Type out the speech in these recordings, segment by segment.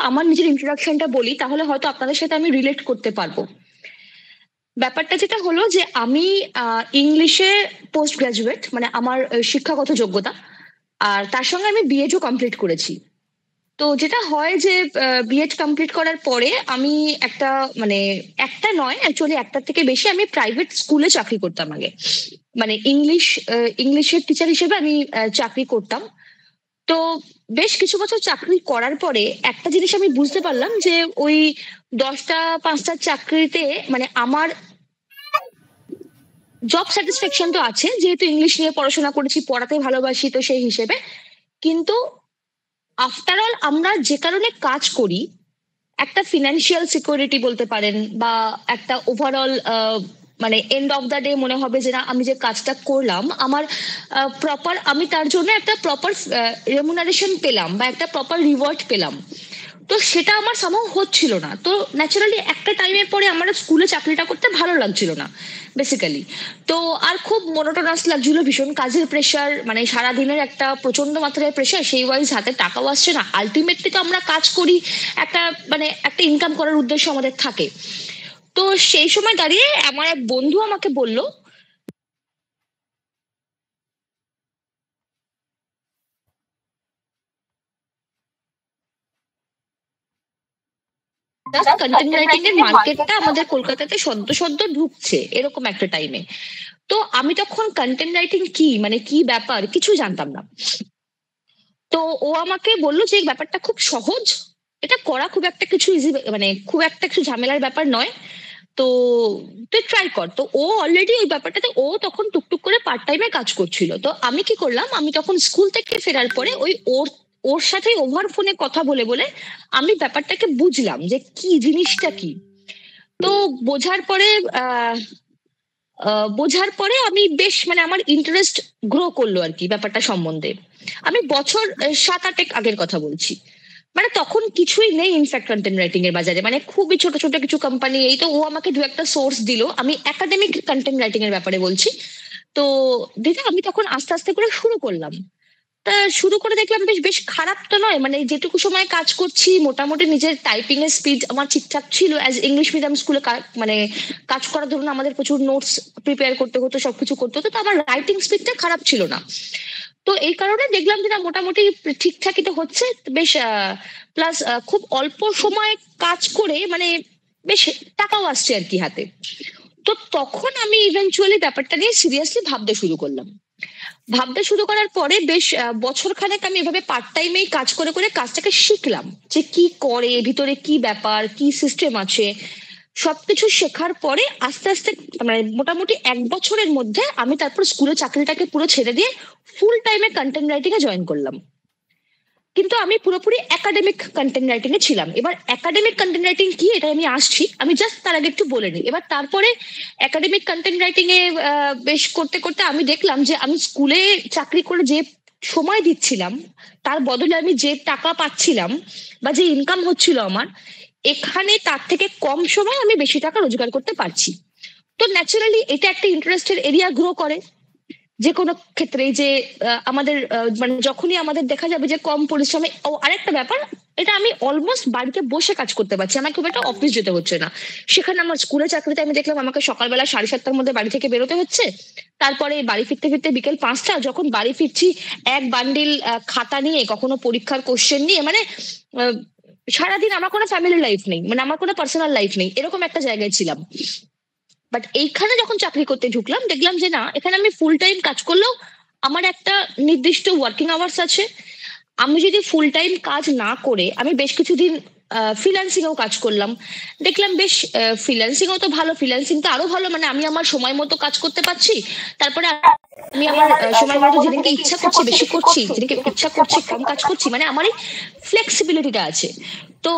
আমার নিজের ইন্ট্রোডাকশনটা বলি, তাহলে হয়তো আপনাদের সাথে আমি রিলেট করতে পারবো। ব্যাপারটা যেটা হলো যে আমি ইংলিশে পোস্ট গ্রাজুয়েট, মানে আমার শিক্ষাগত যোগ্যতা, আর তার সঙ্গে আমি বিএডও কমপ্লিট করেছি। তো যেটা হয় যে বিএড কমপ্লিট করার পরে আমি একটা, মানে একটা নয়, অ্যাকচুয়ালি একটার থেকে বেশি আমি প্রাইভেট স্কুলে চাকরি করতাম আগে। মানে ইংলিশের টিচার হিসেবে আমি চাকরি করতাম। তো বেশ কিছু বছর চাকরি করার পরে একটা জিনিস আমি বুঝতে পারলাম যে ওই 10টা 5টার চাকরিতে মানে আমার জব স্যাটিসফ্যাকশন তো আছে, যেহেতু ইংলিশ নিয়ে পড়াশোনা করেছি, পড়াতে ভালোবাসি, তো সেই হিসেবে। কিন্তু আফটার অল আমরা যে কারণে কাজ করি, একটা ফিনান্সিয়াল সিকিউরিটি বলতে পারেন, বা একটা ওভারঅল মানে এন্ড অফ দ্য ডে মনে হবে যে না, আমি যে কাজটা করলাম আমার প্রপার, আমি তার জন্য একটা প্রপার রেমুনারেশন পেলাম বা একটা প্রপার রিওয়ার্ড পেলাম। তো সেটা আমার সামহ হচ্ছিল না। তো ন্যাচারালি একটা টাইমের পরে আমার স্কুলে চাকরিটা করতে ভালো লাগছিল না বেসিক্যালি। তো আর খুব মনোটোনাস লাগছিল, ভীষণ কাজের প্রেশার, মানে সারাদিনের একটা প্রচন্ড মাত্রায় প্রেশার, সেই ওয়াইজ হাতে টাকাও আসছে না। আলটিমেটলি তো আমরা কাজ করি একটা, মানে একটা ইনকাম করার উদ্দেশ্য আমাদের থাকে। তো সেই সময় দাঁড়িয়ে আমার এক বন্ধু আমাকে বলল, জাস্ট কন্টেন্ট রাইটিং এর মার্কেটটা আমাদের কলকাতাতে সদ্য সদ্য ঢুকছে এরকম একটা টাইমে। তো আমি তখন কন্টেন্ট রাইটিং কি, মানে কি ব্যাপার, কিছু জানতাম না। তো ও আমাকে বললো যে এই ব্যাপারটা খুব সহজ, এটা করা খুব একটা কিছু ইজি, মানে খুব একটা কিছু ঝামেলার ব্যাপার নয়। তো তুই ট্রাই কর। তো ও অলরেডি এই ব্যাপারটাতে ও তখন টুকটুক করে পার্ট টাইমে কাজ করছিল। তো আমি কি করলাম, আমি তখন স্কুল থেকে ফেরার পরে ওই ওর ওর সাথে ওভার ফোনে কথা বলে বলে আমি ব্যাপারটাকে বুঝলাম যে কি জিনিসটা কি। তো বোঝার পরে আহ বোঝার পরে আমি বেশ, মানে আমার ইন্টারেস্ট গ্রো করলো আর কি ব্যাপারটা সম্বন্ধে। আমি বছর 7-8 আগের কথা বলছি। মানে তখন কিছুই নেই ইনফ্যাক্ট কন্টেন্ট রাইটিং এর বাজারে, মানে খুবই ছোট ছোট কিছু কোম্পানি। এই তো ও আমাকে দু একটা সোর্স দিল, আমি একাডেমিক কন্টেন্ট রাইটিং এর ব্যাপারে বলছি। তো দিদা আমি তখন আস্তে আস্তে করে শুরু করলাম। তা শুরু করে দেখলাম বেশ বেশ খারাপ তো নয়, মানে যেটুকু সময় কাজ করছি মোটামুটি নিজের টাইপিং এর স্পিড আমার ঠিকঠাক ছিল। অ্যাজ ইংলিশ মিডিয়াম স্কুলে মানে কাজ করার ধরুন আমাদের প্রচুর নোটস প্রিপেয়ার করতে হতো, সবকিছু করতে হতো, তো আমার রাইটিং স্পিডটা খারাপ ছিল না। তো এই কারণে দেখলাম যে না, মোটামুটি ঠিকঠাকই তো হচ্ছে। বেশ প্লাস খুব অল্প সময় কাজ করে মানে বেশ টাকাও আসছে আর কি হাতে। তো তখন আমি ইভেনচুয়ালি ব্যাপারটা নিয়ে সিরিয়াসলি ভাবতে শুরু করলাম। ভাবতে শুরু করার পরে বেশ বছর খানেক আমি এভাবে পার্ট টাইমেই কাজ করে করে কাজটাকে শিখলাম, যে কি করে, ভিতরে কি ব্যাপার, কি সিস্টেম আছে। সবকিছু শেখার পরে আস্তে আস্তে, মানে মোটামুটি 1 বছরের মধ্যে আমি তারপর স্কুলের চাকরিটাকে পুরো ছেড়ে দিয়ে ফুল টাইমে কন্টেন্ট রাইটিং এ জয়েন করলাম। কিন্তু আমি পুরোপুরি একাডেমিক কন্টেন্ট রাইটিং এ ছিলাম। এবার একাডেমিক কন্টেন্ট রাইটিং কি, এটা আমি আসছি, আমি জাস্ট তার আগে একটু বলে নিই। এবার তারপরে একাডেমিক কন্টেন্ট রাইটিং এ বেশ করতে করতে আমি দেখলাম যে আমি স্কুলে চাকরি করে যে সময় দিচ্ছিলাম, তার বদলে আমি যে টাকা পাচ্ছিলাম বা যে ইনকাম হচ্ছিল আমার, এখানে তার থেকে কম সময় আমি বেশি টাকা রোজগার করতে পারছি। তো ন্যাচারালি এটা একটা ইন্টারেস্টের এরিয়া গ্রো করে যে কোনো ক্ষেত্রেই, যে আমাদের মানে যখনই আমাদের দেখা যাবে যে কম পরিশ্রমে। ও আরেকটা ব্যাপার, এটা আমি অলমোস্ট বাড়িতে বসে কাজ করতে পারছি, আমার খুব একটা অফিস যেতে হচ্ছে না। সেখানে আমার স্কুলের চাকরিতে আমি দেখলাম আমাকে সকালবেলা 7:30টার মধ্যে বাড়ি থেকে বেরোতে হচ্ছে, তারপরে বাড়ি ফিরতে ফিরতে বিকেল 5টা, যখন বাড়ি ফিরছি এক বান্ডিল খাতা নিয়ে, কখনো পরীক্ষার কোশ্চেন নিয়ে, মানে আহ, সারাদিন আমার কোনো ফ্যামিলি লাইফ নেই, মানে আমার কোনো পার্সোনাল লাইফ নেই, এরকম একটা জায়গায় ছিলাম। বাট এইখানে যখন চাকরি করতে ঢুকলাম দেখলাম যে না, এখানে আমি ফুল টাইম কাজ করলেও আমার একটা নির্দিষ্ট ওয়ার্কিং আওয়ার্স আছে। আমি যদি ফুল টাইম কাজ না করে আমি বেশ কিছুদিন ফ্রিল্যান্সিং এও কাজ করলাম, দেখলাম বেশ ফ্রিল্যান্সিং ও তো ভালো, ফ্রিল্যান্সিং তো আরো ভালো, মানে আমি আমার সময় মতো কাজ করতে পারছি। তারপরে আমি আমার সময় মতো যেদিনকে ইচ্ছা করছি বেশি করছি, যেদিনকে ইচ্ছা করছে কম কাজ করছি, মানে আমার এই ফ্লেক্সিবিলিটিটা আছে। তো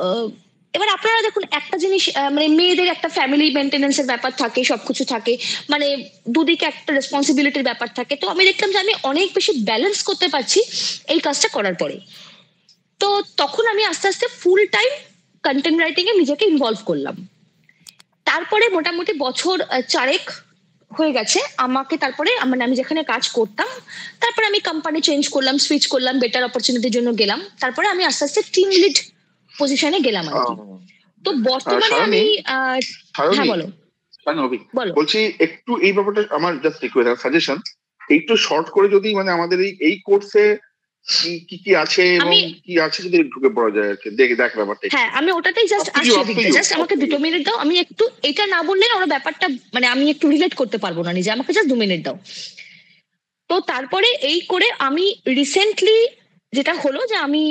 আহ, এবার আপনারা দেখুন একটা জিনিস, মানে মেয়েদের একটা ফ্যামিলি মেনটেনেন্সের ব্যাপার থাকে, সবকিছু থাকে, মানে দুদিকে একটা রেসপন্সিবিলিটির ব্যাপার থাকে। তো আমি দেখলাম যে আমি অনেক বেশি ব্যালেন্স করতে পারছি এই কাজটা করার পরে। তো তখন আমি আস্তে আস্তে ফুল টাইম কন্টেন্ট রাইটিং এ নিজেকে ইনভলভ করলাম। তারপরে মোটামুটি বছর 4 হয়ে গেছে আমাকে, তারপরে মানে আমি যেখানে কাজ করতাম, তারপরে আমি কোম্পানি চেঞ্জ করলাম, সুইচ করলাম, বেটার অপরচুনিটির জন্য গেলাম। তারপরে আমি আস্তে আস্তে টিম লিড পজিশনে গেলাম আর কি। তো বর্তমানে আমি হ্যাঁ বলো বলো। বলছি একটু এই ব্যাপারটা আমার জাস্ট রিকোয়েস্ট সাজেশন, একটু শর্ট করে যদি মানে আমাদের এই কোর্সে কি কি আছে এবং কি আছে যদি ঢুকে পড়া যায় আর কি, দেখ ব্যাপারটা। হ্যাঁ আমি ওটাতেই জাস্ট আসছি, জাস্ট আমাকে 2 মিনিট দাও, আমি একটু এটা না বললে ওরা ব্যাপারটা মানে আমি একটু রিলেট করতে পারবো না নিজে, আমাকে জাস্ট 2 মিনিট দাও। তো তারপরে এই করে আমি রিসেন্টলি যেটা হলো যে আমি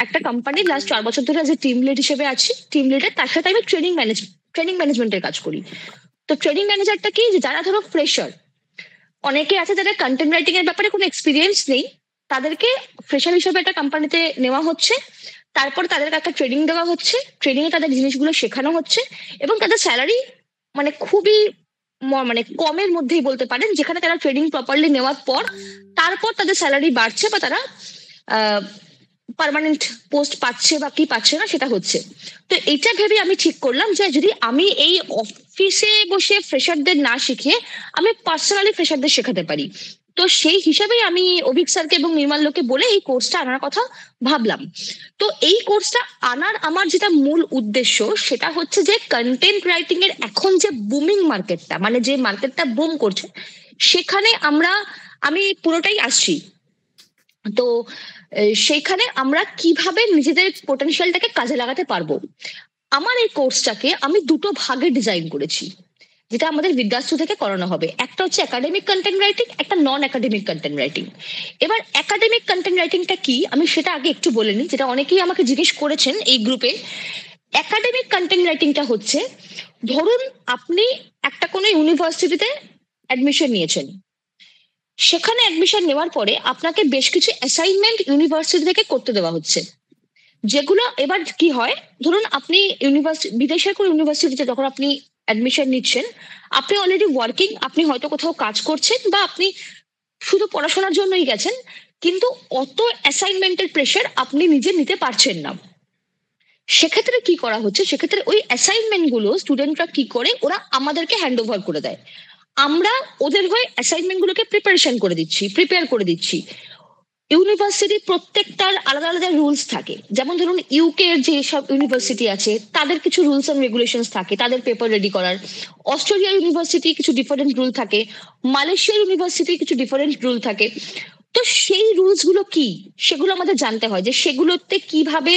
একটা কোম্পানির লাস্ট 4 বছর ধরে যে টিম লিড হিসেবে আছি, টিম লিডার, তার সাথে আমি ট্রেনিং ম্যানেজমেন্টের কাজ করি। তো ট্রেনিং ম্যানেজারটা কি, যে যারা ধরো ফ্রেশার, অনেকে আছে যাদের কন্টেন্ট রাইটিং এর ব্যাপারে কোনো এক্সপিরিয়েন্স নেই, তাদেরকে ফ্রেশার হিসেবে একটা কোম্পানিতে নেওয়া হচ্ছে, তারপর তাদেরকে একটা ট্রেনিং দেওয়া হচ্ছে, ট্রেনিং এ তাদের জিনিসগুলো শেখানো হচ্ছে, এবং তাদের স্যালারি মানে খুবই মানে কমের মধ্যেই বলতে পারেন, যেখানে তারা ট্রেনিং প্রপারলি নেওয়ার পর তারপর তাদের স্যালারি বাড়ছে বা তারা পার্মানেন্ট পোস্ট পাচ্ছে বা কি পাচ্ছে না সেটা হচ্ছে। তো এটা ভেবে আমি ঠিক করলাম যে যদি আমি এই অফিসে বসে ফ্রেশারদের না শিখিয়ে আমি পার্সোনালি ফ্রেশারদের শেখাতে পারি, তো সেই হিসাবেই আমি অভিক স্যারকে এবং নির্মাল্যকে বলে এই কোর্সটা আনার কথা ভাবলাম। তো এই কোর্সটা আনার আমার যেটা মূল উদ্দেশ্য সেটা হচ্ছে যে কন্টেন্ট রাইটিং এর এখন যে বুমিং মার্কেটটা, মানে যে মার্কেটটা বুম করছে, সেখানে আমি পুরোটাই আসছি। তো সেইখানে আমরা কিভাবে নিজেদের পোটেনশিয়ালটাকে কাজে লাগাতে পারবো। আমার এই কোর্সটাকে আমি 2টো ভাগে ডিজাইন করেছি, যেটা আমাদের বিদ্যাশ্রী থেকে করানো হবে। একটা হচ্ছে একাডেমিক কন্টেন্ট রাইটিং, একটা নন একাডেমিক কন্টেন্ট রাইটিং। এবার একাডেমিক কন্টেন্ট রাইটিংটা কি আমি সেটা আগে একটু বলে নিই, যেটা অনেকেই আমাকে জিজ্ঞেস করেছেন এই গ্রুপে। একাডেমিক কন্টেন্ট রাইটিংটা হচ্ছে, ধরুন আপনি একটা কোনো ইউনিভার্সিটিতে অ্যাডমিশন নিয়েছেন, সেখানে অ্যাডমিশন নেওয়ার পরে আপনাকে বেশ কিছু অ্যাসাইনমেন্ট ইউনিভার্সিটি থেকে করতে দেওয়া হচ্ছে, যেগুলো এবার কি হয়, ধরুন আপনি বিদেশের কোনো ইউনিভার্সিটিতে যখন আপনি অ্যাডমিশন নিচ্ছেন, আপনি অলরেডি ওয়ার্কিং, আপনি হয়তো কোথাও কাজ করছেন বা আপনি শুধু পড়াশোনার জন্যই গেছেন, কিন্তু অত অ্যাসাইনমেন্টের প্রেশার আপনি নিজে নিতে পারছেন না। সেক্ষেত্রে কি করা হচ্ছে, সেক্ষেত্রে ওই অ্যাসাইনমেন্ট গুলো স্টুডেন্টরা কি করে, ওরা আমাদেরকে হ্যান্ড ওভার করে দেয়, আমরা ওদের হয়ে অ্যাসাইনমেন্ট গুলোকে প্রিপেয়ার করে দিচ্ছি। ইউনিভার্সিটি প্রত্যেকটার আলাদা আলাদা রুলস থাকে, যেমন ধরুন ইউকে এর যে সব ইউনিভার্সিটি আছে তাদের কিছু রুলস এন্ড রেগুলেশন থাকে তাদের পেপার রেডি করার, অস্ট্রেলিয়া ইউনিভার্সিটি কিছু ডিফারেন্ট রুল থাকে, মালয়েশিয়া ইউনিভার্সিটি কিছু ডিফারেন্ট রুল থাকে। তো সেই রুলস গুলো কি সেগুলো আমাদের জানতে হয়, যে সেগুলোতে কিভাবে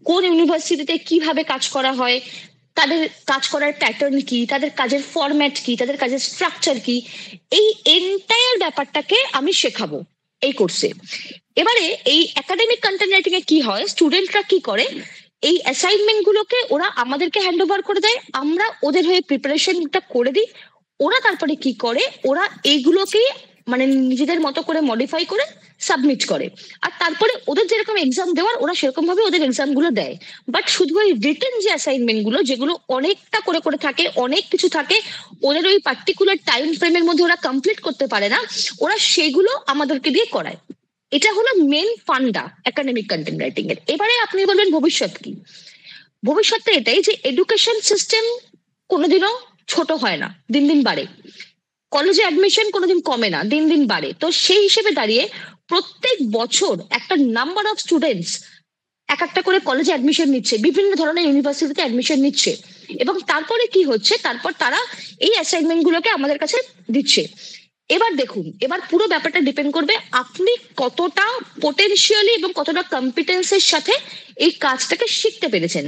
কোন ইউনিভার্সিটিতে কিভাবে কাজ করা হয়, তাদের কাজ করার প্যাটার্ন কি, তাদের কাজের ফরম্যাট কি, তাদের কাজের স্ট্রাকচার কি, এই এন্টায়ার ব্যাপারটাকে আমি শেখাবো এই কোর্সে। এবারে এই একাডেমিক কন্টেন্ট রাইটিং এ কি হয়, স্টুডেন্টরা কি করে, এই অ্যাসাইনমেন্ট গুলোকে ওরা আমাদেরকে হ্যান্ড ওভার করে দেয়, আমরা ওদের হয়ে প্রিপারেশনটা করে দিই, ওরা তারপরে কি করে, ওরা এইগুলোকে মানে নিজেদের মতো করে মডিফাই করে সাবমিট করে, আর তারপরে ওদের যেরকম এক্সাম দেওয়ার ওরা সেরকম ভাবে ওদের এক্সাম গুলো দেয়। বাট শুধু ওই রিটেন যে অ্যাসাইনমেন্ট গুলো, যেগুলো অনেকটা করে করে থাকে, অনেক কিছু থাকে, ওদের ওই পার্টিকুলার টাইম ফ্রেমের মধ্যে ওরা কমপ্লিট করতে পারে না, ওরা সেগুলো আমাদেরকে দিয়ে করায়। এটা হলো মেন ফান্ডা একাডেমিক কন্টেন্ট রাইটিং এর। এবারে আপনি বলবেন ভবিষ্যৎ কি, ভবিষ্যৎটা এটাই যে এডুকেশন সিস্টেম কোনোদিনও ছোট হয় না, দিন দিন বাড়ে, কলেজে অ্যাডমিশন কোনোদিন কমে না, দিন দিন বাড়ে। তো সেই হিসেবে দাঁড়িয়ে প্রত্যেক বছর একটা নাম্বার অফ স্টুডেন্টস এক একটা করে কলেজে অ্যাডমিশন নিচ্ছে, বিভিন্ন ধরনের ইউনিভার্সিটিতে অ্যাডমিশন নিচ্ছে, এবং তারপরে কি হচ্ছে, তারপর তারা এই অ্যাসাইনমেন্ট গুলোকে আমাদের কাছে দিচ্ছে। এবার দেখুন, এবার পুরো ব্যাপারটা ডিপেন্ড করবে আপনি কতটা পোটেনশিয়ালি এবং কতটা কম্পিটেন্সের সাথে এই কাজটাকে শিখতে পেরেছেন।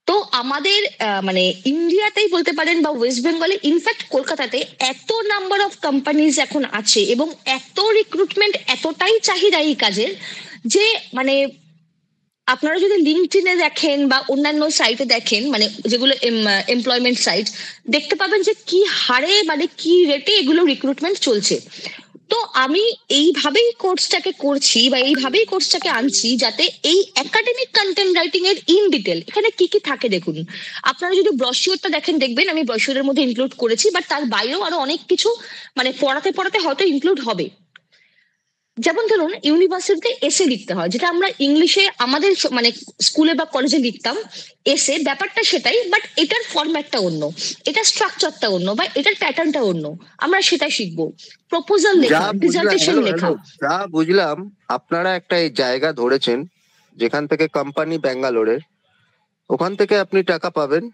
তো আমাদের মানে ইন্ডিয়াতেই বলতে পারেন বা ওয়েস্ট বেঙ্গলে, ইনফ্যাক্ট কলকাতাতে এত নাম্বার অফ কোম্পানিজ এখন আছে এবং এত রিক্রুটমেন্ট, এতটাই চাহিদা এই কাজের, যে মানে আপনারা যদি লিঙ্কডইনে দেখেন বা অন্যান্য সাইটে দেখেন, মানে যেগুলো এমপ্লয়মেন্ট সাইট, দেখতে পাবেন যে কি হারে মানে কি রেটে এগুলো রিক্রুটমেন্ট চলছে। তো আমি এইভাবেই কোর্সটাকে করছি বা এইভাবেই কোর্সটাকে আনছি, যাতে এই একাডেমিক কন্টেন্ট রাইটিং এর ইন ডিটেল এখানে কি কি থাকে দেখুন। আপনারা যদি ব্রশিওরটা দেখেন, দেখবেন আমি ব্রশিওরের মধ্যে ইনক্লুড করেছি, বাট তার বাইরেও আরো অনেক কিছু মানে পড়াতে পড়াতে হয়তো ইনক্লুড হবে। যেমন ধরুন ইউনিভার্সিটিতে এসে লিখতে হয়, যেটা আমরা ইংলিশে আমাদের মানে স্কুলে বা কলেজে লিখতাম এসে, ব্যাপারটা সেটাই, বাট এটার ফরম্যাটটা অন্য, এটার স্ট্রাকচারটা অন্য, বা এটার প্যাটার্নটা অন্য, আমরা সেটা শিখবো। প্রপোজাল লেখা, ডিসার্টেশন লেখা। যা বুঝলাম আপনারা একটা এই জায়গা ধরেছেন যেখান থেকে কোম্পানি ব্যাঙ্গালোরের, ওখান থেকে আপনি টাকা পাবেন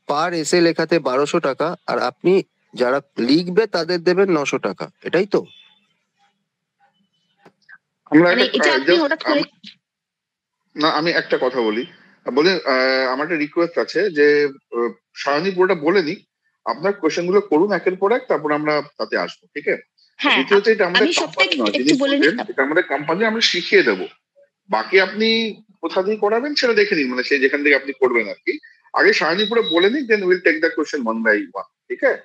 পার এসে লেখাতে 1200 টাকা, আর আপনি যারা লিখবে তাদের দেবেন 900 টাকা, এটাই তো? আমি একটা কথা বলি, আমার একটা রিকোয়েস্ট আছে যে সায়নী পুরোটা বলে নি, আপনার কোয়েশ্চেন গুলো করুন একের পর এক, তারপর আমরা তাতে আসবো, ঠিক আছে? দ্বিতীয়ত এটা আমাদের কোম্পানি নয়, এটা আমাদের কোম্পানি, আমরা শিখিয়ে দেবো। বাকি আপনি কোথা দিয়ে করাবেন সেটা দেখে নিন, মানে সেই যেখান থেকে আপনি করবেন আর কি। আগে সায়নী পুরো বলে নিন, then will take the question one by one, ঠিক আছে?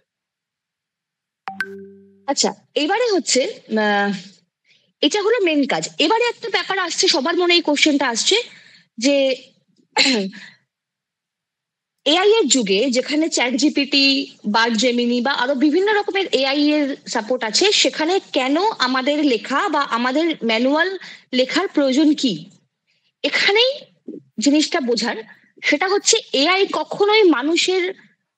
আচ্ছা, এবারে হচ্ছে এটা হলো মেন কাজ। এবারে একটা ব্যাপার আসছে, সবার মনে এই কোশ্চেনটা আসছে যে এআই এর যুগে যেখানে চ্যাট জিপিটি, বার্ড জেমিনি বা আরো বিভিন্ন রকমের এআই এর সাপোর্ট আছে, সেখানে কেন আমাদের লেখা বা আমাদের ম্যানুয়াল লেখার প্রয়োজন কি? এখানেই জিনিসটা বোঝার, সেটা হচ্ছে এআই কখনোই মানুষের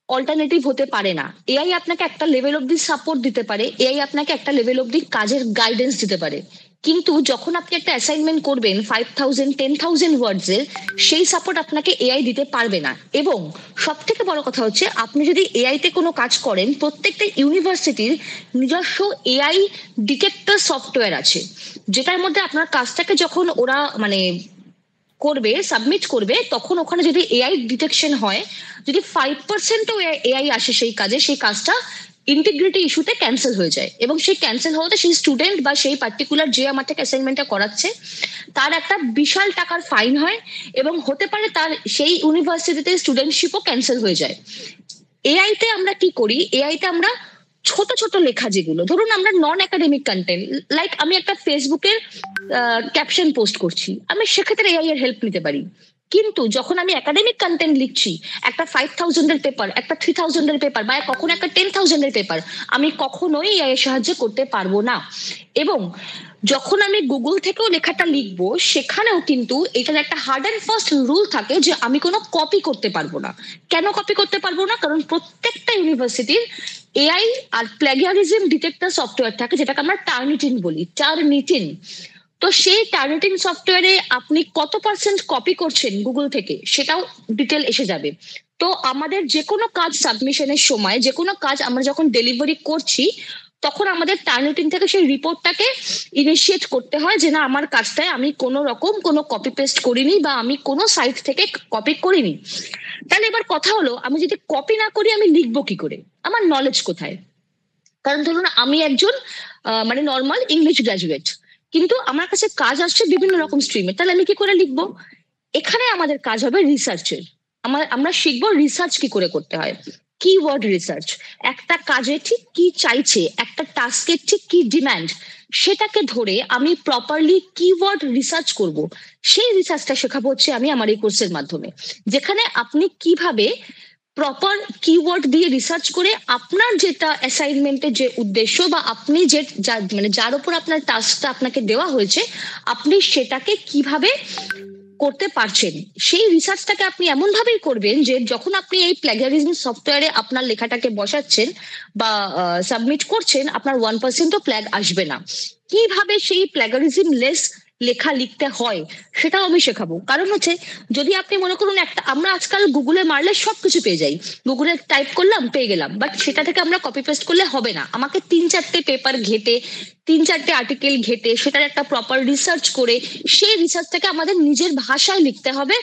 অল্টারনেটিভ হতে পারে না। এআই আপনাকে একটা লেভেল অব্দি সাপোর্ট দিতে পারে, এআই আপনাকে একটা লেভেল অব্দি কাজের গাইডেন্স দিতে পারে, কিন্তু যখন আপনি একটা অ্যাসাইনমেন্ট করবেন 5000 10,000 ওয়ার্ডস এর, সেই সাপোর্ট আপনাকে এআই দিতে পারবে না। এবং সব থেকে বড় কথা হচ্ছে, আপনি যদি এআই তে কোনো কাজ করেন, প্রত্যেকটা ইউনিভার্সিটির নিজস্ব এআই ডিটেক্টর সফটওয়্যার আছে, যেটার মধ্যে আপনার কাজটাকে যখন ওরা মানে করবে, সাবমিট করবে, তখন ওখানে যদি এআই ডিটেকশন হয়, যদি 5%ও এআই আসে সেই কাজে, সেই কাজটা ইন্টিগ্রিটি ইস্যুতে ক্যান্সেল হয়ে যায়, এবং সেই ক্যান্সেল হওয়াতে সেই স্টুডেন্ট বা সেই পার্টিকুলার যে আমার থেকে অ্যাসাইনমেন্টটা করাচ্ছে তার একটা বিশাল টাকার ফাইন হয়, এবং হতে পারে তার সেই ইউনিভার্সিটিতে স্টুডেন্টশিপও ক্যান্সেল হয়ে যায়। এআই তে আমরা কি করি, এআই তে আমরা ছোট ছোট লেখা, যেগুলো ধরুন আমরা নন একাডেমিক কন্টেন্ট, লাইক আমি একটা ফেসবুকের ক্যাপশন পোস্ট করছি, আমি সেক্ষেত্রে এআই এর হেল্প নিতে পারি। কিন্তু যখন আমি একাডেমিক কন্টেন্ট লিখছি, একটা 5000 এর পেপার, একটা 3000 এর পেপার, বা কখনো একটা 10,000 এর পেপার, আমি কখনোই এআই এর সাহায্যে করতে পারবো না। এবং যখন আমি গুগল থেকেও লেখাটা লিখবো, সেখানেও কিন্তু এটার একটা হার্ড অ্যান্ড ফাস্ট রুল থাকে যে আমি কোনো কপি করতে পারবো না। কেন কপি করতে পারবো না? কারণ প্রত্যেকটা ইউনিভার্সিটির এআই আর প্ল্যাগিয়ারিজম ডিটেক্টর সফটওয়্যার থাকে, যেটাকে আমরা টার্নিটিন বলি, টার্নিটিন। তো সেই টার্নিটিন সফটওয়্যারে আপনি কত পার্সেন্ট কপি করছেন গুগল থেকে, সেটাও ডিটেল এসে যাবে। তো আমাদের যে কোনো কাজ সাবমিশনের সময়, যে কোনো কাজ আমরা যখন ডেলিভারি করছি, তখন আমাদের টার্নিটিন থেকে সেই রিপোর্টটাকে ইনিশিয়েট করতে হয় যে না, আমার কাজটায় আমি কোনো রকম কোনো কপি পেস্ট করিনি, বা আমি কোনো সাইট থেকে কপি করিনি। তাহলে এবার কথা হলো, আমি যদি কপি না করি আমি লিখবো কি করে? আমার নলেজ কোথায়? কারণ ধরুন আমি একজন মানে নর্মাল ইংলিশ গ্রাজুয়েট, কিন্তু আমার কাছে কাজ আসছে বিভিন্ন রকম স্ট্রিমে, তাহলে আমি কি করে লিখবো? এখানে আমাদের কাজ হবে রিসার্চের। আমরা শিখবো রিসার্চ কি করে করতে হয়, কিওয়ার্ড রিসার্চ। একটা কাজে ঠিক কি চাইছে, একটা টাস্কের ঠিক কি ডিমান্ড, সেটাকে ধরে আমি প্রপারলি কিওয়ার্ড রিসার্চ করব। সেই রিসার্চটা শেখাবো হচ্ছে আমি আমার এই কোর্সের মাধ্যমে, যেখানে আপনি কিভাবে প্রপার কিওয়ার্ড দিয়ে রিসার্চ করে আপনার যেটা অ্যাসাইনমেন্টের যে উদ্দেশ্য, বা আপনি যে মানে যার উপর আপনার টাস্কটা আপনাকে দেওয়া হয়েছে, আপনি সেটাকে কিভাবে করতে পারছেন, সেই রিসার্চটাকে আপনি এমন ভাবেই করবেন যে যখন আপনি এই প্ল্যাগিয়ারিজম সফটওয়্যারে আপনার লেখাটাকে বসাচ্ছেন বা সাবমিট করছেন, আপনার 1%ও প্ল্যাগ আসবে না। কিভাবে সেই প্ল্যাগিয়ারিজম লেস লেখা লিখতে হয় সেটাও আমি শেখাবো। কারণ হচ্ছে, যদি আপনি মনে করুন একটা, আমরা আজকাল গুগলে মারলে সবকিছু পেয়ে যাই, গুগলে টাইপ করলাম পেয়ে গেলাম, বাট সেটা থেকে আমরা কপি পেস্ট করলে হবে না। আমাকে 3-4টে পেপার ঘেটে, 3-4টে আর্টিকেল ঘেটে, সেটার একটা প্রপার রিসার্চ করে, সেই রিসার্চটাকে আমাদের নিজের ভাষায় লিখতে হবে,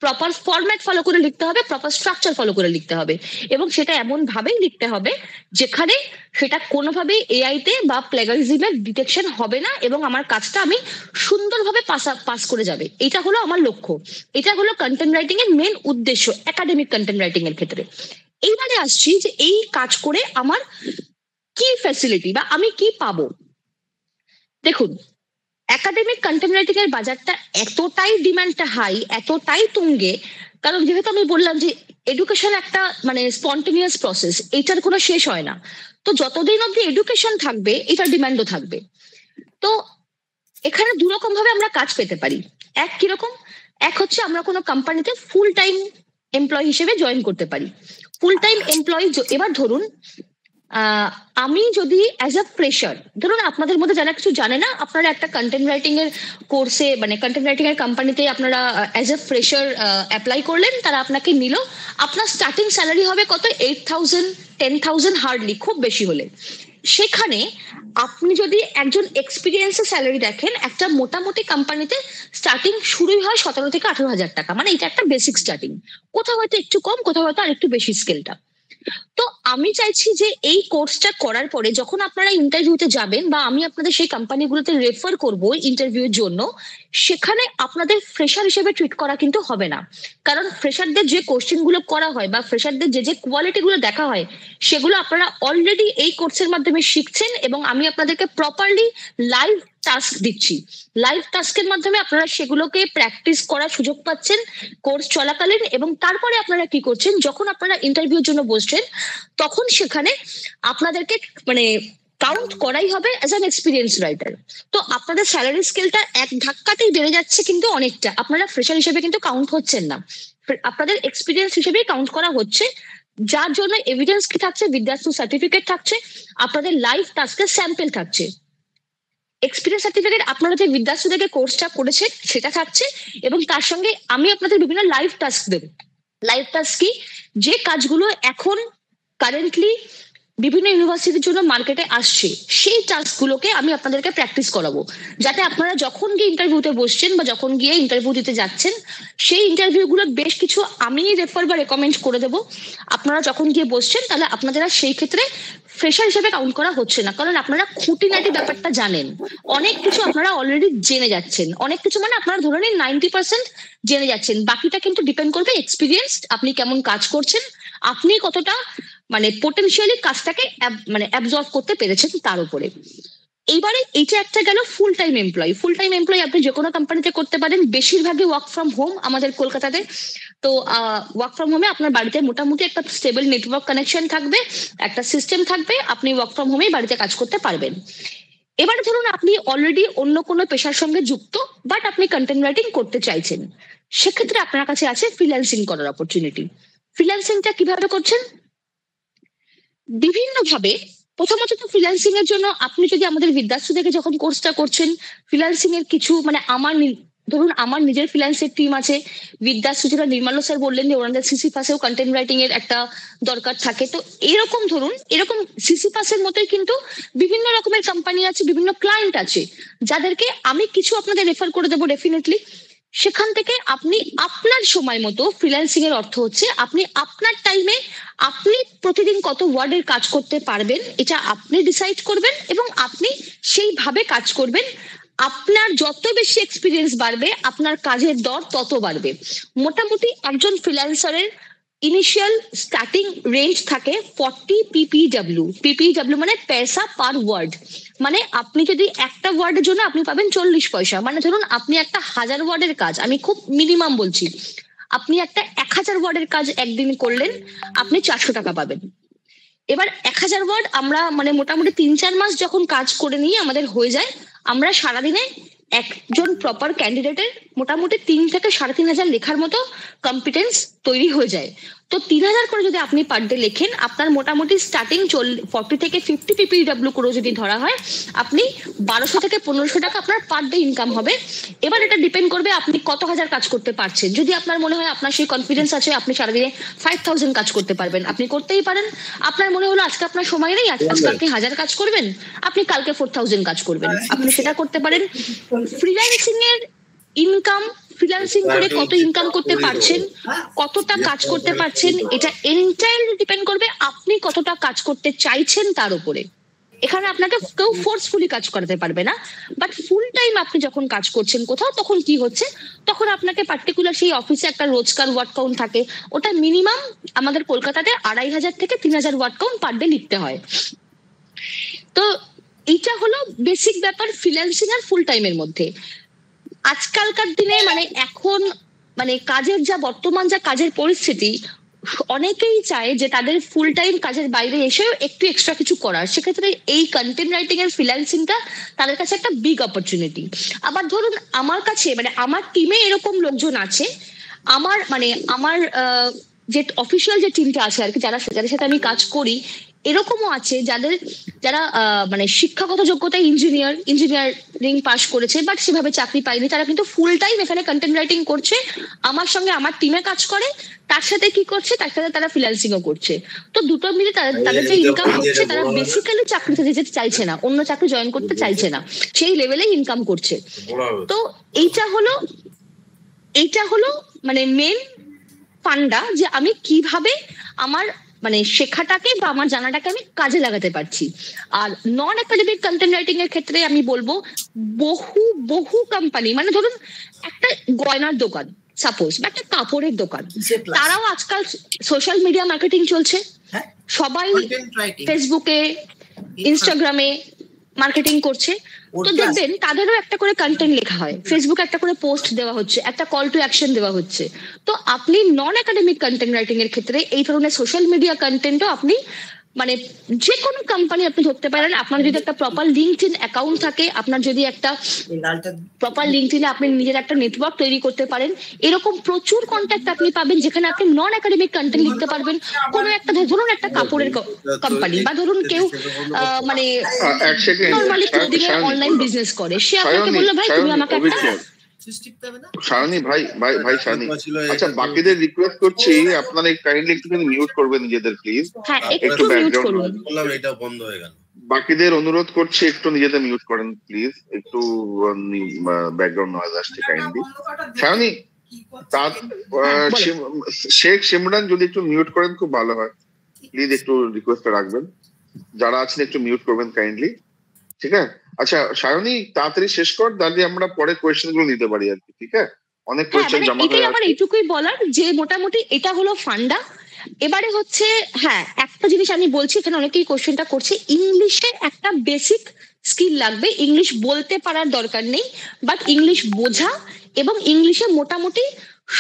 প্রপার ফরম্যাট ফলো করে লিখতে হবে, প্রপার স্ট্রাকচার ফলো করে লিখতে হবে, এবং সেটা এমন ভাবেই লিখতে হবে যেখানে সেটা কোনোভাবেই এআই তে বা প্ল্যাগারিজমের ডিটেকশন হবে না, এবং আমার কাজটা আমি সুন্দরভাবে পাস করে যাবে। এটা হলো আমার লক্ষ্য, এটা হলো কন্টেন্ট রাইটিং এর মেন উদ্দেশ্য একাডেমিক কন্টেন্ট রাইটিং এর ক্ষেত্রে। এইবারে আসছি যে এই কাজ করে আমার কি ফ্যাসিলিটি বা আমি কি পাবো। দেখুন, একাডেমিক কন্টেন্ট রাইটিং এর বাজারটা এতটাই ডিমান্ডটা হাই, এতটাই তুঙ্গে, কারণ যেহেতু আমি বললাম যে এডুকেশন একটা মানে স্পন্টেনিয়াস প্রসেস, এটার কোনো শেষ হয় না। তো যতদিন অব্দি এডুকেশন থাকবে, এটার ডিমান্ডও থাকবে। তো এখানে দুরকম ভাবে আমরা কাজ পেতে পারি। এক কিরকম? এক হচ্ছে আমরা কোনো কোম্পানিতে ফুল টাইম এমপ্লয়ি হিসেবে জয়েন করতে পারি। ফুল টাইম এমপ্লয়ি, এবার ধরুন আমি যদি অ্যাজ আ ফ্রেশার, ধরুন আপনাদের মধ্যে যারা কিছু জানে না, আপনারা একটা কন্টেন্ট রাইটিং এর কোর্সে মানে কন্টেন্ট রাইটিং এর কোম্পানিতে আপনারা অ্যাজ আ ফ্রেশার অ্যাপ্লাই করলেন, তারা আপনাকে নিল, আপনার স্টার্টিং স্যালারি হবে কত, 8,000 10,000 হার্ডলি, খুব বেশি হলে। সেখানে আপনি যদি একজন এক্সপিরিয়েন্সের স্যালারি দেখেন, একটা মোটামুটি কোম্পানিতে স্টার্টিং শুরুই হয় 17 থেকে 18,000 টাকা, মানে এটা একটা বেসিক স্টার্টিং, কোথাও হয়তো একটু কম, কোথাও হয়তো আর একটু বেশি স্কেলটা। তো আমি চাইছি যে এই কোর্সটা করার পরে যখন আপনারা ইন্টারভিউতে যাবেন, বা আমি আপনাদের সেই কোম্পানিগুলোতে রেফার করব ইন্টারভিউর জন্য, সেখানে আপনাদের ফ্রেশার হিসেবে ট্রিট করা কিন্তু হবে না। কারণ ফ্রেশারদের যে কোশ্চেন গুলো করা হয় বা ফ্রেশারদের যে যে কোয়ালিটি গুলো দেখা হয়, সেগুলো আপনারা অলরেডি এই কোর্সের মাধ্যমে শিখছেন, এবং আমি আপনাদেরকে প্রপারলি লাইভ টাস্ক দিচ্ছি। লাইভ টাস্কের মাধ্যমে আপনারা সেগুলোকে প্র্যাকটিস করার সুযোগ পাচ্ছেন কোর্স চলাকালীন, এবং তারপরে আপনারা কি করছেন, যখন আপনারা ইন্টারভিউর জন্য বসছেন, তখন সেখানে আপনাদেরকে মানে কাউন্ট করাই হবে অ্যাজ অ্যান এক্সপিরিয়েন্স রাইটার। তো আপনাদের স্যালারি স্কেলটা এক ধাক্কাতেই বেড়ে যাচ্ছে, কিন্তু অনেকটা আপনারা ফ্রেশার হিসেবে কিন্তু কাউন্ট হচ্ছেন না, আপনাদের এক্সপিরিয়েন্স হিসেবেই কাউন্ট করা হচ্ছে। যার জন্য এভিডেন্স কি থাকছে, বিদ্যার্থী সার্টিফিকেট থাকছে, আপনাদের লাইভ টাস্কের স্যাম্পল থাকছে, এক্সপিরিয়েন্স সার্টিফিকেট, আপনারা যে বিদ্যার্থী থেকে কোর্সটা করেছেন সেটা থাকছে, এবং তার সঙ্গে আমি আপনাদের বিভিন্ন লাইভ টাস্ক দেব। লাইভ টাস্ক কি, যে কাজগুলো এখন কারেন্টলি বিভিন্ন ইউনিভার্সিটির জন্য মার্কেটে আসছে, সেই টাস্কগুলোকে আমি আপনাদেরকে প্র্যাকটিস করাবো, যাতে আপনারা যখন গিয়ে ইন্টারভিউতে বসছেন বা যখন গিয়ে ইন্টারভিউ দিতে যাচ্ছেন, সেই ইন্টারভিউগুলোর বেশ কিছু আমি রেফার বা রেকমেন্ড করে দেবো। আপনারা যখন গিয়ে বসছেন, তাহলে আপনারা সেই ক্ষেত্রে ফ্রেশার হিসেবে কাউন্ট করা হচ্ছে না, কারণ আপনারা খুঁটিনাটি ব্যাপারটা জানেন, অনেক কিছু আপনারা অলরেডি জেনে যাচ্ছেন, অনেক কিছু মানে আপনারা ধরে নিন 90% জেনে যাচ্ছেন, বাকিটা কিন্তু ডিপেন্ড করবে এক্সপিরিয়েন্স, আপনি কেমন কাজ করছেন, আপনি কতটা মানে পোটেনশিয়ালি কাজটাকে মানে অ্যাবজর্ব করতে পেরেছেন তার উপরে। এইবারে এইটা একটা গেল full time employee. Full time employee আপনি যে কোনো কোম্পানিতে করতে পারেন, বেশিরভাগই ওয়ার্ক ফ্রম হোম আমাদের কলকাতাতে। তো ওয়ার্ক ফ্রম হোমে আপনার বাড়িতে মোটামুটি একটা স্টেবল নেটওয়ার্ক কানেকশন থাকবে, একটা সিস্টেম থাকবে, আপনি ওয়ার্ক ফ্রম হোমেই বাড়িতে কাজ করতে পারবেন। এবার ধরুন আপনি অলরেডি অন্য কোনো পেশার সঙ্গে যুক্ত, বাট আপনি কন্টেন্ট রাইটিং করতে চাইছেন, সেক্ষেত্রে আপনার কাছে আছে ফ্রিল্যান্সিং করার অপরচুনিটি। ফ্রিল্যান্সিংটা কিভাবে করছেন, বিভিন্ন ভাবে। প্রথমত তো ফ্রিল্যান্সিং এর জন্য আপনি যদি আমাদের বিদ্যার্থী থেকে যখন কোর্সটা করছেন, ফ্রিল্যান্সিং এর কিছু মানে ধরুন আমার নিজের ফ্রিল্যান্সের টিম আছে, বিদ্যার্থী যেটা নির্মাল্য স্যার বললেন যে ওনাদের সিসি পাসেও কন্টেন্ট রাইটিং এর একটা দরকার থাকে, তো এরকম ধরুন এরকম সিসি পাসের মতোই কিন্তু বিভিন্ন রকমের কোম্পানি আছে, বিভিন্ন ক্লায়েন্ট আছে, যাদেরকে আমি কিছু আপনাদের রেফার করে দেবো ডেফিনেটলি। সেখান থেকে আপনি আপনার সময় মতো, ফ্রিল্যান্সিং এর অর্থ হচ্ছে আপনি আপনার টাইমে আপনি প্রতিদিন কত ওয়ার্ডের কাজ করতে পারবেন, এটা আপনি ডিসাইড করবেন, এবং আপনি সেইভাবে কাজ করবেন। আপনার যত বেশি এক্সপিরিয়েন্স বাড়বে, আপনার কাজের দর তত বাড়বে। মোটামুটি একজন ফ্রিল্যান্সারের ইনিশিয়াল স্টার্টিং রেঞ্জ থাকে 40 PPW। PPW মানে পয়সা পার ওয়ার্ড, মানে আপনি যদি একটা ওয়ার্ডের জন্য আপনি পাবেন 40 পয়সা, মানে ধরুন আপনি একটা 1000 ওয়ার্ডের কাজ, আমি খুব মিনিমাম বলছি, আপনি একটা 1000 ওয়ার্ডের কাজ একদিন করলেন, আপনি 400 টাকা পাবেন। এবার 1000 ওয়ার্ড আমরা মানে মোটামুটি 3-4 মাস যখন কাজ করে নিয়ে আমাদের হয়ে যায়, আমরা সারাদিনে একজন প্রপার ক্যান্ডিডেটের মোটামুটি 3 থেকে 3,500 লেখার মতো কম্পিটেন্স তৈরি হয়ে যায়। তো 3,000 করে যদি আপনি পার ডে লেখেন, আপনার মোটামুটি স্টার্টিং 40 থেকে 50 PPW করে যদি ধরা হয়, আপনি 1200 থেকে 1500 টাকা আপনার পার ডে ইনকাম হবে। এবার এটা ডিপেন্ড করবে আপনি কত হাজার কাজ করতে পারছেন। যদি আপনার মনে হয় আপনার সেই কনফিডেন্স আছে, আপনি সারাদিনে 5,000 কাজ করতে পারবেন, আপনি করতেই পারেন। আপনার মনে হলো আজকে আপনার সময় নেই, আজকে আপনি 1000 কাজ করবেন, আপনি কালকে 4,000 কাজ করবেন, আপনি সেটা করতে পারেন। ফ্রিল্যান্সিং এর ইনকাম, ফ্রিল্যান্সিং করে কত ইনকাম করতে পারছেন, কতটা কাজ করতে পারছেন, এটা এন্টায়ারলি ডিপেন্ড করবে আপনি কতটা কাজ করতে চাইছেন তার উপরে। এখানে আপনাকে কেউ ফোর্সফুলি কাজ করাতে পারবে না, বাট ফুল টাইম আপনি যখন কাজ করছেন কোথাও, তখন কি হচ্ছে, তখন আপনাকে পার্টিকুলার সেই অফিসে একটা রোজকার ওয়ার্ড কাউন্ট থাকে, ওটা মিনিমাম আমাদের কলকাতাতে 2,500 থেকে 3,000 ওয়ার্ড কাউন্ট পার ডে লিখতে হয়। তো এইটা হলো বেসিক ব্যাপার ফ্রিল্যান্সিং আর ফুল টাইমের মধ্যে। আজকালকার দিনে মানে এখন মানে কাজের যা বর্তমান যা কাজের পরিস্থিতি, অনেকেই চায় যে তাদের ফুল টাইম কাজের বাইরে এসেও একটু এক্সট্রা কিছু করার, সেক্ষেত্রে এই কন্টেন্ট রাইটিং এর ফ্রিল্যান্সিংটা তাদের কাছে একটা বিগ অপরচুনিটি। আবার ধরুন আমার কাছে মানে আমার টিমে এরকম লোকজন আছে, আমার যে অফিসিয়াল যে টিমটা আছে আর কি, যাদের সাথে আমি কাজ করি, এরকমও আছে যারা মানে শিক্ষাগত যোগ্যতায় ইঞ্জিনিয়ারিং পাশ করেছে বাট সেভাবে চাকরি পায়নি, তারা কিন্তু ফুল টাইম এখানে কন্টেন্ট রাইটিং করছে, আমার সঙ্গে আমার টিমে কাজ করে, তার সাথে কি করছে, তার সাথে তারা ফ্রিল্যান্সিংও করছে। তো দুটো মিলে তাদের যে ইনকাম হচ্ছে, তারা বেসিক্যালি চাকরিতে যেতে চাইছে না, অন্য চাকরি জয়েন করতে চাইছে না, সেই লেভেলে ইনকাম করছে। তো এইটা হলো মানে মেন ফান্ডা, যে আমি কিভাবে আমার মানে শেখাটাকে বা আমার জানাটাকে আমি কাজে লাগাতে পারছি। আর নন একাডেমিক কন্টেন্ট রাইটিং এর ক্ষেত্রে আমি বলবো বহু বহু কোম্পানি, মানে ধরুন একটা গয়নার দোকান সাপোজ, বা একটা কাপড়ের দোকান, তারাও আজকাল সোশ্যাল মিডিয়া মার্কেটিং চলছে, সবাই ফেসবুকে ইনস্টাগ্রামে মার্কেটিং করছে। তো দেখবেন তাদেরও একটা করে কন্টেন্ট লেখা হয়, ফেসবুকে একটা করে পোস্ট দেওয়া হচ্ছে, একটা কল টু অ্যাকশন দেওয়া হচ্ছে। তো আপনি নন একাডেমিক কন্টেন্ট রাইটিং এর ক্ষেত্রে এই ধরনের সোশ্যাল মিডিয়া কন্টেন্টও আপনি মানে যে কোনো কোম্পানি আপনি ধরতে পারেন, আপনার যদি একটা প্রপার লিঙ্কডইন অ্যাকাউন্ট থাকে, আপনার যদি একটা প্রপার লিঙ্কডইনে আপনি নিজের একটা নেটওয়ার্ক তৈরি করতে পারেন, এরকম প্রচুর কন্ট্যাক্ট আপনি পাবেন যেখানে আপনি নন একাডেমিক কন্টেন্ট লিখতে পারবেন। কোনো একটা ধরুন একটা কাপড়ের কোম্পানি, বা ধরুন কেউ মানে নরমালি ক্লোদিং এর অনলাইন বিজনেস করে, সে আপনাকে বললো ভাই তুমি আমাকে একটা সায়নী ভাই সায়নী, আচ্ছা বাকিদের রিকোয়েস্ট করছি আপনারা কাইন্ডলি একটুখানি মিউট করবেন নিজেদের প্লিজ। হ্যাঁ একটু মিউট করুন। এটা বন্ধ হয়ে গেল। বাকিদের অনুরোধ করছি একটু নিজেদের মিউট করেন প্লিজ, একটু ব্যাকগ্রাউন্ড নয়েজ আসছে কাইন্ডলি। সায়নী শেখ সিমরান যদি একটু মিউট করেন খুব ভালো হয়, প্লিজ একটু রিকোয়েস্ট রাখবেন, যারা আছেন একটু মিউট করবেন কাইন্ডলি, ঠিক আছে? আচ্ছা সায়নী তাড়াতাড়ি শেষ কর, তাহলে আমরা পরে কোয়েশ্চেন গুলো নিতে পারি আর কি, ঠিক আছে? অনেক কোয়েশ্চেন জমা হয়ে আছে। আমার এইটুকুই বলার যে মোটামুটি এটা হলো ফান্ডা। এবারে হচ্ছে হ্যাঁ একটা জিনিস আমি বলছি, এখানে অনেকেই কোশ্চেনটা করছে, ইংলিশে একটা বেসিক স্কিল লাগবে, ইংলিশ বলতে পারার দরকার নেই, বাট ইংলিশ বোঝা এবং ইংলিশে মোটামুটি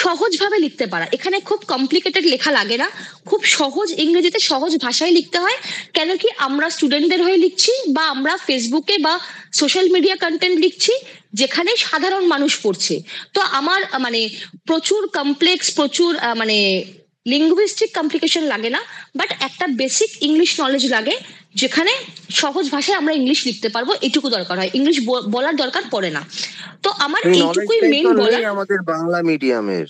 সহজভাবে লিখতে পারা। এখানে খুব কমপ্লিকেটেড লেখা লাগে না, খুব সহজ ইংরেজিতে সহজ ভাষায় লিখতে হয়। কেন কি আমরা স্টুডেন্টদের হয়ে লিখছি, বা আমরা ফেসবুকে বা সোশ্যাল মিডিয়া কন্টেন্ট লিখছি যেখানে সাধারণ মানুষ পড়ছে। তো আমার মানে প্রচুর কমপ্লেক্স, প্রচুর মানে লিঙ্গুইস্টিক কমপ্লিকেশন লাগে না, বাট একটা বেসিক ইংলিশ নলেজ লাগে যেখানে সহজ ভাষায় আমরা ইংলিশ লিখতে পারবো, এটুকু দরকার হয়, ইংলিশ বলার দরকার পড়ে না। তো আমার এইটুকুই মেইন বলা। আমাদের বাংলা মিডিয়ামের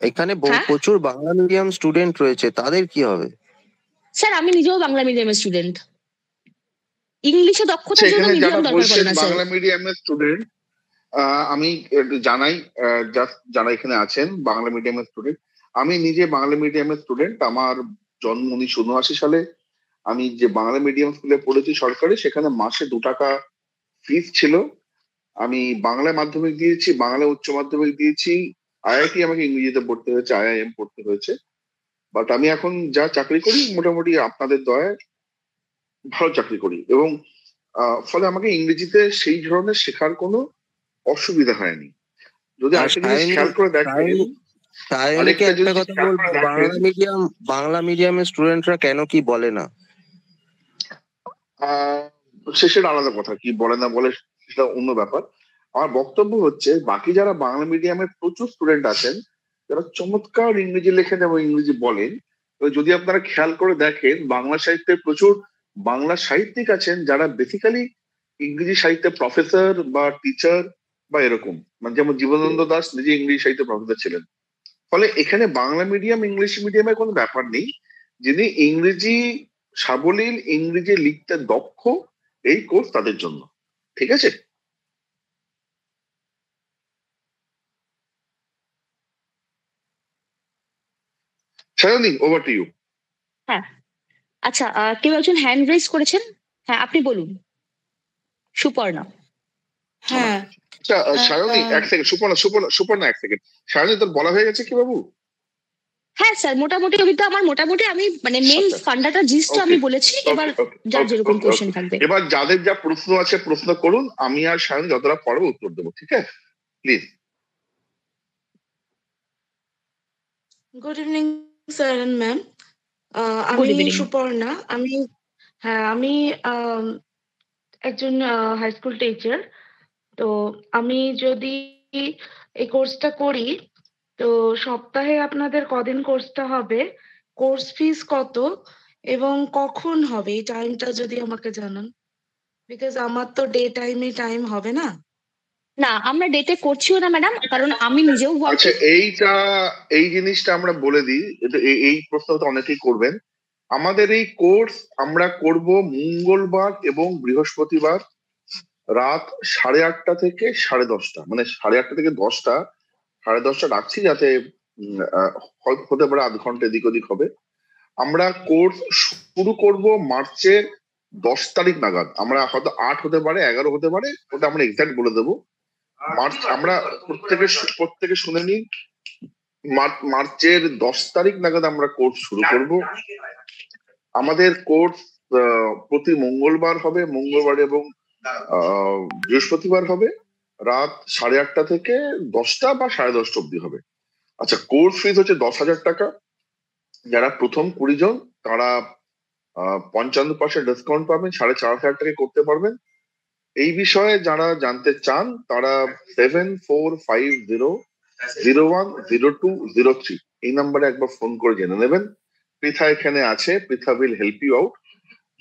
এখানে প্রচুর বাংলা মিডিয়াম স্টুডেন্ট রয়েছে, তাদের কি হবে? স্যার আমি নিজেও বাংলা মিডিয়ামের স্টুডেন্ট, ইংলিশে দক্ষতার জন্য মিডিয়াম দরকার পড়ে না স্যার। বাংলা মিডিয়ামের স্টুডেন্ট আমি জানাই, জাস্ট যারা এখানে আছেন বাংলা মিডিয়ামের স্টুডেন্ট, আমি নিজে বাংলা মিডিয়ামের স্টুডেন্ট। আমার জন্ম 1979 সালে। আমি যে বাংলা মিডিয়াম স্কুলে পড়েছি সরকারি, সেখানে মাসে 2 টাকা ফিস ছিল। আমি বাংলা মাধ্যমিক দিয়েছি, বাংলা উচ্চ মাধ্যমিক দিয়েছি, আইআইটি আমাকে ইংরেজিতে পড়তে হয়েছে, IIM পড়তে হয়েছে। বাট আমি এখন যা চাকরি করি মোটামুটি আপনাদের দয়ায় ভালো চাকরি করি, এবং ফলে আমাকে ইংরেজিতে সেই ধরনের শেখার কোনো অসুবিধা হয়নি। যদি আরেকটা জিনিস খেয়াল করে দেখেন, বাংলা মিডিয়ামের স্টুডেন্টরা কেন কি বলে না, সেটা আলাদা কথা, কি বলে না বলে সেটা অন্য ব্যাপার। আমার বক্তব্য হচ্ছে বাকি যারা বাংলা মিডিয়ামের প্রচুর স্টুডেন্ট আছেন, যারা চমৎকার ইংরেজি লেখেন এবং ইংরেজি বলেন, যদি আপনারা খেয়াল করে দেখেন বাংলা সাহিত্যের প্রচুর বাংলা সাহিত্যিক আছেন যারা বেসিক্যালি ইংরেজি সাহিত্যের প্রফেসর বা টিচার বা এরকম, মানে যেমন জীবনানন্দ দাস নিজে ইংরেজি সাহিত্যের প্রফেসর ছিলেন। ফলে এখানে বাংলা মিডিয়াম ইংলিশ মিডিয়ামের কোনো ব্যাপার নেই, যিনি ইংরেজি সাবলীল, ইংরেজি লিখতে দক্ষ, এই কোর্স তাদের জন্য, ঠিক আছে? Sayani, over to you. হ্যাঁ আচ্ছা, কেউ একজন হ্যান্ড রেজ করেছেন, হ্যাঁ আপনি বলুন। সুপর্ণা। হ্যাঁ আচ্ছা সায়নী এক সেকেন্ড, সুপর্ণা এক সেকেন্ড। সায়নী তোর বলা হয়ে গেছে কি বাবু? হ্যাঁ স্যার মোটামুটি আমার মোটামুটি আমি মানে মেইন ফান্ডাটা জিনিসটা আমি বলেছি, এবার যার যেরকম কোশ্চেন থাকবে। এবার যাদের যা প্রশ্ন আছে প্রশ্ন করুন, আমি আর সায়নী যতটা পারবো উত্তর দেবো, ঠিক আছে? Please. Good evening sir and ma'am. আমি সুপর্ণা। আমি একজন হাই স্কুল টিচার। তো আমি যদি এই কোর্সটা করি, তো সপ্তাহে আপনাদের কদিন কোর্সটা হবে, কোর্স ফিস কত, এবং কখন হবে এই টাইমটা যদি আমাকে জানান, বিকজ আমার তো ডে টাইমে টাইম হবে না। না, আমরা ডেটে করছিও না ম্যাডাম, কারণ আমি নিজেও আচ্ছা, এই জিনিসটা আমরা বলে দিই, এই প্রশ্নটা অনেকেই করবেন। আমাদের এই কোর্স আমরা করব মঙ্গলবার এবং বৃহস্পতিবার রাত 8:30 থেকে 10:30, মানে 8:30 থেকে 10টা, 10:30 রাখছি যাতে হতে পারে আধ ঘন্টা এদিক ওদিক হবে। আমরা কোর্স শুরু করব মার্চের 10 তারিখ নাগাদ। আমরা হয়তো 8 হতে পারে, 11 হতে পারে, ওটা আমরা এক্সাক্ট বলে দেবো। মার্চ আমরা প্রত্যেকে শুনে নিন, মার্চের 10 তারিখ নাগাদ আমরা কোর্স শুরু করব। আমাদের কোর্স প্রতি মঙ্গলবার হবে, মঙ্গলবার এবং বৃহস্পতিবার হবে, রাত 8:30 থেকে 10টা বা 10:30 অব্দি হবে। আচ্ছা, কোর্স ফিজ হচ্ছে 10,000 টাকা। যারা প্রথম 20 জন তারা 55% ডিসকাউন্ট পাবেন, 4,500 টাকায় করতে পারবেন। এই বিষয়ে যারা জানতে চান তারা 7450010203 এই নাম্বারে একবার ফোন করে জেনে নেবেন। পৃথা এখানে আছে, Pritha will help you out.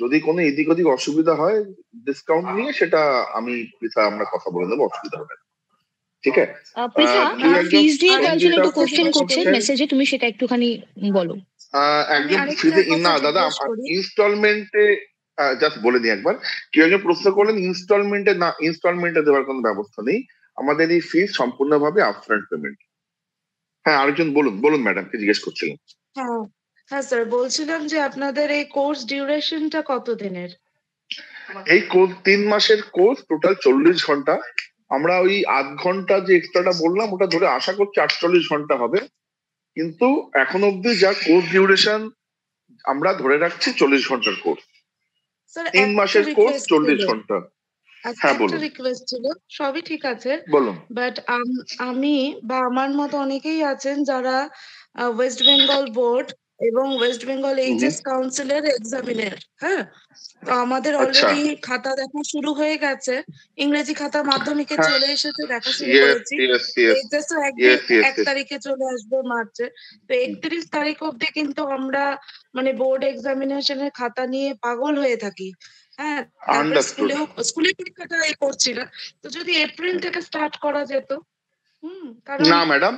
যদি কোনো এদিক ওদিক অসুবিধা হয় ডিসকাউন্ট নিয়ে, সেটা আমি পৃথা আমরা কথা বলে নেবো, অসুবিধা হবে না। ঠিক আছে, পৃথা ফিজ দিয়ে কয়েকজন একটু কোশ্চেন করছে মেসেজে, তুমি সেটা একটুখানি বলো। একদম ফিজে না দাদা, ইনস্টলমেন্টে জাস্ট বলে দিই একবার। কেউ একজন প্রশ্ন করলেন ইনস্টলমেন্টে, না ইনস্টলমেন্টে দেওয়ার কোনো ব্যবস্থা নেই। আমাদের এই ফিজ সম্পূর্ণভাবে আপফ্রন্ট পেমেন্ট। হ্যাঁ, আরেকজন বলুন ম্যাডাম, কে জিজ্ঞেস করছিলেন? হ্যাঁ স্যার, বলছিলাম যে আপনাদের এই কোর্স ডিউরেশনটা কত দিনের? এই কোর্স 3 মাসের কোর্স, টোটাল 40 ঘন্টা। আমরা ওই আধ ঘন্টা যে এক্সট্রাটা বললাম ওটা ধরে আশা করছি 48 ঘন্টা হবে, কিন্তু এখন অব্দি যা কোর্স ডিউরেশন আমরা ধরে রাখছি 40 ঘন্টার কোর্স। 3 মাসের কোর্স 40 ঘন্টা। হ্যাঁ বলুন। একটা রিকোয়েস্ট ছিল, সবই ঠিক আছে বলুন। বাট আমি বা আমার মতো অনেকেই আছেন যারা ওয়েস্ট বেঙ্গল বোর্ড এবং ওয়েস্ট বেঙ্গল এইচএস কাউন্সিলের এক্সামিনার। হ্যাঁ, তো আমাদের অলরেডি খাতা দেখা শুরু হয়ে গেছে, ইংরেজি খাতা মাধ্যমিকে চলে এসেছে, দেখা শুরু করেছি। এইচএস 1 তারিখে চলে আসবে মার্চে। তো 31 তারিখ অব্দি কিন্তু আমরা মানে বোর্ড এক্সামিনেশনের খাতা নিয়ে পাগল হয়ে থাকি। হ্যাঁ, স্কুলে পরীক্ষাটা করছি না, তো যদি এপ্রিল থেকে স্টার্ট করা যেত। না ম্যাডাম,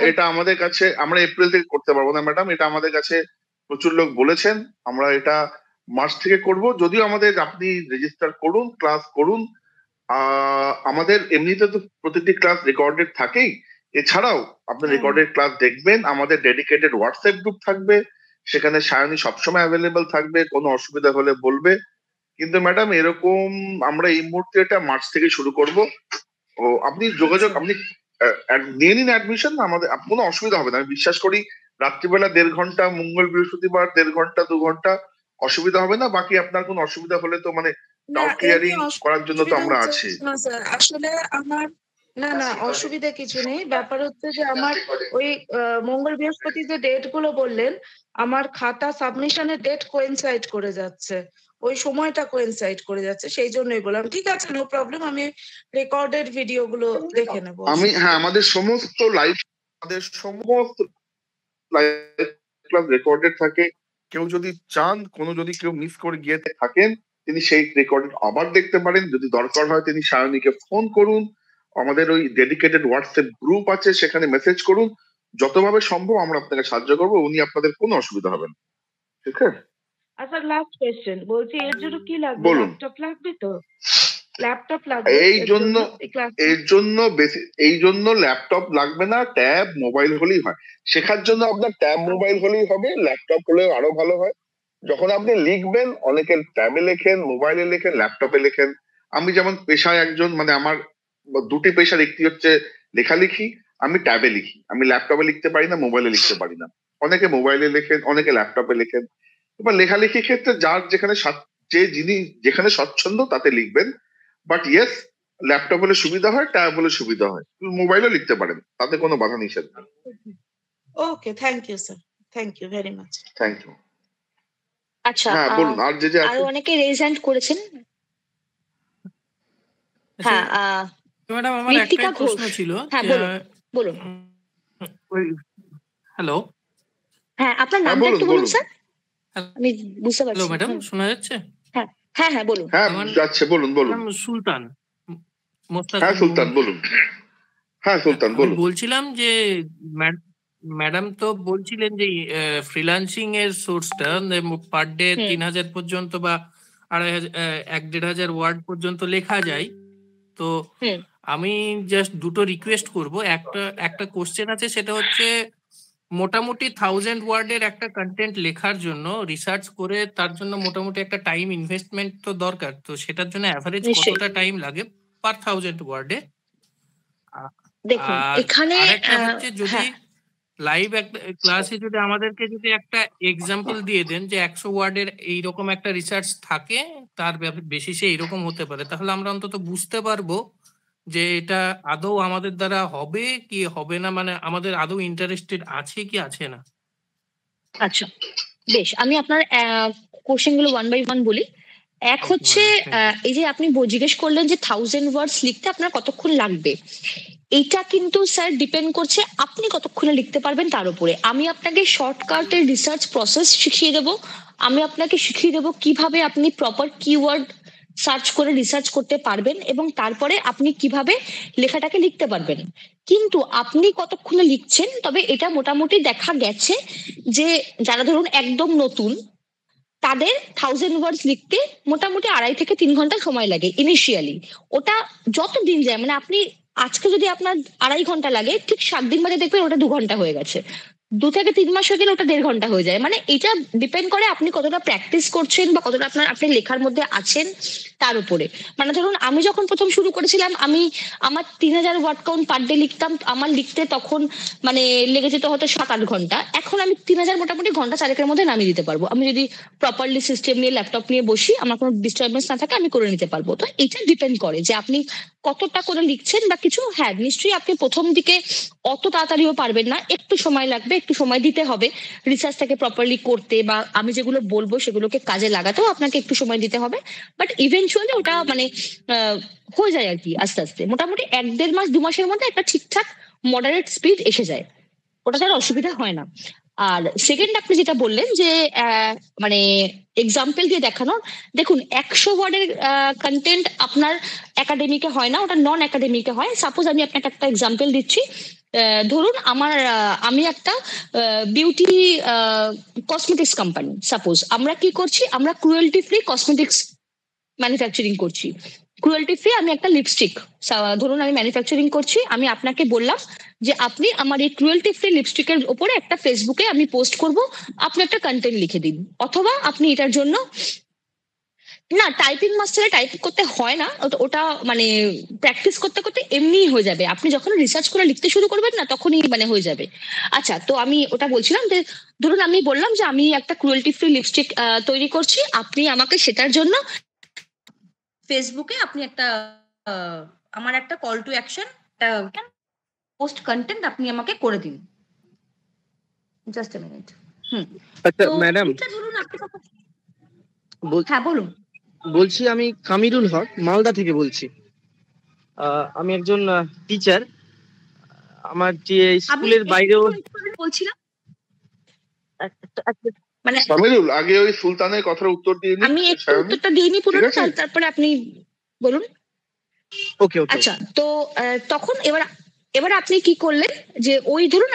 এটা আমাদের কাছে, আমরা এপ্রিল থেকে করতে পারবো না ম্যাডাম। এটা আমাদের কাছে প্রচুর লোক বলেছেন, আমরা এটা মার্চ থেকে করব। যদিও আমাদের, আপনি রেজিস্টার করুন, ক্লাস করুন। আমাদের এমনিতে তো প্রতিটি ক্লাস রেকর্ডেড থাকেই, এছাড়াও আপনি রেকর্ডেড ক্লাস দেখবেন। আমাদের ডেডিকেটেড হোয়াটসঅ্যাপ গ্রুপ থাকবে, সেখানে সায়নী সবসময় অ্যাভেলেবেল থাকবে, কোনো অসুবিধা হলে বলবে। কিন্তু ম্যাডাম এরকম আমরা এই মুহূর্তে এটা মার্চ থেকে শুরু করব। ও আপনি যোগাযোগ, আপনি নিয়ে নিন অ্যাডমিশন, আমাদের কোনো অসুবিধা হবে না। আমি বিশ্বাস করি রাত্রিবেলা 1.5 ঘন্টা, মঙ্গল বৃহস্পতিবার 1.5 ঘন্টা 2 ঘন্টা অসুবিধা হবে না। বাকি আপনার কোনো অসুবিধা হলে তো মানে ডাউট ক্লিয়ারিং করার জন্য তো আমরা আছি। না স্যার, আসলে আমার না অসুবিধা কিছু নেই। ব্যাপার হচ্ছে যে আমার ওই মঙ্গল বৃহস্পতি যে ডেট গুলো বললেন, আমার খাতা সাবমিশনের ডেট কোইনসাইড করে যাচ্ছে, ওই সময়টা কোইনসাইড করে যাচ্ছে, সেই জন্যই বললাম। ঠিক আছে, নো প্রবলেম, আমি রেকর্ডেড ভিডিও গুলো দেখে নেবো। আমাদের সমস্ত লাইভ ক্লাস রেকর্ডেড থাকে। কেউ যদি চান, যদি কেউ মিস করে গিয়ে থাকেন, তিনি সেই রেকর্ডেড আবার দেখতে পারেন। যদি দরকার হয় তিনি সায়নীকে ফোন করুন, আমাদের ওই ডেডিকেটেড হোয়াটসঅ্যাপ গ্রুপ আছে, সেখানে মেসেজ করুন। যতভাবে সম্ভব আমরা আপনাকে সাহায্য করবো, উনি আপনাদের কোনো অসুবিধা হবে না। ঠিক আছে? আচ্ছা, লাস্ট কোয়েশ্চেন বলছি, এর জন্য কি লাগবে? ল্যাপটপ লাগবে তো? ল্যাপটপ লাগবে এই জন্য ল্যাপটপ লাগবে না, ট্যাব মোবাইল হলেই হয়। শেখার জন্য আপনার ট্যাব মোবাইল হলেই হবে, ল্যাপটপ হলে আরো ভালো হয়। যখন আপনি লিখবেন, অনেকে ট্যাবে লেখেন, মোবাইলে লেখেন, ল্যাপটপে লেখেন। আমি যেমন পেশায় একজন, মানে আমার দুটি পেশার, একটি হচ্ছে লেখালেখি, আমি ট্যাবে লিখি। আমি ল্যাপটপে লিখতে পারি না, মোবাইলে লিখতে পারি না। অনেকে মোবাইলে লেখেন, অনেকে ল্যাপটপে লেখেন। এবার লেখালেখির ক্ষেত্রে যার যেখানে স্বচ্ছন্দ তাতে লিখবেন। বাট ইয়েস, ল্যাপটপ হলে সুবিধা হয়, ট্যাব হলে সুবিধা হয়, মোবাইলও লিখতে পারেন, তাতে কোনো বাধা নিষেধ নেই। Okay, thank you sir, thank you very much. Thank you. আচ্ছা, হ্যাঁ বলুন। আর আরো অনেকে রেজ হ্যান্ড করেছেন। হ্যাঁ, ম্যাডাম আমার একটা প্রশ্ন ছিল। হ্যাঁ বলুন। হ্যালো, হ্যাঁ, আপনার নামটা একটু বলুন স্যার। আমি বুঝতে পারছি। হ্যালো ম্যাডাম, শোনা যাচ্ছে? হ্যাঁ হ্যাঁ হ্যাঁ বলুন। হ্যাঁ যাচ্ছে, বলুন বলুন। সুলতান, হ্যাঁ সুলতান বলুন। হ্যাঁ সুলতান আমি বলুন। বলছিলাম যে ম্যাডাম তো বলছিলেন যে ফ্রিল্যান্সিং এর সোর্সটা পার ডে 3000 পর্যন্ত বা 1,500 ওয়ার্ড পর্যন্ত লেখা যায়। তো আমি জাস্ট দুটো রিকোয়েস্ট করব। একটা কোশ্চেন আছে, সেটা হচ্ছে মোটামুটি 1000 ওয়ার্ডের একটা কন্টেন্ট লেখার জন্য রিসার্চ করে তার জন্য মোটামুটি একটা টাইম ইনভেস্টমেন্ট তো দরকার। তো সেটার জন্য অ্যাভারেজ কতটা টাইম লাগে পার 1000 ওয়ার্ডে? দেখুন এখানে আরেকটা হচ্ছে, যদি লাইভ একটা ক্লাসে যদি আমাদেরকে যদি একটা এক্সাম্পল দিয়ে দেন যে 100 ওয়ার্ডের এইরকম একটা রিসার্চ থাকে, তার বেসিসে এইরকম হতে পারে, তাহলে আমরা অন্তত বুঝতে পারবো যে এটা আদৌ আমাদের দ্বারা হবে কি হবে না, মানে আমাদের আদৌ ইন্টারেস্টেড আছে কি আছে না। আচ্ছা বেশ, আমি আপনার কোশ্চেন গুলো 1 বাই 1 বলি। এক হচ্ছে এই যে আপনি জিজ্ঞেস করলেন যে 1000 ওয়ার্ডস লিখতে আপনার কতক্ষণ লাগবে, এটা কিন্তু স্যার ডিপেন্ড করছে আপনি কতক্ষণে লিখতে পারবেন তার উপরে। আমি আপনাকে শর্টকাটের রিসার্চ প্রসেস শিখিয়ে দেবো, আমি আপনাকে শিখিয়ে দেবো কিভাবে আপনি প্রপার কিওয়ার্ড সার্চ করে রিসার্চ করতে পারবেন এবং তারপরে আপনি কিভাবে লেখাটাকে লিখতে পারবেন। কিন্তু আপনি কতক্ষণে লিখছেন, তবে এটা মোটামুটি দেখা গেছে যে যারা ধরুন একদম নতুন তাদের 1000 ওয়ার্ডস লিখতে মোটামুটি 2.5 থেকে 3 ঘন্টা সময় লাগে ইনিশিয়ালি। ওটা যত দিন যায়, মানে আপনি আজকে যদি আপনার 2.5 ঘন্টা লাগে, ঠিক 7 দিন বাদে দেখবেন ওটা 2 ঘন্টা হয়ে গেছে। 2 থেকে 3 মাস হয়ে গেলে ওটা 1.5 ঘন্টা হয়ে যায়। মানে এটা ডিপেন্ড করে আপনি কতটা প্র্যাকটিস করছেন বা কতটা আপনি লেখার মধ্যে আছেন তার উপরে। মানে ধরুন আমি যখন প্রথম শুরু করেছিলাম, আমার 3000 ওয়ার্ড কাউন্ট পার ডে লিখতাম, আমার লিখতে তখন মানে লেগে যেত হয়তো 7-8 ঘন্টা। এখন আমি 3000 মোটামুটি ঘন্টা 4-এর মধ্যে নামিয়ে দিতে পারবো। আমি যদি প্রপারলি সিস্টেম নিয়ে ল্যাপটপ নিয়ে বসি, আমার কোনো ডিস্টারবেন্স না থাকে, আমি করে নিতে পারবো। তো এটা ডিপেন্ড করে যে আপনি কতটা করে লিখছেন বা কিছু। হ্যাঁ নিশ্চয়ই আপনি প্রথম দিকে অত তাড়াতাড়িও পারবেন না, একটু সময় লাগবে, একটু সময় দিতে হবে রিসার্চটাকে প্রপারলি করতে, বা আমি যেগুলো বলবো সেগুলোকে কাজে লাগাতেও আপনাকে একটু সময় দিতে হবে। বাট ইভেনচুয়ালি ওটা মানে হয়ে যায় আর কি, আস্তে আস্তে মোটামুটি 1-1.5 মাস 2 মাসের মধ্যে একটা ঠিকঠাক মডারেট স্পিড এসে যায়, ওটা তার অসুবিধা হয় না। আর সেকেন্ড আপনি যেটা বললেন যে মানে এক্সাম্পল দিয়ে দেখানো, দেখুন 100 ওয়ার্ডের কন্টেন্ট আপনার একাডেমিকে হয় না, ওটা নন একাডেমিকে হয়। সাপোজ আমি আপনাকে একটা এক্সাম্পল দিচ্ছি। ধরুন আমি একটা বিউটি কসমেটিক্স কোম্পানি। সাপোজ আমরা কি করছি, আমরা ক্রুয়েলটি ফ্রি কসমেটিক্স ম্যানুফ্যাকচারিং করছি। ক্রুয়েলটি ফ্রি আমি একটা লিপস্টিক ধরুন আমি ম্যানুফ্যাকচারিং করছি। আমি আপনাকে বললাম যে আপনি আমার এই ক্রুয়েলটি ফ্রি লিপস্টিকের উপরে একটা ফেসবুকে আমি পোস্ট করব, আপনি একটা কন্টেন্ট লিখে দিন। অথবা আপনি এটার জন্য না টাইপিং মাস্টারে টাইপ করতে হয় না, ওটা মানে প্র্যাকটিস করতে করতে এমনিই হয়ে যাবে। আপনি যখন রিসার্চ করে লিখতে শুরু করবেন না, তখনই মানে হয়ে যাবে। আচ্ছা, তো আমি ওটা বলছিলাম যে ধরুন আমি বললাম যে আমি একটা ক্রুয়েলটি ফ্রি লিপস্টিক তৈরি করছি, আপনি আমাকে সেটার জন্য ফেসবুকে আপনি একটা আমার একটা call to action post content আপনি আমাকে করে দিন। Just a minute. আচ্ছা ম্যাডাম, হ্যাঁ বলুন। বলছি আমি কামিরুল হক মালদা থেকে বলছি। আমি একজন টিচার। আমার যে স্কুলের বাইরেও বলছিলাম মানে কামিরুল, আগে ওই সুলতানের কথার উত্তর দিয়ে নিন। আমি একটু উত্তরটা দিয়ে নি পুরো, তারপরে আপনি বলুন। ওকে ওকে। আচ্ছা, তো তখন এবার আপনি কি করলেন যে ওই ধরুন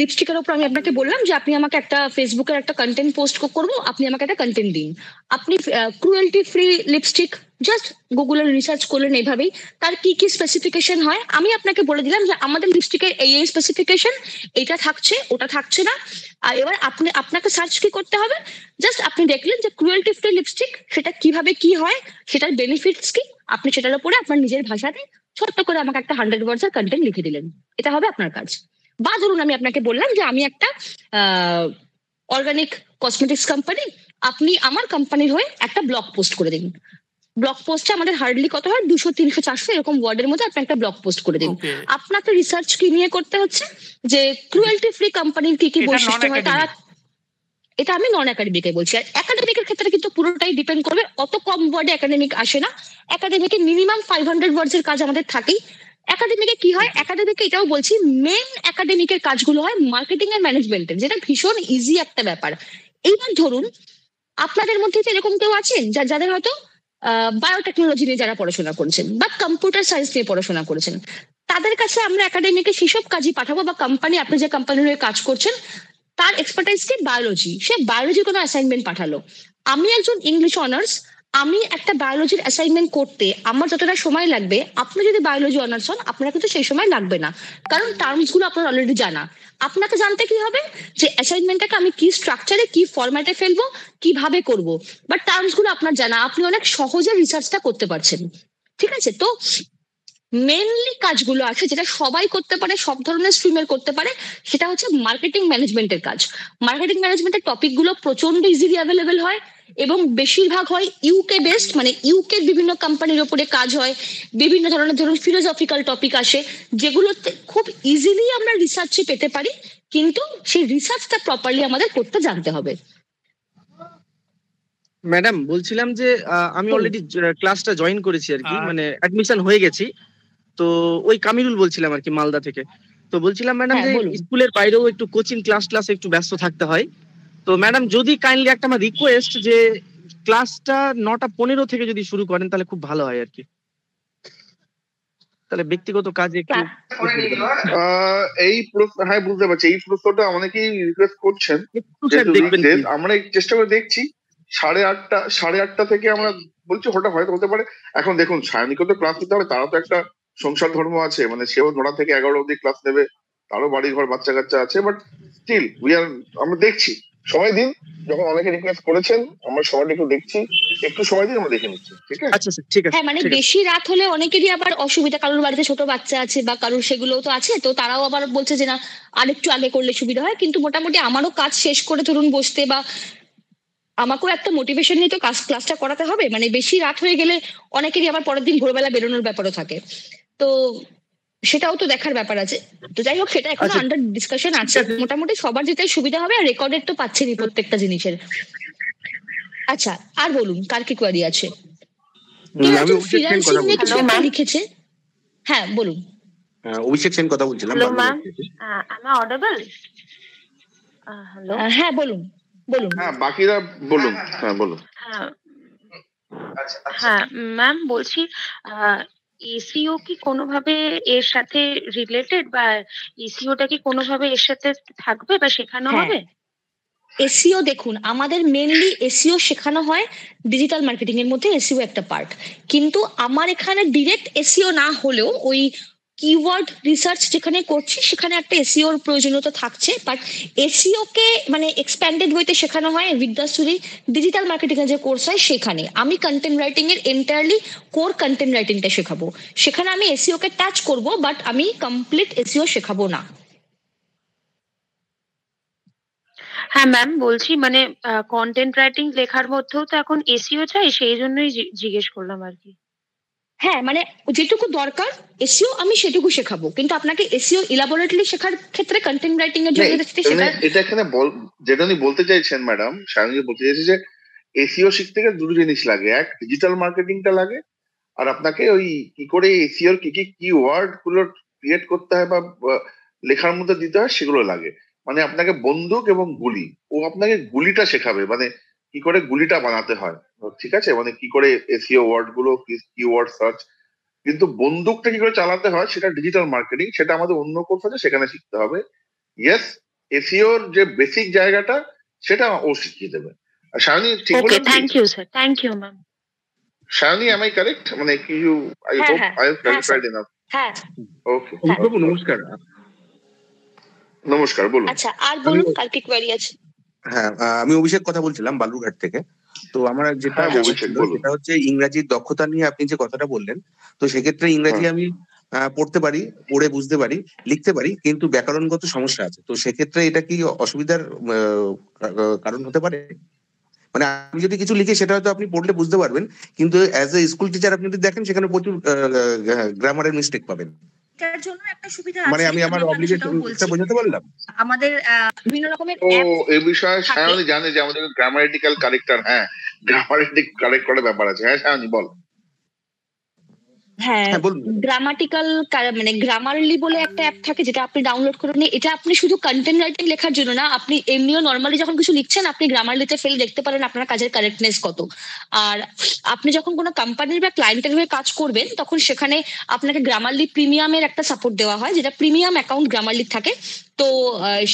লিপস্টিকের উপর আমি আপনাকে বললাম যে আপনি আমাকে একটা ফেসবুকের একটা কন্টেন্ট পোস্ট করবো, আপনি আমাকে একটা কন্টেন্ট দিন। আপনি ক্রুয়েলটি ফ্রি লিপস্টিক জাস্ট গুগলে রিসার্চ করলেন এইভাবেই, তার কি কি স্পেসিফিকেশন হয় আমি আপনাকে বলে দিলাম যে আমাদের লিপস্টিকের এই স্পেসিফিকেশন, এটা থাকছে ওটা থাকছে না। আর এবার আপনাকে সার্চ কি করতে হবে, জাস্ট আপনি দেখলেন যে ক্রুয়েলটি ফ্রি লিপস্টিক সেটা কিভাবে কি হয়, সেটার বেনিফিটস কি, আপনি সেটার উপরে আপনার নিজের ভাষাতে ছোট্ট করে আমাকে একটা 100 ওয়ার্ডস এর কন্টেন্ট লিখে দিলেন। এটা হবে আপনার কাজ। বা ধরুন আমি আপনাকে বললাম যে আমি একটা অর্গানিক কসমেটিক্স কোম্পানি, আপনি আমার কোম্পানির হয়ে একটা ব্লগ পোস্ট করে দিন। ব্লগ পোস্টে আমাদের হার্ডলি কত হয়, 200, 300, 400 এরকম ওয়ার্ডের মধ্যে আপনি একটা ব্লগ পোস্ট করে দিন। আপনাকে রিসার্চ কি নিয়ে করতে হচ্ছে যে ক্রুয়েলটি ফ্রি কোম্পানির কি কি বৈশিষ্ট্য হয় তারা, এটা আমি নন একাডেমিকে বলছি। আর একাডেমিকের ক্ষেত্রে কিন্তু পুরোটাই ডিপেন্ড করবে, অত কম ওয়ার্ডে একাডেমিক আসে না। একাডেমিকে মিনিমাম 500 ওয়ার্ডস এর কাজ আমাদের থাকেই। একাডেমিকে কি হয়, একাডেমিকে এটাও বলছি মেন একাডেমিকের কাজগুলো হয় মার্কেটিং এর ম্যানেজমেন্টের, যেটা ভীষণ ইজি একটা ব্যাপার। এইবার ধরুন আপনাদের মধ্যে তো এরকম কেউ আছেন যাদের হয়তো বায়োটেকনোলজি নিয়ে যারা পড়াশোনা করেছেন বা কম্পিউটার সায়েন্স নিয়ে পড়াশোনা করেছেন, তাদের কাছে আমরা একাডেমিকে সেসব কাজই পাঠাবো, বা কোম্পানি, আপনি যে কোম্পানির হয়ে কাজ করছেন তার এক্সপার্টাইজ কি বায়োলজি, সে বায়োলজি কোনো অ্যাসাইনমেন্ট পাঠালো। আমি একজন ইংলিশ অনার্স, আমি একটা বায়োলজির অ্যাসাইনমেন্ট করতে আমার যতটা সময় লাগবে, আপনি যদি বায়োলজি অনার্স হন আপনার কিন্তু সেই সময় লাগবে না, কারণ টার্মস গুলো আপনার অলরেডি জানা। আপনাকে জানতে কি হবে যে অ্যাসাইনমেন্টটাকে আমি কি স্ট্রাকচারে, কি ফরম্যাটে ফেলবো, কিভাবে করব, বাট টার্মস গুলো আপনার জানা, আপনি অনেক সহজে রিসার্চটা করতে পারছেন। ঠিক আছে, তো মেনলি কাজগুলো আছে যেটা সবাই করতে পারে, সব ধরনের স্ট্রিমের করতে পারে, সেটা হচ্ছে মার্কেটিং ম্যানেজমেন্টের কাজ। মার্কেটিং ম্যানেজমেন্টের টপিক গুলো প্রচন্ড ইজিলি অ্যাভেলেবেল হয় এবং বেশিরভাগ হয় ইউকে বেসড, মানে ইউকে বিভিন্ন কোম্পানির উপরে কাজ হয়, বিভিন্ন ধরনের ধরুন ফিলোসফিক্যাল টপিক আসে যেগুলোতে খুব ইজিলি আমরা রিসার্চে পেতে পারি, কিন্তু সেই রিসার্চটা প্রপারলি আমাদের করতে জানতে হবে। ম্যাডাম বলছিলাম যে আমি অলরেডি ক্লাসটা জয়েন করেছি আর কি, মানে অ্যাডমিশন হয়ে গেছি। তো ওই কামিরুল বলছিলাম আর কি, মালদা থেকে। তো বলছিলাম ম্যাডাম যে স্কুলের বাইরেও একটু কোচিং ক্লাসে একটু ব্যস্ত থাকতে হয়। তো ম্যাডাম যদি কাইন্ডলি একটা আমার রিকোয়েস্ট, যে ক্লাসটা 9:15 থেকে যদি শুরু করেন তাহলে খুব ভালো হয় আর কি, তাহলে ব্যক্তিগত কাজে একটু এই প্রশ্ন, হ্যাঁ বুঝতে পারছি, এই প্রশ্নটা অনেকেই রিকোয়েস্ট করছেন। আমরা চেষ্টা করে দেখছি 8:30 থেকে আমরা বলছি, হঠাৎ হয়তো হতে পারে। এখন দেখুন, সায়নিকও তো ক্লাস নিতে হবে, তারা তো একটা সংসার ধর্ম আছে, মানে সেও 9টা থেকে 11 অব্দি ক্লাস নেবে, তারও বাড়ি ঘর বাচ্চা কাচ্চা আছে, বাট স্টিল আমরা দেখছি, সময় দিন। যখন অনেকে রিকোয়েস্ট করেছেন আমরা সময়টা একটু দেখছি, একটু সময় দিন, আমরা দেখে নিচ্ছি। ঠিক আছে, আচ্ছা ঠিক আছে। হ্যাঁ, মানে বেশি রাত হলে অনেকেরই আবার অসুবিধা, কারোর বাড়িতে ছোট বাচ্চা আছে বা কারোর সেগুলো তো আছে, তো তারাও আবার বলছে যে না আরেকটু আগে করলে সুবিধা হয়। কিন্তু মোটামুটি আমারও কাজ শেষ করে ধরুন বসতে, বা আমাকেও একটা মোটিভেশন নিয়ে তো ক্লাসটা করাতে হবে, মানে বেশি রাত হয়ে গেলে অনেকেরই আবার পরের দিন ভোরবেলা বেরোনোর ব্যাপারও থাকে, তো সেটাও তো দেখার ব্যাপার আছে। তো যাই হোক, সেটা এখন আন্ডার ডিসকাশন আছে। মোটামুটি সবার যেটাই সুবিধা হবে, আর রেকর্ডেড তো পাচ্ছেনই প্রত্যেকটা জিনিসের। আচ্ছা, আর বলুন কার কি কোয়ারি আছে? লিখেছে, হ্যাঁ বলুন। অভিষেক সেন কথা বলছিলাম। হ্যালো ম্যাম, আমি অডিবল? হ্যালো, হ্যাঁ বলুন বলুন। হ্যাঁ বাকিরা বলুন, হ্যাঁ বলুন। হ্যাঁ ম্যাম, বলছি এসইও কি কোনোভাবে এর সাথে রিলেটেড, বা এসইওটা কি কোনোভাবে এর সাথে থাকবে বা শেখানো হবে? এসইও দেখুন, আমাদের মেনলি এসইও শেখানো হয় ডিজিটাল মার্কেটিং এর মধ্যে, এসইও একটা পার্ট, কিন্তু আমার এখানে ডিরেক্ট এসইও না হলেও ওই কিওয়ার্ড রিসার্চ যেখানে করছি সেখানে একটা এসইওর প্রয়োজনীয়তা থাকছে, বাট এসইও কে মানে এক্সপ্যান্ডেড ওয়েতে শেখানো হয় বিদ্যাসুরি ডিজিটাল মার্কেটিং এর যে কোর্স হয় সেখানে। আমি কন্টেন্ট রাইটিং এর এন্টায়ারলি কোর কন্টেন্ট রাইটিংটা শেখাবো, সেখানে আমি এসইও কে টাচ করব, বাট আমি কমপ্লিট এসইও শেখাবো না। হ্যাঁ ম্যাম, বলছি মানে কন্টেন্ট রাইটিং লেখার মধ্যেও তো এখন এসইও চাই, সেই জন্যই জিজ্ঞেস করলাম আর কি। হ্যাঁ, মানে যেটুকু দরকার এসইও আমি সেটুকু শেখাবো, কিন্তু আপনাকে এসইও ইলাবোরেটলি শেখার ক্ষেত্রে কন্টেন্ট রাইটিং এর জন্য এটা এখানে যেটা উনি বলতে চাইছেন ম্যাডাম, সায়নী বলতে চাইছে যে এসইও শিখতে গেলে দুটো জিনিস লাগে, এক ডিজিটাল মার্কেটিংটা লাগে, আর আপনাকে ওই কি করে এসইওর কি কি কিওয়ার্ড গুলো ক্রিয়েট করতে হয় বা লেখার মধ্যে দিতে হয় সেগুলো লাগে। মানে আপনাকে বন্দুক এবং গুলি, ও আপনাকে গুলিটা শেখাবে, মানে কি করে গুলিটা বানাতে হয়, ঠিক আছে, মানে কি করে এসইও ওয়ার্ড গুলো, কিওয়ার্ড সার্চ, কিন্তু বন্দুকটা কি করে চালাতে হয় সেটা ডিজিটাল মার্কেটিং, সেটা আমাদের অন্য কোর্স আছে সেখানে শিখতে হবে। ইয়েস, এসইওর যে বেসিক জায়গাটা সেটা ও শিখিয়ে দেবে। আর সায়নী ঠিক বলেছেন। Thank you sir, thank you ma'am. Sayani, am I correct? মানে কি I hope I have clarified enough. হ্যাঁ, ওকে, নমস্কার। নমস্কার, বলুন। আচ্ছা, আর বলুন কার কি কোয়েরি আছে? হ্যাঁ, আমি অভিষেক কথা বলছিলাম বালুরঘাট থেকে। তো আমার যেটা সেটা হচ্ছে ইংরাজির দক্ষতা নিয়ে আপনি যে কথাটা বললেন, তো সেক্ষেত্রে ইংরাজি আমি পড়তে পারি, পড়ে বুঝতে পারি, লিখতে পারি, কিন্তু ব্যাকরণগত সমস্যা আছে। তো সেক্ষেত্রে এটা কি অসুবিধার কারণ হতে পারে? মানে আমি যদি কিছু লিখি সেটা হয়তো আপনি পড়লে বুঝতে পারবেন, কিন্তু অ্যাজ এ স্কুল টিচার আপনি যদি দেখেন সেখানে প্রচুর গ্রামারের মিস্টেক পাবেন। এটার জন্য একটা সুবিধা মানে আমি আমার অবলিগেশনটা বোঝাতে পারলাম। আমাদের বিভিন্ন রকমের এই বিষয়ে সায়নী জানে যে আমাদের গ্রামাটিক্যাল কারেক্টর, হ্যাঁ গ্রামাটিক কারেক্ট করার ব্যাপার আছে। হ্যাঁ সায়নী বল। হ্যাঁ, গ্রামাটিক্যাল মানে গ্রামারলি বলে একটা অ্যাপ থাকে যেটা আপনি ডাউনলোড করে নিয়ে, এটা আপনি শুধু কন্টেন্ট রাইটিং লেখার জন্য না, আপনি এমনিও নর্মালি যখন কিছু লিখছেন আপনি গ্রামারলিতে ফেল দেখতে পারেন আপনার কাজের কারেক্টনেস কত। আর আপনি যখন কোনো কোম্পানির বা ক্লায়েন্টের হয়ে কাজ করবেন তখন সেখানে আপনাকে গ্রামারলি প্রিমিয়ামের একটা সাপোর্ট দেওয়া হয়, যেটা প্রিমিয়াম অ্যাকাউন্ট গ্রামারলি থাকে। তো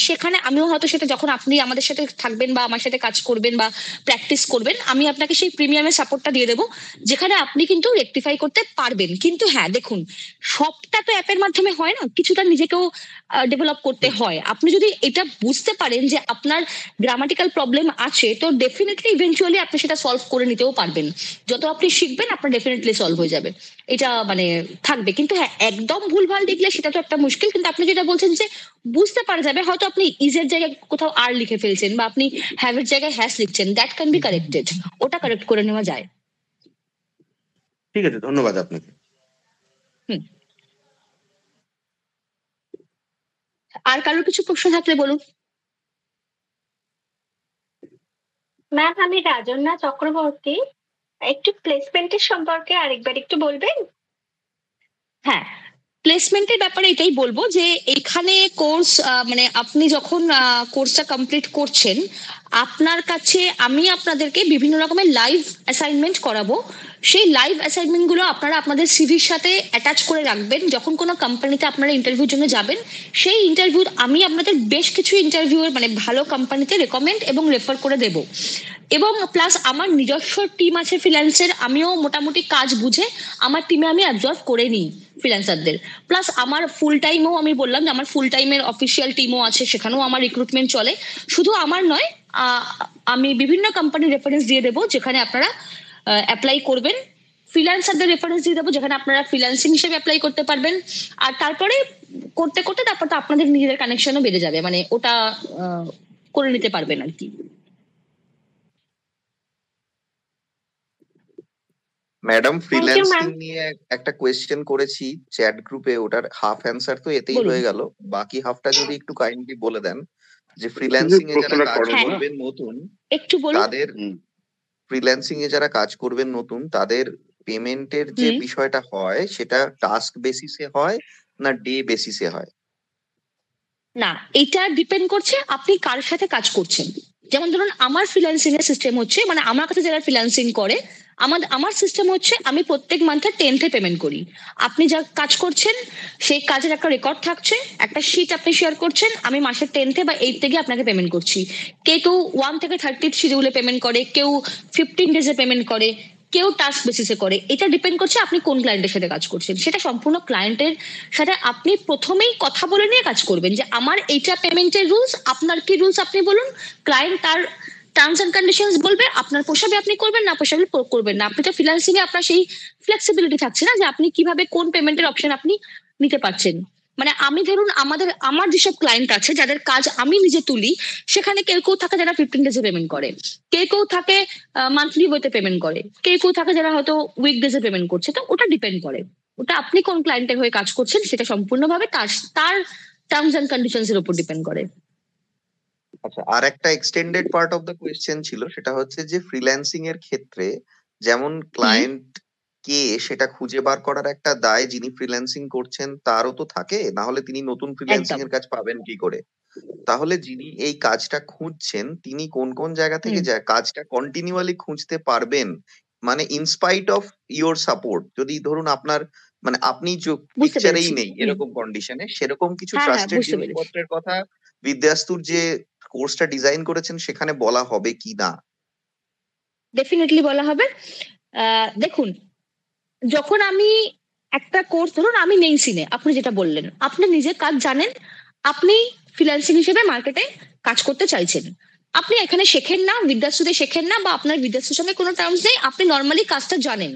সেখানে আমিও হয়তো সেটা যখন আপনি আমাদের সাথে থাকবেন বা আমার সাথে কাজ করবেন বা প্র্যাকটিস করবেন, আমি আপনাকে সেই প্রিমিয়ামের সাপোর্টটা দিয়ে দেবো, যেখানে আপনি কিন্তু রেকটিফাই করতে পারবেন। কিন্তু হ্যাঁ দেখুন, সবটা তো অ্যাপের মাধ্যমে হয় না, কিছুটা নিজেকেও ডেভেলপ করতে হয়। আপনি যদি এটা বুঝতে পারেন যে আপনার গ্রামাটিক্যাল প্রবলেম আছে, তো ডেফিনেটলি ইভেনচুয়ালি আপনি সেটা সলভ করে নিতেও পারবেন। যত আপনি শিখবেন আপনার ডেফিনেটলি সলভ হয়ে যাবে, এটা মানে থাকবে। কিন্তু হ্যাঁ, একদম ভুলভাল লিখলে সেটা তো একটা মুশকিল। কিন্তু আপনি যেটা বলছেন যে বুঝতে পারা যাবে, হয়তো আপনি ইজের জায়গায় কোথাও আর লিখে ফেলছেন বা আপনি হ্যাভের জায়গায় হ্যাশ লিখছেন, দ্যাট ক্যান বি কারেক্টেড, ওটা কারেক্ট করে নেওয়া যায়। ঠিক আছে, ধন্যবাদ আপনাকে। আর কারোর কিছু প্রশ্ন থাকলে বলুন। ম্যাম, আমি রাজন্যা চক্রবর্তী, একটু প্লেসমেন্টের সম্পর্কে আরেকবার একটু বলবেন? হ্যাঁ, প্লেসমেন্টের ব্যাপারে এটাই বলবো যে এখানে কোর্স মানে আপনি যখন কোর্সটা কমপ্লিট করছেন, আপনার কাছে আমি আপনাদেরকে বিভিন্ন রকমের লাইভ অ্যাসাইনমেন্ট করাবো। সেই লাইভ অ্যাসাইনমেন্ট গুলো আপনারা আপনাদের সিভির সাথে অ্যাটাচ করে রাখবেন। যখন কোনো কোম্পানিতে আপনারা ইন্টারভিউর জন্য যাবেন, সেই ইন্টারভিউ আমি আপনাদের বেশ কিছু ইন্টারভিউয়ের মানে ভালো কোম্পানিতে রেকমেন্ড এবং রেফার করে দেবো। এবং প্লাস আমার নিজস্ব টিম আছে ফ্রিল্যান্সের, আমিও মোটামুটি কাজ বুঝে আমার টিমে আমি অ্যাবজর্ব করে নিই ফ্রিল্যান্সারদের। প্লাস আমার ফুল টাইমও, আমি বললাম যে আমার ফুল টাইমের অফিসিয়াল টিমও আছে, সেখানেও আমার রিক্রুটমেন্ট চলে। শুধু আমার নয়, আমি বিভিন্ন কোম্পানির রেফারেন্স দিয়ে দেবো যেখানে আপনারা অ্যাপ্লাই করবেন, ফ্রিল্যান্সারদের রেফারেন্স দিয়ে দেবো যেখানে আপনারা ফ্রিল্যান্সিং হিসেবে অ্যাপ্লাই করতে পারবেন। আর তারপরে করতে করতে তারপর তো আপনাদের নিজেদের কানেকশনও বেড়ে যাবে, মানে ওটা করে নিতে পারবেন আর কি। ম্যাডাম, ফ্রিল্যান্সিং নিয়ে একটা কোয়েশ্চেন করেছি চ্যাট গ্রুপে, ওটার হাফ অ্যান্সার তো এতেই হয়ে গেল, বাকি হাফটা যদি একটু কাইন্ডলি বলে দেন। যে ফ্রিল্যান্সিং এ যারা কাজ করবেন নতুন, তাদের ফ্রিল্যান্সিং এ যারা কাজ করবেন নতুন, তাদের পেমেন্টের যে বিষয়টা হয় সেটা টাস্ক বেসিসে হয় না ডে বেসিসে হয়? না, এটা ডিপেন্ড করছে আপনি কার সাথে কাজ করছেন। যেমন ধরুন আমার ফ্রিল্যান্সিং এর সিস্টেম হচ্ছে, মানে আমার কাছে যারা ফ্রিল্যান্সিং করে, আমার সিস্টেম হচ্ছে আমি প্রত্যেক মান্থে 10th পেমেন্ট করি। আপনি যা কাজ করছেন সেই কাজের একটা রেকর্ড থাকছে, একটা শিট আপনি শেয়ার করছেন, আমি মাসের 10th বা 8th থেকে আপনাকে পেমেন্ট করছি। কেউ 1 থেকে 30th শিডিউলে পেমেন্ট করে, কেউ 15 ডেজে পেমেন্ট করে, কেউ টাস্ক বেসিসে করে। এটা ডিপেন্ড করছে আপনি কোন ক্লায়েন্টের সাথে কাজ করছেন। সেটা সম্পূর্ণ ক্লায়েন্টের সাথে আপনি প্রথমেই কথা বলে নিয়ে কাজ করবেন যে আমার এইটা পেমেন্টের রুলস, আপনার কি রুলস আপনি বলুন। ক্লায়েন্ট তার টার্মস এন্ড কন্ডিশনস বলবে, আপনার পোষাবে আপনি করবেন, না পোষাবে করবেন না। আপনি তো ফ্রিল্যান্সিং এ আপনার সেই ফ্লেক্সিবিলিটি থাকছে না যে আপনি কিভাবে কোন পেমেন্টের অপশন আপনি নিতে পারছেন। মানে আমি ধরুন আমার যেসব ক্লায়েন্ট আছে যাদের কাজ আমি নিজে তুলি, সেখানে কেউ থাকে যারা 15 ডেজে পেমেন্ট করে, কেউ থাকে মান্থলি ওয়েতে পেমেন্ট করে, কেউ থাকে যারা হয়তো উইক ডেজে পেমেন্ট করছে। তো ওটা ডিপেন্ড করে, ওটা আপনি কোন ক্লায়েন্টের হয়ে কাজ করছেন সেটা সম্পূর্ণভাবে তার টার্মস এন্ড কন্ডিশনস এর উপর ডিপেন্ড করে। আচ্ছা, আর একটা extended part of the question ছিল, সেটা হচ্ছে যে ফ্রিল্যান্সিং এর ক্ষেত্রে যেমন ক্লায়েন্ট কে সেটা খুঁজে বার করার একটা দায় যিনি ফ্রিল্যান্সিং করছেন তারও তো থাকে, না হলে তিনি নতুন ফ্রিল্যান্সিং এর কাজ পাবেন কি করে? তাহলে যিনি এই কাজটা খুঁজছেন তিনি কোন কোন জায়গা থেকে কাজটা কন্টিনিউয়ালি খুঁজতে পারবেন, মানে ইনস্পাইট অফ ইওর সাপোর্ট? যদি ধরুন আপনার মানে আপনি পিকচারেই নেই এরকম কন্ডিশনে, সেরকম কিছু ট্রাস্টেড জিনিসপত্রের কথা বিদ্যাস্তুর যে কোর্সটা ডিজাইন করেছেন সেখানে বলা হবে কি না? ডেফিনেটলি বলা হবে। দেখুন, যখন আমি একটা কোর্স, ধরুন আমি নেই সিনে, আপনি যেটা বললেন আপনি নিজের কাজ জানেন, আপনি ফ্রিল্যান্সিং হিসেবে মার্কেটে কাজ করতে চাইছেন, আপনি এখানে শেখেন না, বিদ্যাস্তুতে শেখেন না, বা আপনার বিদ্যাস্তুর সঙ্গে কোনো টার্মস নেই, আপনি নর্মালি কাজটা জানেন।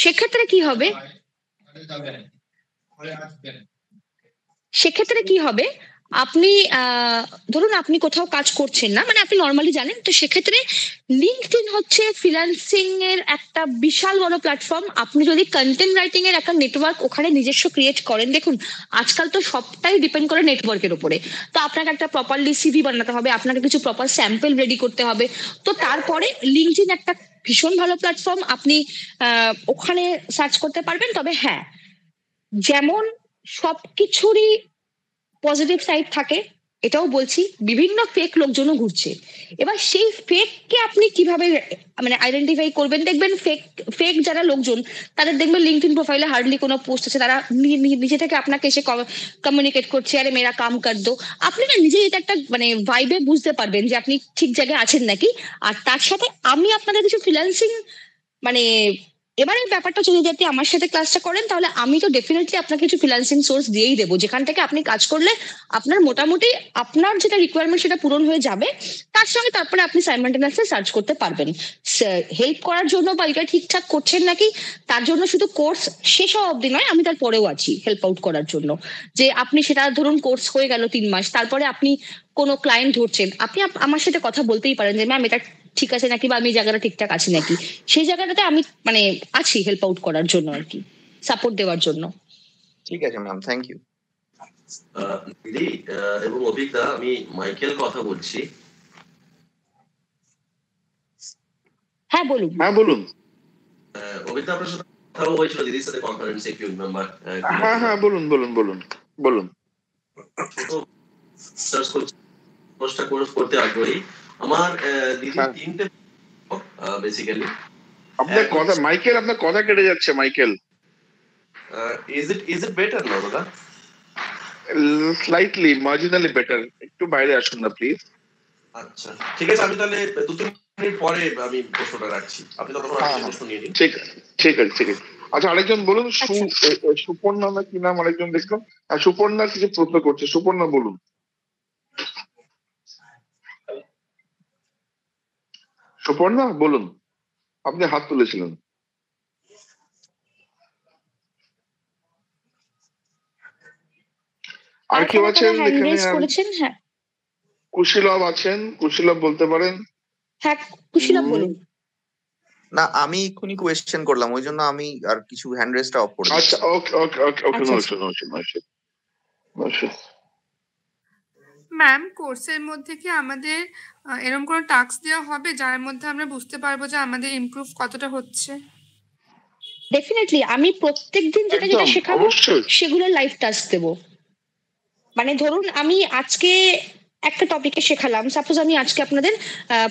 সেক্ষেত্রে কি হবে আপনি ধরুন আপনি কোথাও কাজ করছেন না, মানে আপনি নর্মালি জানেন, তো সেক্ষেত্রে লিঙ্কডইন হচ্ছে ফ্রিল্যান্সিং এর একটা বিশাল বড় প্ল্যাটফর্ম। আপনি যদি কন্টেন্ট রাইটিং এর একটা নেটওয়ার্ক ওখানে নিজস্ব ক্রিয়েট করেন, দেখুন আজকাল তো সবটাই ডিপেন্ড করে নেটওয়ার্কের উপরে, তো আপনাকে একটা প্রপারলি সিভি বানাতে হবে, আপনাকে কিছু প্রপার স্যাম্পল রেডি করতে হবে, তো তারপরে লিঙ্কডইন একটা ভীষণ ভালো প্ল্যাটফর্ম, আপনি ওখানে সার্চ করতে পারবেন। তবে হ্যাঁ, যেমন সবকিছুরই পজিটিভ সাইড থাকে, এটাও বলছি বিভিন্ন ফেক লোকজনও ঘুরছে। এবার সেই ফেক কে আপনি কিভাবে মানে আইডেন্টিফাই করবেন? দেখবেন ফেক ফেক যারা লোকজন তাদের দেখবেন লিঙ্কডইন প্রোফাইলে হার্ডলি কোনো পোস্ট আছে, তারা নিজে থেকে আপনাকে এসে কমিউনিকেট করছে, আরে মেরা কাম কর দো। আপনি না নিজে এটা একটা মানে ভাইবে বুঝতে পারবেন যে আপনি ঠিক জায়গায় আছেন নাকি। আর তার সাথে আমি আপনাদের কিছু ফ্রিল্যান্সিং মানে এবারে ব্যাপারটা যদি আপনি আমার সাথে ক্লাসটা করেন, তাহলে আমি তো ডেফিনেটলি আপনাকে কিছু ফ্রিল্যান্সিং সোর্স দিয়েই দেবো, যেখান থেকে আপনি কাজ করলে আপনার মোটামুটি আপনার যেটা রিকোয়ারমেন্ট সেটা পূরণ হয়ে যাবে, তার সঙ্গে তারপরে আপনি সাইমালটেনিয়াসলি সার্চ করতে পারবেন। হেল্প করার জন্য বা এটা ঠিকঠাক করছেন নাকি তার জন্য শুধু কোর্স শেষ হওয়া অবধি নয়, আমি তারপরেও আছি হেল্প আউট করার জন্য। যে আপনি সেটা ধরুন কোর্স হয়ে গেল 3 মাস, তারপরে আপনি কোনো ক্লায়েন্ট ধরছেন, আপনি আমার সাথে কথা বলতেই পারেন যে ম্যাম এটা ঠিক আছে নাকি, বা আমি জায়গাটা ঠিকঠাক আছে নাকি, সেই জায়গাটাতে আমি মানে আছি হেল্প আউট করার জন্য আর কি, সাপোর্ট দেওয়ার জন্য। ঠিক আছে ম্যাম, থ্যাংক ইউ। দিদি এবং অভিজ্ঞতা, আমি মাইকেল কথা বলছি। হ্যাঁ বলুন। হ্যাঁ বলুন। অভিজ্ঞতা আপনার সাথে কথা হয়েছিল দিদির সাথে কনফারেন্সে, ইউ রিমেম্বার? হ্যাঁ হ্যাঁ বলুন বলুন বলুন বলুন। কোর্স করতে আগ্রহী আমার দিদি, 3টে বেসিক্যালি। আপনার কথা মাইকেল, আপনার কথা কেটে যাচ্ছে Michael. Is it better now দাদা? স্লাইটলি মার্জিনালি বেটার, একটু বাইরে আসুন না প্লিজ। আচ্ছা ঠিক আছে, আমি তাহলে 2-3 মিনিট পরে আমি প্রশ্নটা রাখছি, আপনি তখন প্রশ্ন নিয়ে নিন। ঠিক আছে ঠিক আছে ঠিক আছে। আচ্ছা আরেকজন বলুন, সুপর্ণা না কি নাম আরেকজন দেখলাম, সুপর্ণা কিছু প্রশ্ন করছে, সুপর্ণা বলুন। সুপর্ণা বলুন, আপনি হাত তুলেছিলেন। আর কেউ আছেন এখানে? কুশীলভ আছেন, কুশীলভ বলতে পারেন। হ্যাঁ কুশীলভ বলুন। না আমি এক্ষুনি কোয়েশ্চেন করলাম, ওই জন্য আমি আর কিছু হ্যান্ড রেজটা অফ করে দিচ্ছি। আচ্ছা okay okay okay okay, no issue no issue no issue. Ma'am কোর্সের মধ্যে কি আমাদের এরকম কোনো টাস্ক দেওয়া হবে যার মধ্যে আমরা বুঝতে পারবো যে আমাদের ইমপ্রুভ কতটা হচ্ছে? ডেফিনেটলি আমি প্রত্যেকদিন যেটা যেটা শেখাবো সেগুলো লাইভ টাস্ক দেবো। মানে ধরুন আমি আজকে একটা টপিকে শেখালাম, সাপোজ আমি আজকে আপনাদের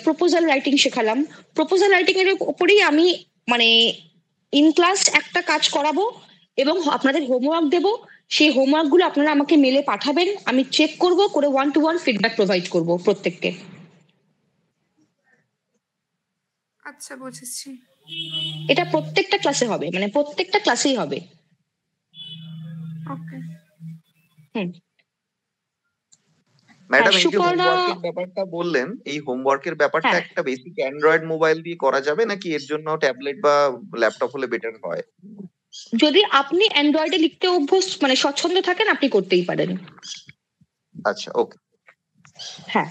প্রপোজাল রাইটিং শেখালাম, প্রপোজাল রাইটিং এর উপরেই আমি মানে ইন ক্লাস একটা কাজ করাবো এবং আপনাদের হোমওয়ার্ক দেবো। সেই হোমওয়ার্ক গুলো আপনারা আমাকে মেলে পাঠাবেন, আমি চেক করব, করে 1-to-1 ফিডব্যাক প্রোভাইড করব প্রত্যেককে। আচ্ছা বুঝেছি। এটা প্রত্যেকটা ক্লাসে হবে, মানে প্রত্যেকটা ক্লাসেই হবে। ওকে। ম্যাডাম এই যে হোমওয়ার্কের ব্যাপারটা বললেন, এই হোমওয়ার্কের ব্যাপারটা একটা বেসিক অ্যান্ড্রয়েড মোবাইল দিয়ে করা যাবে নাকি এর জন্য ট্যাবলেট বা ল্যাপটপ হলে বেটার হয়? যদি আপনি অ্যান্ড্রয়েডে লিখতে অভ্যস্ত মানে স্বচ্ছন্দ থাকেন আপনি করতেই পারেন। আচ্ছা ওকে। হ্যাঁ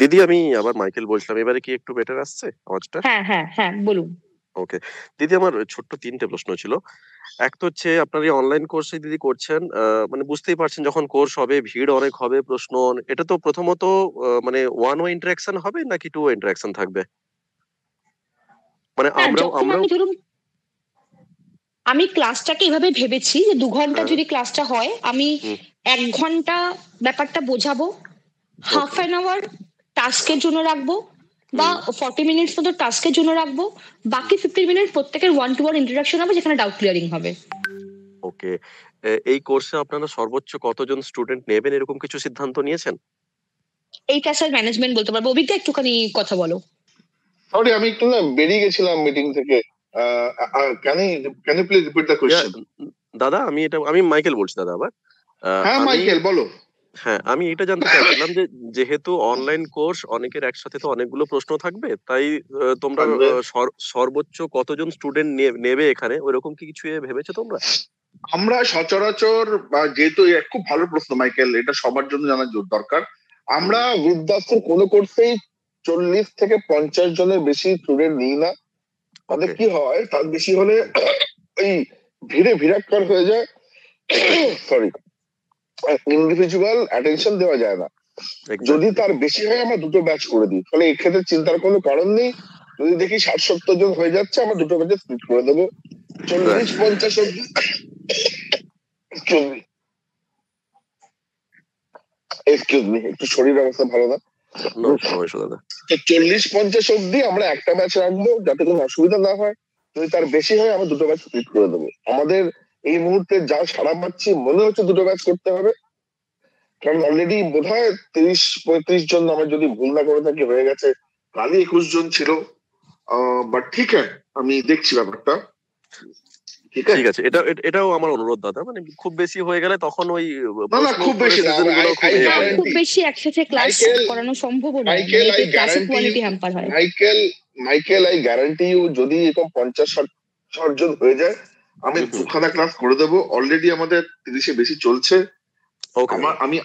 দিদি আমি আবার মাইকেল বলছিলাম, এবারে কি একটু বেটার আসছে আওয়াজটা? হ্যাঁ হ্যাঁ হ্যাঁ বলুন। ওকে দিদি, আমার ছোট্ট 3টে প্রশ্ন ছিল। এক তো হচ্ছে আপনার এই অনলাইন কোর্সে দিদি করছেন, মানে বুঝতেই পারছেন যখন কোর্স হবে ভিড় অনেক হবে, প্রশ্ন এটা তো প্রথমত মানে ওয়ান ওয়ে ইন্টারাকশন হবে নাকি 2 ওয়ে ইন্টারাকশন থাকবে? মানে আমরাও ধরুন আমি ক্লাসটাকে এভাবে ভেবেছি যে 2 ঘন্টা যদি ক্লাসটা হয়, আমি 1 ঘন্টা ব্যাপারটা বোঝাবো, হাফ অ্যান আওয়ার টাস্কের জন্য রাখবো বা 40 মিনিটস মতো টাস্কের জন্য রাখবো, বাকি 15 মিনিট প্রত্যেকের 1-to-1 ইন্টারাকশন হবে যেখানে ডাউট ক্লিয়ারিং হবে। ওকে, এই কোর্সে আপনারা সর্বোচ্চ কতজন স্টুডেন্ট নেবেন এরকম কিছু সিদ্ধান্ত নিয়েছেন? এইটা স্যার ম্যানেজমেন্ট বলতে পারবো। অভিজ্ঞতা একটুখানি কথা বলো। সরি আমি একটু না বেরিয়ে গেছিলাম মিটিং থেকে। Can you please repeat the question? দাদা আমি মাইকেল বলছি দাদা আবার। হ্যাঁ মাইকেল বলো। হ্যাঁ আমি এটা জানতে চাইছিলাম যে যেহেতু অনলাইন কোর্স অনেকের একসাথে তো অনেকগুলো প্রশ্ন থাকবে, তাই তোমরা সর্বোচ্চ কতজন স্টুডেন্ট নেবে এখানে ওইরকম কি কিছু ভেবেছো তোমরা? আমরা সচরাচর যেহেতু খুব ভালো প্রশ্ন মাইকেল, এটা সবার জন্য জানা দরকার। আমরা বৃদ্ধাশ্রম কোনো কোর্সেই 40 থেকে 50 জনের বেশি স্টুডেন্ট নিই না। তাদের কি হয়, তার বেশি হলে ওই ভিড়ে ভিড়াক্কার হয়ে যায়, সরি, ইন্ডিভিজুয়াল অ্যাটেনশন দেওয়া যায় না। যদি তার বেশি হয় আমরা দুটো ব্যাচ করে দিই, ফলে এক্ষেত্রে চিন্তার কোনো কারণ নেই। যদি দেখি 60-70 জন হয়ে যাচ্ছে, আমরা দুটো ব্যাচে স্প্লিট করে দেবো। 40-50 অব্দি, এক্সকিউজ মি, একটু শরীর অবস্থা ভালো না, 40-50 অব্দি আমরা একটা ব্যাচ রাখবো যাতে কোনো অসুবিধা না হয়। যদি তার বেশি হয় আমরা দুটো ব্যাচ স্প্লিট করে দেবো। আমাদের এই মুহূর্তে যা সারা পাচ্ছি মনে হচ্ছে দুটো ব্যাচ করতে হবে, কারণ অলরেডি বোধ হয় 30-35 জন, আমার যদি ভুল না করে থাকি, হয়ে গেছে। কালই 21 জন ছিল, বাট ঠিক আছে, আমি দেখছি ব্যাপারটা। ঠিক আছে, এটাও আমার অনুরোধ দাদা, মানে খুব বেশি হয়ে গেলে তখন ওই খুব বেশি খুব বেশি একসাথে ক্লাস করানো সম্ভব নয়, ক্লাসের কোয়ালিটি হ্যাম্পার হয়। মাইকেল, আই গ্যারান্টি ইউ, যদি এরকম 50-60 জন হয়ে যায়, আমি দুখানা ক্লাস করে দেবো। অলরেডি আমাদের 30-এর বেশি চলছে। আমি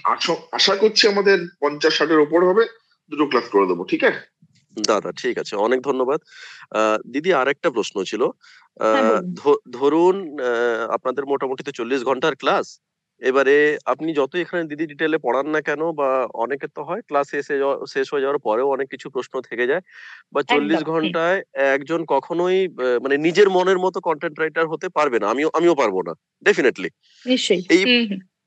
আশা করছি আমাদের 50-60-এর ওপর হবে, দুটো ক্লাস করে দেবো। ঠিক আছে দাদা, ঠিক আছে, অনেক ধন্যবাদ। দিদি, আরেকটা প্রশ্ন ছিল। ধরুন আপনাদের মোটামুটি তো 40 ঘন্টার ক্লাস। এবারে আপনি যত এখানে দিদি ডিটেলে পড়ান না কেন, বা অনেকের তো হয় ক্লাস শেষ হয়ে যাওয়ার পরেও অনেক কিছু প্রশ্ন থেকে যায়, বা 40 ঘন্টায় একজন কখনোই মানে নিজের মনের মতো কন্টেন্ট রাইটার হতে পারবে না। আমিও পারবো না, ডেফিনেটলি।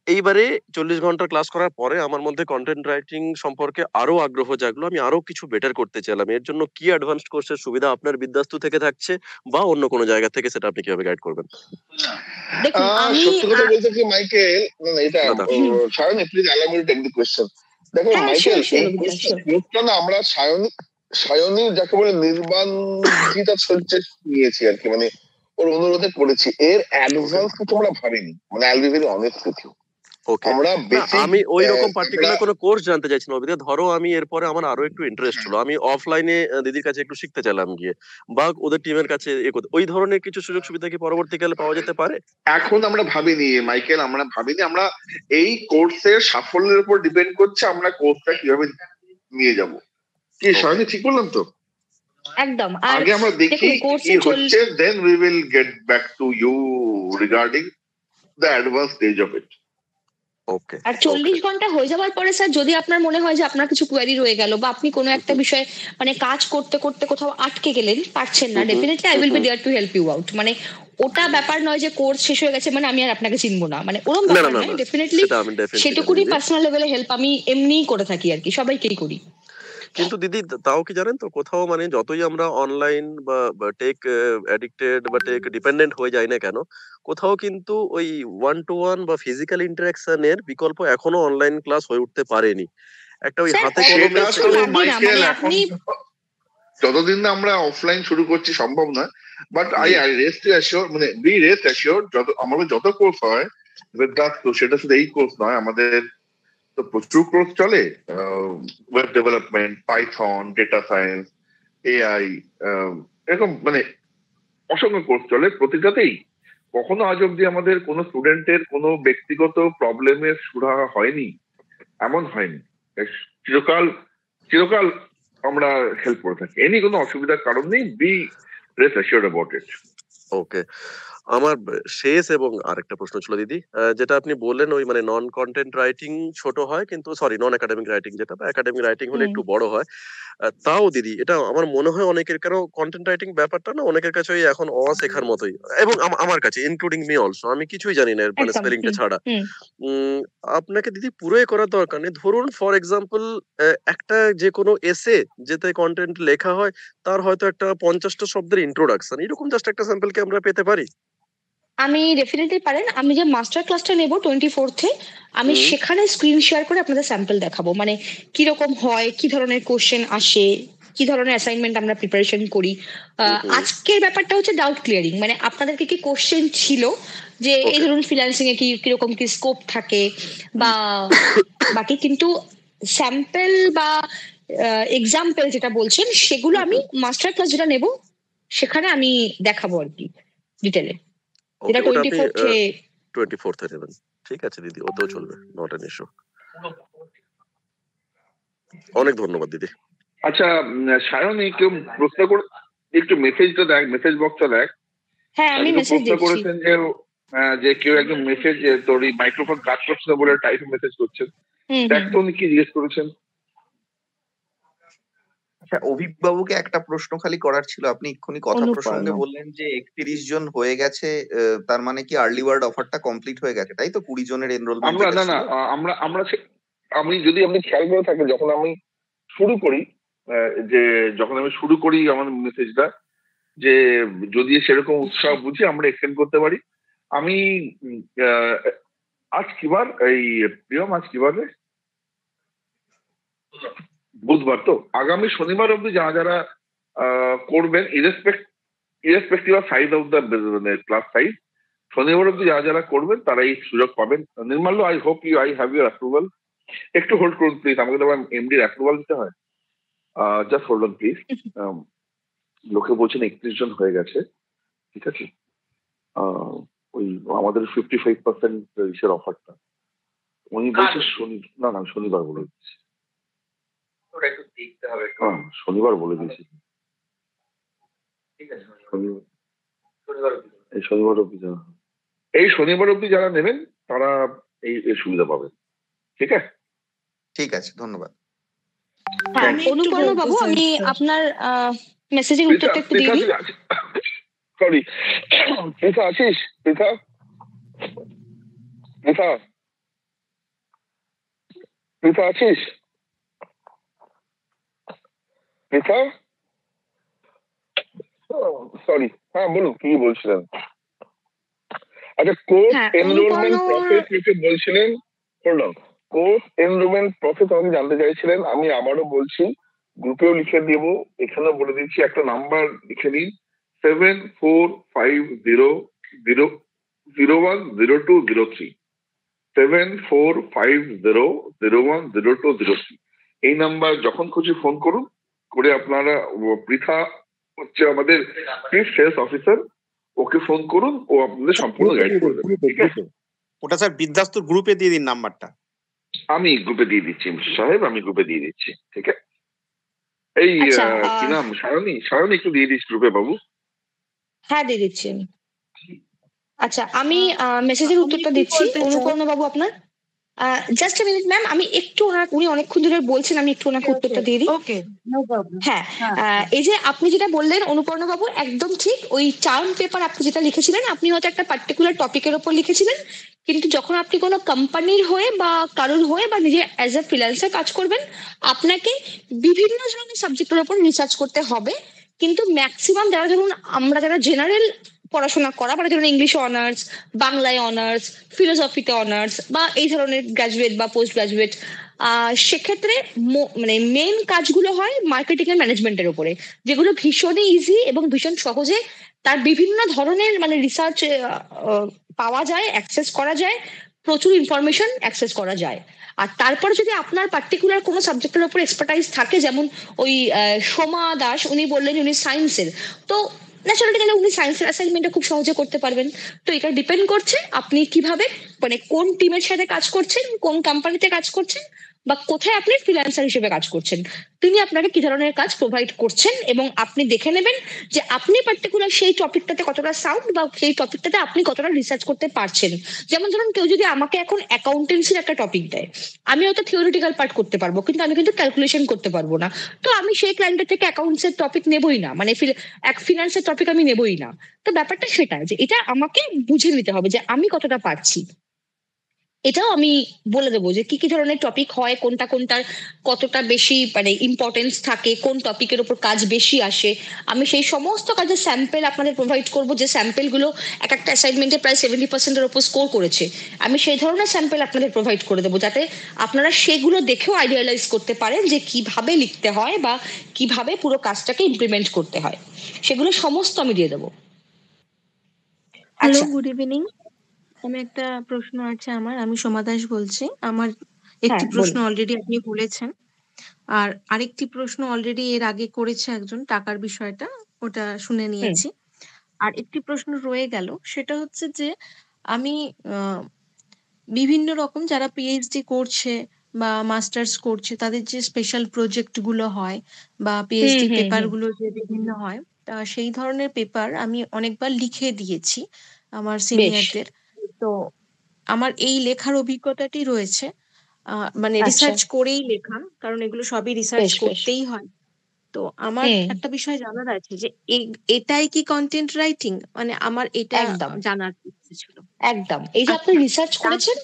এইবারে 40 ঘন্টা ক্লাস করার পরে আমার মধ্যে কন্টেন্ট রাইটিং সম্পর্কে আরো আগ্রহ জাগলো, আমি আরো কিছু বেটার করতে চাইলাম। এর জন্য কি অ্যাডভান্স কোর্সের সুবিধা আপনার বিদ্যাস্তু থেকে থাকছে, বা অন্য কোনো জায়গা থেকে, সেটা আপনি কিভাবে গাইড করবেন? সত্যি কথা বলতে কি মাইকেল, এটা Sayani, please allow me to take the question. দেখো মাইকেল, এই কোর্সটা না আমরা সায়নী যাকে বলে নির্বাণিতা নিয়েছি আর কি, মানে ওর অনুরোধে করেছি। এর অ্যাডভান্স কিছু আমরা ভাবিনি, মানে I will be very honest with you. আমি ওই রকম পার্টিকুলার কোনো কোর্স জানতে চাইছি না। ধরো আমি এরপরে আমার আরো একটু ইন্টারেস্ট হলো, আমি অফলাইনে দিদির কাছে একটু শিখতে চাইলাম গিয়ে, বা ওদের টিমের কাছে, ওই ধরনের কিছু সুযোগ সুবিধা কি পরবর্তীকালে পাওয়া যেতে পারে? এখন আমরা ভাবিনি মাইকেল, আমরা এই কোর্সের সাফল্যের উপর ডিপেন্ড করছে আমরা কোর্সটা কিভাবে নিয়ে যাব। কি সায়নী, ঠিক বললাম তো? একদম। আগে আমরা দেখি কি হচ্ছে, then we will get back to you regarding the advance stage of it. আর 40 ঘন্টা হয়ে যাওয়ার পরে স্যার, যদি আপনার মনে হয় যে আপনার কিছু কোয়ারি রয়ে গেল, বা আপনি কোনো একটা বিষয়ে মানে কাজ করতে করতে কোথাও আটকে গেলেন, পারছেন না, definitely I will be there to help you out. মানে ওটা ব্যাপার নয় যে কোর্স শেষ হয়ে গেছে মানে আমি আর আপনাকে চিনবো না, মানে ওরকম ব্যাপার নয়। ডেফিনেটলি সেটুকুনি পার্সোনাল লেভেলে হেল্প আমি এমনিই করে থাকি আর কি, সবাইকেই করি। কিন্তু দিদি, তাও কি জানেন তো, কোথাও মানে যতই আমরা অনলাইন বা টেক অ্যাডিক্টেড বা টেক ডিপেন্ডেন্ট হয়ে যাই না কেন, কোথাও কিন্তু ওই 1-to-1 বা ফিজিক্যাল ইন্টারাকশনের বিকল্প এখনো অনলাইন ক্লাস হয়ে উঠতে পারেনি। একটা ওই হাতে কলমে, যতদিন না আমরা অফলাইন শুরু করছি সম্ভব নয়। বাট আই রেস্ট অ্যাসিওর, মানে বি রেস্ট অ্যাসিওর, আমাদের যত কোর্স হয় সেটা শুধু এই কোর্স নয়, আমাদের তো প্রচুর কোর্স চলে, web development, Python, data science, AI, এরকম মানে অসংখ্য কোর্স চলে। প্রতিটাতেই কখনো আজ অব্দি আমাদের কোনো স্টুডেন্টের কোনো ব্যক্তিগত প্রবলেমের সুরাহা হয়নি, এমন হয়নি। চিরকাল আমরা হেল্প করে থাকি, এনি কোনো অসুবিধার কারণ নেই। Be rest assured about it. Okay, আমার শেষ এবং আরেকটা প্রশ্ন ছিল দিদি, যেটা আপনি বললেন ওই মানে নন কন্টেন্ট রাইটিং ছোট হয়, কিন্তু সরি নন একাডেমিক রাইটিং, যেটা একাডেমিক রাইটিং হলে একটু বড় হয়। তাও দিদি, এটা আমার মনে হয় অনেকের, কারণ কন্টেন্ট রাইটিং ব্যাপারটা না অনেকের কাছে এখন শেখার মতোই, এবং আমার কাছে ইনক্লুডিং মি অলসো, আমি কিছুই জানি না মানে স্পেলিংটা ছাড়া। আপনাকে দিদি পুরোই করার দরকার নেই। ধরুন ফর এক্সাম্পল একটা যে কোনো এসে যেতে কন্টেন্ট লেখা হয়, তার হয়তো একটা 50টা শব্দের ইন্ট্রোডাকশন, এরকম জাস্ট একটা স্যাম্পল কি আমরা পেতে পারি? আমি ডেফিনেটলি পারেন। আমি যে মাস্টার ক্লাসটা নেব 24 আমি সেখানে স্ক্রিন শেয়ার করে আপনাদের স্যাম্পল দেখাবো, মানে কিরকম হয়, কি ধরনের কোশ্চেন আসে, কি ধরনের অ্যাসাইনমেন্ট আমরা প্রিপারেশন করি। আজকের ব্যাপারটা হচ্ছে ডাউট ক্লিয়ারিং, মানে আপনাদেরকে কি কোশ্চেন ছিল যে এই ধরুন ফ্রিল্যান্সিং এ কিরকম কি স্কোপ থাকে বা বাকি, কিন্তু স্যাম্পল বা এক্সাম্পল যেটা বলছেন সেগুলো আমি মাস্টার ক্লাস যেটা নেব সেখানে আমি দেখাবো আর কি ডিটেলে, যেটা 24 24th নেবেন, ঠিক আছে দিদি, ওতেও চলবে, নট অ্যান ইস্যু। অনেক ধন্যবাদ দিদি। আচ্ছা সায়নী, কেউ প্রশ্ন করে একটু মেসেজটা দেখ, মেসেজ বক্সটা দেখ। হ্যাঁ আমি মেসেজ প্রশ্ন করেছেন যে কেউ একজন মেসেজ, তোর এই মাইক্রোফোন কাজ করছে না বলে টাইপ মেসেজ করছেন, দেখ তো উনি কি জিজ্ঞেস করেছেন। আচ্ছা অভিক বাবুকে একটা প্রশ্ন খালি করার ছিল, আপনি এক্ষুনি কথা প্রসঙ্গে বললেন যে 31 জন হয়ে গেছে, তার মানে কি আর্লি বার্ড অফারটা কমপ্লিট হয়ে গেছে, তাই তো? 20 জনের এনরোলমেন্ট। আমি যদি আপনি খেয়াল করে থাকেন, যখন আমি শুরু করি আমার মেসেজটা, যে যদি সেরকম উৎসাহ বুঝি আমরা এক্সটেন্ড করতে পারি। আমি আজ কিবার এই প্রিয়ম, আজ কিবার বুধবার, তো আগামী শনিবার অব্দি যারা করবেন, irrespective of size of the class size, শনিবার অব্দি যারা করবেন তারা এই সুযোগ পাবেন। Nirmalya, I hope I have your approval. একটু হোল্ড করুন প্লিজ, আমাকে তো এমডির অ্যাপ্রুভাল দিতে হয়। Just hold on please. লোকে বলছেন 31 জন হয়ে গেছে, ঠিক আছে। ওই আমাদের 55% ইসের অফারটা উনি বলছে শনিবার বলে দিচ্ছি, শনিবার বলে দিয়েছি, ঠিক আছে। এই শনিবার অব্দি যারা নেবেন তারা এই সুবিধা পাবেন, ঠিক আছে। ঠিক আছে, ধন্যবাদ। অনুপর্ণ বাবু, আমি আপনার মেসেজের উত্তরটা একটু দিয়ে দিই। সরি, পৃথা আছিস? পৃথা আছিস? পৃথা, সরি, হ্যাঁ বলুন, কি বলছিলেন? আচ্ছা, কোর্স এনরোলমেন্ট প্রসেস বলছিলেন, কোর্স এনরোলমেন্ট প্রসেস আমাকে জানতে চাইছিলেন। আমি আবারও বলছি, গ্রুপেও লিখে দেব, এখানেও বলে দিচ্ছি, একটা নাম্বার লিখে নিন, 7450010203, 7450010203। এই নাম্বার যখন খুশি ফোন করুন, করে আপনারা পৃথা হচ্ছে আমাদের চিফ সেলস অফিসার, ওকে ফোন করুন, ও আপনাদের সম্পূর্ণ গাইড করে দেবে, ঠিক আছে। ওটা স্যার বিদ্যাস্তুর গ্রুপে দিয়ে দিন নাম্বারটা। আমি গ্রুপে দিয়ে দিচ্ছি সাহেব, আমি গ্রুপে দিয়ে দিচ্ছি, ঠিক আছে। এই কি নাম, সায়নী একটু দিয়ে দিস গ্রুপে বাবু। হ্যাঁ দিয়ে দিচ্ছি। আচ্ছা আমি মেসেজের উত্তরটা দিচ্ছি। অনুপর্ণ বাবু আপনার জাস্ট মিনিট ম্যাম, আমি একটু উনি অনেকক্ষণ ধরে বলছেন, আমি একটু ওনাকে উত্তরটা দিয়ে দিই। হ্যাঁ, এই যে আপনি যেটা বললেন অনুপর্ণ বাবু, একদম ঠিক। ওই টার্ম পেপার আপনি যেটা লিখেছিলেন, আপনি হয়তো একটা পার্টিকুলার টপিকের ওপর লিখেছিলেন, কিন্তু যখন আপনি কোনো কোম্পানির হয়ে বা কারোর হয়ে বা নিজে অ্যাজ এ ফ্রিল্যান্সার কাজ করবেন, আপনাকে বিভিন্ন ধরনের সাবজেক্টের ওপর রিসার্চ করতে হবে। কিন্তু ম্যাক্সিমাম যারা, ধরুন আমরা যারা জেনারেল পড়াশোনা করা, মানে ধরুন ইংলিশে অনার্স, বাংলায় অনার্স, ফিলোসফিতে অনার্স বা এই ধরনের গ্রাজুয়েট বা পোস্ট গ্রাজুয়েট, সেক্ষেত্রে মানে মেন কাজগুলো হয় মার্কেটিং এন্ড ম্যানেজমেন্টের উপরে, যেগুলো ভীষণই ইজি এবং ভীষণ সহজে তার বিভিন্ন ধরনের মানে রিসার্চ পাওয়া যায়, অ্যাক্সেস করা যায়, প্রচুর ইনফরমেশন অ্যাক্সেস করা যায়। আর তারপর যদি আপনার পার্টিকুলার কোনো সাবজেক্টের উপর এক্সপার্টাইজ থাকে, যেমন ওই সোমা দাস উনি বললেন উনি সায়েন্সের, তো ন্যাচারালি তাহলে উনি সায়েন্সের অ্যাসাইনমেন্টটা খুব সহজে করতে পারবেন। তো এটা ডিপেন্ড করছে আপনি কিভাবে, মানে কোন টিমের সাথে কাজ করছেন, কোন কোম্পানিতে কাজ করছেন, বা কোথায় আপনি ফ্রিল্যান্সার হিসেবে কাজ করছেন, তিনি আপনাকে কি ধরনের কাজ প্রোভাইড করছেন, এবং আপনি দেখে নেবেন যে আপনি পার্টিকুলার সেই টপিকটাতে কতটা সাউন্ড বা সেই টপিকটাতে আপনি কতটা রিসার্চ করতে পারছেন। যেমন ধরুন কেউ যদি আমাকে এখন অ্যাকাউন্টেন্সির একটা টপিক দেয়, আমি হয়তো থিওরিটিক্যাল পার্ট করতে পারবো, কিন্তু আমি কিন্তু ক্যালকুলেশন করতে পারবো না, তো আমি সেই ক্লায়েন্টের থেকে অ্যাকাউন্টসের টপিক নেবই না, মানে ফিনান্সের টপিক আমি নেবই না। তো ব্যাপারটা সেটা, যে এটা আমাকে বুঝে নিতে হবে যে আমি কতটা পারছি। এটাও আমি বলে দেবো যে কি কি ধরনের টপিক হয়, কোনটা কোনটার কতটা বেশি মানে ইম্পর্টেন্স থাকে, কোন টপিকের উপর কাজ বেশি আসে। আমি সেই সমস্ত কাজের স্যাম্পল আপনাদের প্রোভাইড করবো, যে স্যাম্পল গুলো এক একটা অ্যাসাইনমেন্টে প্রায় 70%-এর উপর স্কোর করেছে। আমি সেই ধরনের স্যাম্পল আপনাদের প্রোভাইড করে দেবো, যাতে আপনারা সেগুলো দেখেও আইডিয়ালাইজ করতে পারেন যে কিভাবে লিখতে হয় বা কিভাবে পুরো কাজটাকে ইমপ্লিমেন্ট করতে হয়, সেগুলো সমস্ত আমি দিয়ে দেবো। Hello, good evening. আমি একটা প্রশ্ন আছে আমার, আমি সোমা দাস বলছি। আমার একটি প্রশ্ন অলরেডি আপনি বলেছেন, আর আরেকটি প্রশ্ন অলরেডি এর আগে করেছে একজন, টাকার বিষয়টা, ওটা শুনে নিয়েছি। আর একটি প্রশ্ন রয়ে গেল, সেটা হচ্ছে যে আমি বিভিন্ন রকম যারা পিএইচডি করছে বা মাস্টার্স করছে তাদের যে স্পেশাল প্রজেক্ট গুলো হয় বা পিএইচডি পেপার গুলো যে বিভিন্ন হয়, সেই ধরনের পেপার আমি অনেকবার লিখে দিয়েছি আমার সিনিয়রদের। তো আমার এই লেখার অভিজ্ঞতাটি রয়েছে, মানে রিসার্চ করেই লেখা, কারণ এগুলো সবই রিসার্চ করতেই হয়। তো আমার একটা বিষয় জানার আছে যে এটাই কি কন্টেন্ট রাইটিং, মানে আমার এটা জানার ইচ্ছে ছিল। একদম, এই যে আপনি রিসার্চ করেছেন,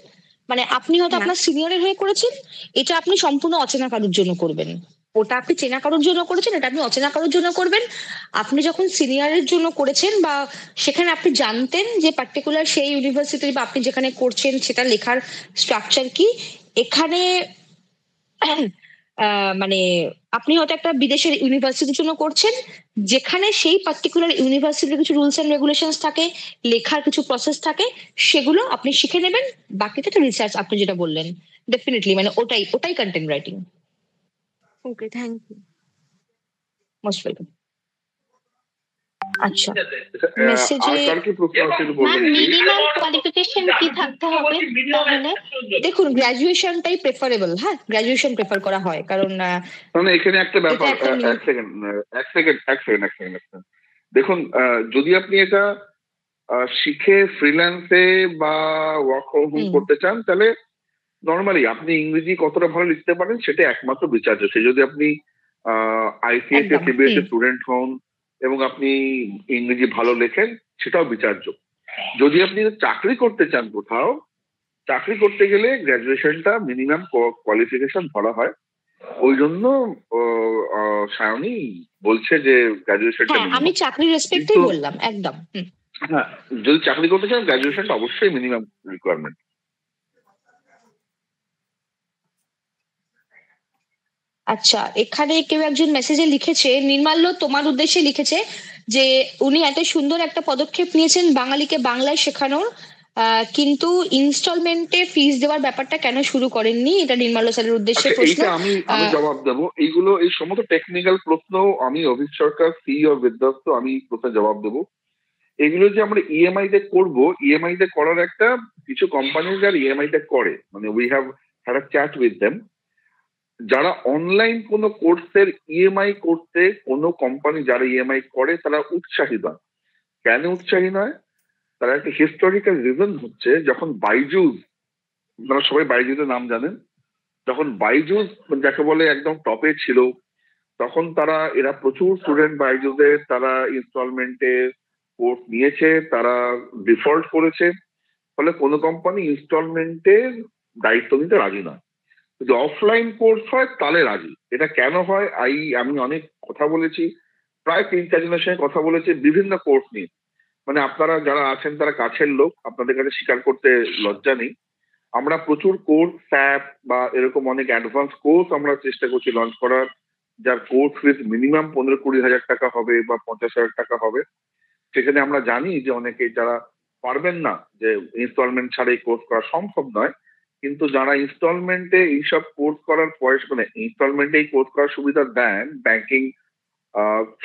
মানে আপনি হয়তো আপনার সিনিয়রের হয়ে করেছেন, এটা আপনি সম্পূর্ণ অচেনা কারোর জন্য করবেন। ওটা আপনি চেনা কারোর জন্য করেছেন, এটা আপনি অচেনা কারোর জন্য করবেন। আপনি যখন সিনিয়রের জন্য করেছেন বা সেখানে আপনি জানতেন যে পার্টিকুলার সেই ইউনিভার্সিটি বা আপনি যেখানে করছেন সেটা লেখার স্ট্রাকচার কি, এখানে মানে আপনি হয়তো একটা বিদেশের ইউনিভার্সিটির জন্য করছেন, যেখানে সেই পার্টিকুলার ইউনিভার্সিটির কিছু রুলস এন্ড রেগুলেশনস থাকে, লেখার কিছু প্রসেস থাকে, সেগুলো আপনি শিখে নেবেন। বাকিটা তো রিসার্চ, আপনি যেটা বললেন ডেফিনেটলি, মানে ওটাই content writing. Okay, thank you. Most welcome. আচ্ছা, মিনিমাম কোয়ালিফিকেশন কি থাকতে হবে তাহলে? দেখুন, গ্র্যাজুয়েশনটাই প্রেফারেবল। হ্যাঁ, গ্র্যাজুয়েশন প্রেফার করা হয়, কারণ এখানে একটা ব্যাপার, এক সেকেন্ড। দেখুন, যদি আপনি এটা শিখে ফ্রিল্যান্সে বা ওয়ার্ক ফ্রম হোম করতে চান, তাহলে নর্মালি আপনি ইংরেজি কতটা ভালো লিখতে পারেন সেটা একমাত্র বিচার্য। সে যদি আপনি আইসিএসসি সিবিএসসি স্টুডেন্ট হন এবং আপনি ইংরেজি ভালো লেখেন, সেটাও বিচার্য। যদি আপনি চাকরি করতে চান কোথাও, চাকরি করতে গেলে গ্র্যাজুয়েশনটা মিনিমাম কোয়ালিফিকেশন ধরা হয়। ওই জন্য সায়নী বলছে যে গ্র্যাজুয়েশনটা, আমি চাকরি রেসপেক্টেই বললাম একদম। হ্যাঁ, যদি চাকরি করতে চান গ্র্যাজুয়েশনটা অবশ্যই মিনিমাম রিকোয়ারমেন্ট। আচ্ছা, এখানে কেউ একজন মেসেজে লিখেছে, নির্মাল্য তোমার উদ্দেশ্যে লিখেছে যে উনি এত সুন্দর একটা পদক্ষেপ নিয়েছেন বাঙালিকে বাংলায় শেখানোর, কিন্তু ইনস্টলমেন্টে ফিস দেওয়ার ব্যাপারটা কেন শুরু করেননি? এটা নির্মাল্য স্যারের উদ্দেশ্যে প্রশ্ন। আমি জবাব দেবো। এই সমস্ত টেকনিক্যাল প্রশ্ন আমি অভিক সরকার, সিইও বিদ্যাস্ত, আমি প্রশ্নের জবাব দেবো। এগুলো যে আমরা ইএমআই তে করবো, ইএমআই তে করার একটা কিছু কোম্পানি যারা ইএমআই তে করে, মানে we have had a chat with them. যারা অনলাইন কোনো কোর্সের ইএমআই করতে, কোনো কোম্পানি যারা ইএমআই করে, তারা উৎসাহী নয়। কেন উৎসাহী নয়? তারা একটা হিস্টোরিক্যাল রিজন হচ্ছে, যখন বাইজুস, আপনারা সবাই বাইজুসের নাম জানেন, যখন বাইজুস যাকে বলে একদম টপে ছিল, তখন এরা প্রচুর স্টুডেন্ট বাইজুসের, তারা ইনস্টলমেন্টে কোর্স নিয়েছে, তারা ডিফল্ট করেছে। ফলে কোনো কোম্পানি ইনস্টলমেন্টের দায়িত্ব নিতে রাজি নয়। যদি অফলাইন কোর্স হয় তাহলে রাজি। এটা কেন হয়? আমি অনেক কথা বলেছি, প্রায় 3-4 জনের সঙ্গে কথা বলেছি বিভিন্ন কোর্স নিয়ে। মানে আপনারা যারা আছেন তারা কাছের লোক, আপনাদের কাছে স্বীকার করতে লজ্জা নেই। আমরা প্রচুর কোর্স, স্যাপ বা এরকম অনেক অ্যাডভান্স কোর্স আমরা চেষ্টা করছি লঞ্চ করার, যার কোর্স ফিস মিনিমাম 15-20 হাজার টাকা হবে বা 50 হাজার টাকা হবে। সেখানে আমরা জানি যে অনেকে যারা পারবেন না, যে ইনস্টলমেন্ট ছাড়া এই কোর্স করা সম্ভব নয়, কিন্তু যারা ইনস্টলমেন্টে এইসব কোর্স করার পয়সা, মানে ইনস্টলমেন্টে এই কোর্স করার সুবিধা দেন ব্যাংকিং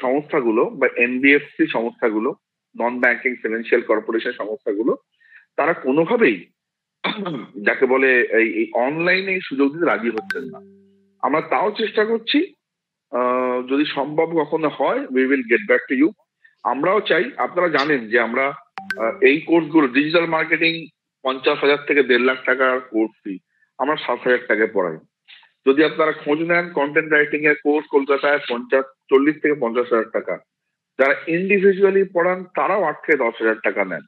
সংস্থাগুলো বা এনবিএফসি সংস্থাগুলো, নন ব্যাংকিং ফিনান্সিয়াল কর্পোরেশন সংস্থাগুলো, তারা কোনোভাবেই যাকে বলে এই অনলাইনে এই সুযোগ দিতে রাজি হচ্ছেন না। আমরা তাও চেষ্টা করছি, যদি সম্ভব কখনো হয় we will get back to you. আমরাও চাই, আপনারা জানেন যে আমরা এই কোর্সগুলো, ডিজিটাল মার্কেটিং 50,000 থেকে 1.5 লাখ টাকার কোর্স ফি আমরা 7,000 টাকায় পড়াই। যদি আপনারা খোঁজ নেন, কন্টেন্ট রাইটিং এর কোর্স কলকাতায় 40 থেকে 50 হাজার টাকা। যারা ইন্ডিভিজুয়ালি পড়ান তারাও 8 থেকে 10 হাজার টাকা নেন।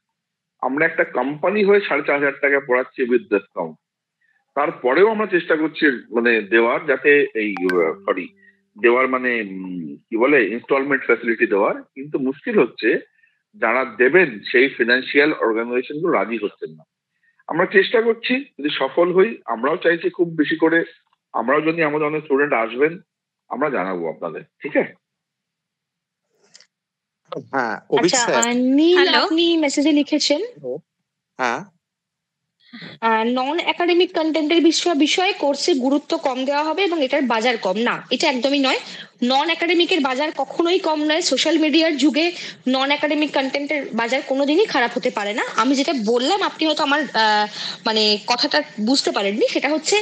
আমরা একটা কোম্পানি হয়ে 4,500 টাকা পড়াচ্ছি উইথ ডিসকাউন্ট। তারপরেও আমরা চেষ্টা করছি মানে দেওয়ার, যাতে দেওয়ার মানে কি বলে ইনস্টলমেন্ট ফ্যাসিলিটি দেওয়ার। কিন্তু মুশকিল হচ্ছে যারা দেবেন সেই ফিনান্সিয়াল অর্গানাইজেশন গুলো রাজি হচ্ছেন না। আমরা চেষ্টা করছি, যদি সফল হই আমরাও চাইছি খুব বেশি করে, আমরাও যদি আমাদের অনেক স্টুডেন্ট আসবেন আমরা জানাবো আপনাদের, ঠিক আছে? হ্যাঁ, আপনি মেসেজে লিখেছেন। হ্যাঁ, নন একাডেমিক কন্টেন্টের বিষয়ে কোর্সে গুরুত্ব কম দেওয়া হবে এবং এটার বাজার কম, না এটা একদমই নয়। নন একাডেমিকের বাজার কখনোই কম নয়। সোশ্যাল মিডিয়ার যুগে নন একাডেমিক কন্টেন্টের বাজার কোনোদিনই খারাপ হতে পারে না। আমি যেটা বললাম আপনি হয়তো আমার মানে কথাটা বুঝতে পারেননি, সেটা হচ্ছে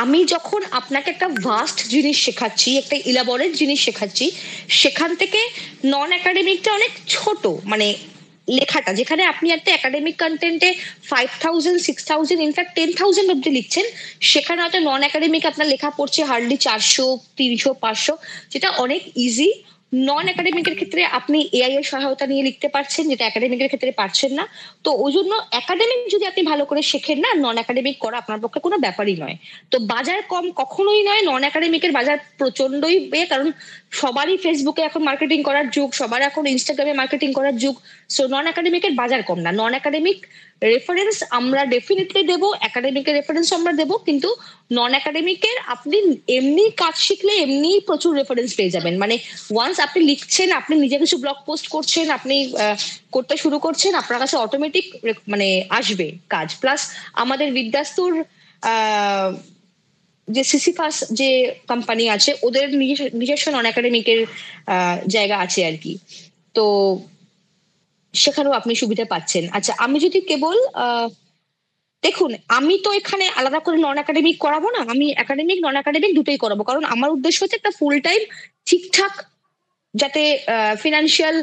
আমি যখন আপনাকে একটা ভাস্ট জিনিস শেখাচ্ছি, একটা ইলাবোরেট জিনিস শেখাচ্ছি, সেখান থেকে নন একাডেমিকটা অনেক ছোট, মানে লেখাটা যেখানে আপনি একটা একাডেমিক কন্টেন্টে 5,000 6,000 ইনফ্যাক্ট 10,000 অব্দি লিখছেন, সেখানে হয়তো নন একাডেমিক আপনার লেখা পড়ছে হার্ডলি 400 300 500, যেটা অনেক ইজি। নন একাডেমিকের ক্ষেত্রে আপনি এআই এর সহায়তা নিয়ে লিখতে পারছেন, যেটা একাডেমিকের ক্ষেত্রে পারছেন না। তো ওই জন্য একাডেমিক যদি আপনি ভালো করে শেখেন না, নন একাডেমিক করা আপনার পক্ষে কোনো ব্যাপারই নয়। তো বাজার কম কখনোই নয়, নন একাডেমিকের বাজার প্রচন্ডই কারণ সবারই ফেসবুকে এখন মার্কেটিং করার যুগ, সবার এখন ইনস্টাগ্রামে মার্কেটিং করার যুগ। সো নন একাডেমিকের বাজার কম না। নন একাডেমিক রেফারেন্স আমরা ডেফিনেটলি দেবো, একাডেমিকের রেফারেন্স আমরা দেবো, কিন্তু নন একাডেমিকের আপনি এমনি কাজ শিখলে এমনি প্রচুর রেফারেন্স পেয়ে যাবেন। মানে ওয়ান্স আপনি লিখছেন, আপনি নিজে কিছু ব্লগ পোস্ট করছেন, আপনি করতে শুরু করছেন, আপনার কাছে অটোমেটিক মানে আসবে কাজ। প্লাস আমাদের বিদ্যাস্তুর যে সিসিফাস যে কোম্পানি আছে, ওদের নিজস্ব নন একাডেমিকের জায়গা আছে আর কি, তো সেখানেও আপনি সুবিধা পাচ্ছেন। আচ্ছা, আমি যদি কেবল দেখুন, আমি তো এখানে আলাদা করে নন একাডেমিক করাবো না, আমি একাডেমিক নন একাডেমিক দুটোই করাবো, কারণ আমার উদ্দেশ্য হচ্ছে একটা ফুল টাইম ঠিকঠাক যাতে ফিনান্সিয়াল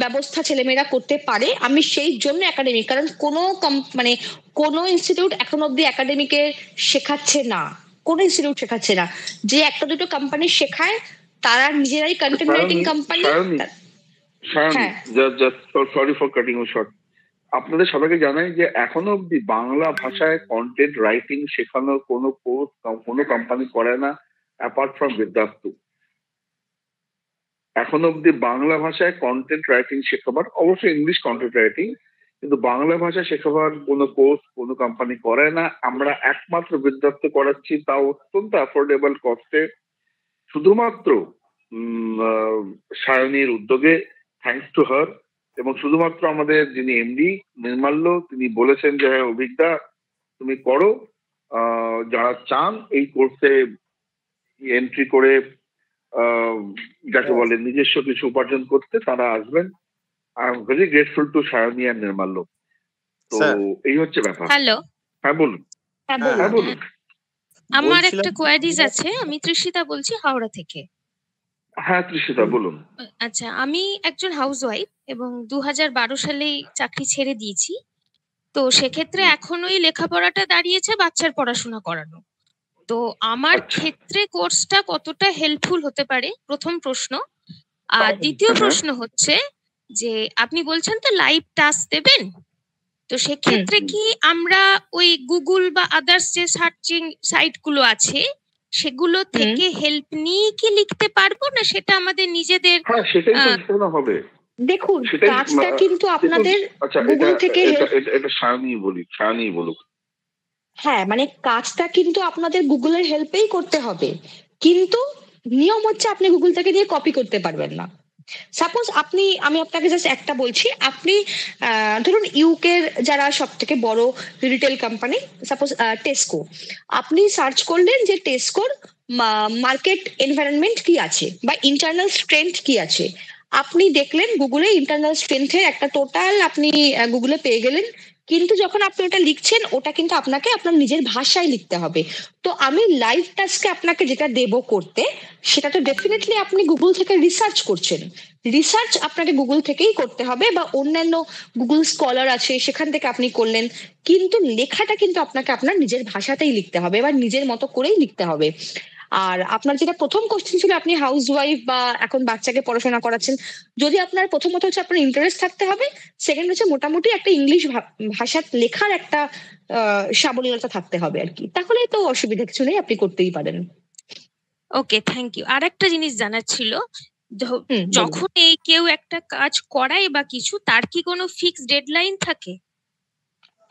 ব্যবস্থা ছেলেমেয়েরা করতে পারে, আমি সেই জন্য একাডেমিক। কারণ মানে কোনো ইনস্টিটিউট এখন অব্দি একাডেমিকে শেখাচ্ছে না, কোনো ইনস্টিটিউট শেখাচ্ছে না। যে একটা দুটো কোম্পানি শেখায় তারা নিজেরাই content writing company. Sorry for cutting you short. আপনাদের সবাইকে জানাই যে এখনো অব্দি বাংলা ভাষায় কন্টেন্ট রাইটিং শেখানোর কোনো কোর্স কোনো কোম্পানি করে না অ্যাপার্ট ফ্রম বিদ্যাস্তু। এখন অব্দি বাংলা ভাষায় কন্টেন্ট রাইটিং শেখাবার, অবশ্যই ইংলিশ কন্টেন্ট রাইটিং, কিন্তু বাংলা ভাষা শেখাবার কোনো কোর্স কোনো কোম্পানি করে না। আমরা একমাত্র বিদ্যার্থী করাচ্ছি, তাও অত্যন্ত অ্যাফোর্ডেবল কস্টে, শুধুমাত্র সায়নীর উদ্যোগে, থ্যাঙ্কস টু হার। এবং শুধুমাত্র আমাদের যিনি এমডি নির্মাল্য, তিনি বলেছেন যে হ্যাঁ অভিজ্ঞতা তুমি করো, যারা চান এই কোর্সে এন্ট্রি করে যাকে বলে নিজস্ব কিছু উপার্জন করতে, তারা আসবেন। I am very grateful to Sayani আর নির্মাল্য। তো এই হচ্ছে ব্যাপার। হ্যালো, হ্যাঁ বলুন। হ্যাঁ বলুন। আমার একটা কোয়ারিজ আছে, আমি তৃষিতা বলছি হাওড়া থেকে। হ্যাঁ তৃষিতা বলুন। আচ্ছা, আমি একজন হাউসওয়াইফ এবং 2012 সালেই চাকরি ছেড়ে দিয়েছি। তো সেক্ষেত্রে এখন ওই লেখাপড়াটা দাঁড়িয়েছে বাচ্চার পড়াশোনা করানো। তো আমার ক্ষেত্রে কোর্সটা কতটা হেল্পফুল হতে পারে, প্রথম প্রশ্ন। আর দ্বিতীয় প্রশ্ন হচ্ছে যে আপনি বলছেন তো লাইভ টাস্ক দেবেন, তো সেক্ষেত্রে কি আমরা ওই গুগল বা আদার্স যে সার্চিং সাইট গুলো আছে সেগুলো থেকে হেল্প নিয়ে কি লিখতে পারবো, না সেটা আমাদের নিজেদের? হ্যাঁ সেটাই তো হবে। দেখুন কাজটা কিন্তু আপনাদের গুগল থেকে এটা সায়নী বলুক। হ্যাঁ মানে কাজটা কিন্তু আপনাদের গুগলের হেল্পেই করতে হবে, কিন্তু নিয়ম হচ্ছে আপনি গুগল থেকে দিয়ে কপি করতে পারবেন না। সাপোজ আমি আপনাকে জাস্ট একটা বলছি, আপনি ধরুন ইউকের যারা সব থেকে বড় রিটেল কোম্পানি, সাপোজ টেস্কো, আপনি সার্চ করলেন যে টেস্কোর মার্কেট এনভায়রনমেন্ট কি আছে বা ইন্টারনাল স্ট্রেংথ কি আছে, আপনি দেখলেন গুগলে ইন্টারনাল স্ট্রেংথের একটা টোটাল আপনি গুগলে পেয়ে গেলেন, কিন্তু যখন আপনি ওটা লিখছেন ওটা কিন্তু আপনাকে আপনার নিজের ভাষায় লিখতে হবে। তো আমি লাইভ টাস্কে আপনাকে যেটা দেব করতে, সেটা তো ডেফিনেটলি আপনি গুগল থেকে রিসার্চ করছেন, রিসার্চ আপনাকে গুগল থেকেই করতে হবে, বা অন্যান্য গুগল স্কলার আছে সেখান থেকে আপনি করলেন, কিন্তু লেখাটা কিন্তু আপনাকে আপনার নিজের ভাষাতেই লিখতে হবে বা নিজের মতো করেই লিখতে হবে। আর আপনার যেটা প্রথম কোশ্চেন ছিল, আপনি হাউস ওয়াইফ বা এখন বাচ্চাকে পড়াশোনা করাচ্ছেন, যদি আপনার প্রথমত হচ্ছে আপনার ইন্টারেস্ট থাকতে হবে, সেকেন্ড হচ্ছে মোটামুটি একটা ইংলিশ ভাষা লেখার একটা সাবলীলতা থাকতে হবে আর কি, তাহলে তো অসুবিধা কিছু নেই, আপনি করতেই পারেন। ওকে, থ্যাংক ইউ। আর একটা জিনিস জানার ছিল, যখন এই কেউ একটা কাজ করায় বা কিছু, তার কি কোনো ফিক্স ডেডলাইন থাকে?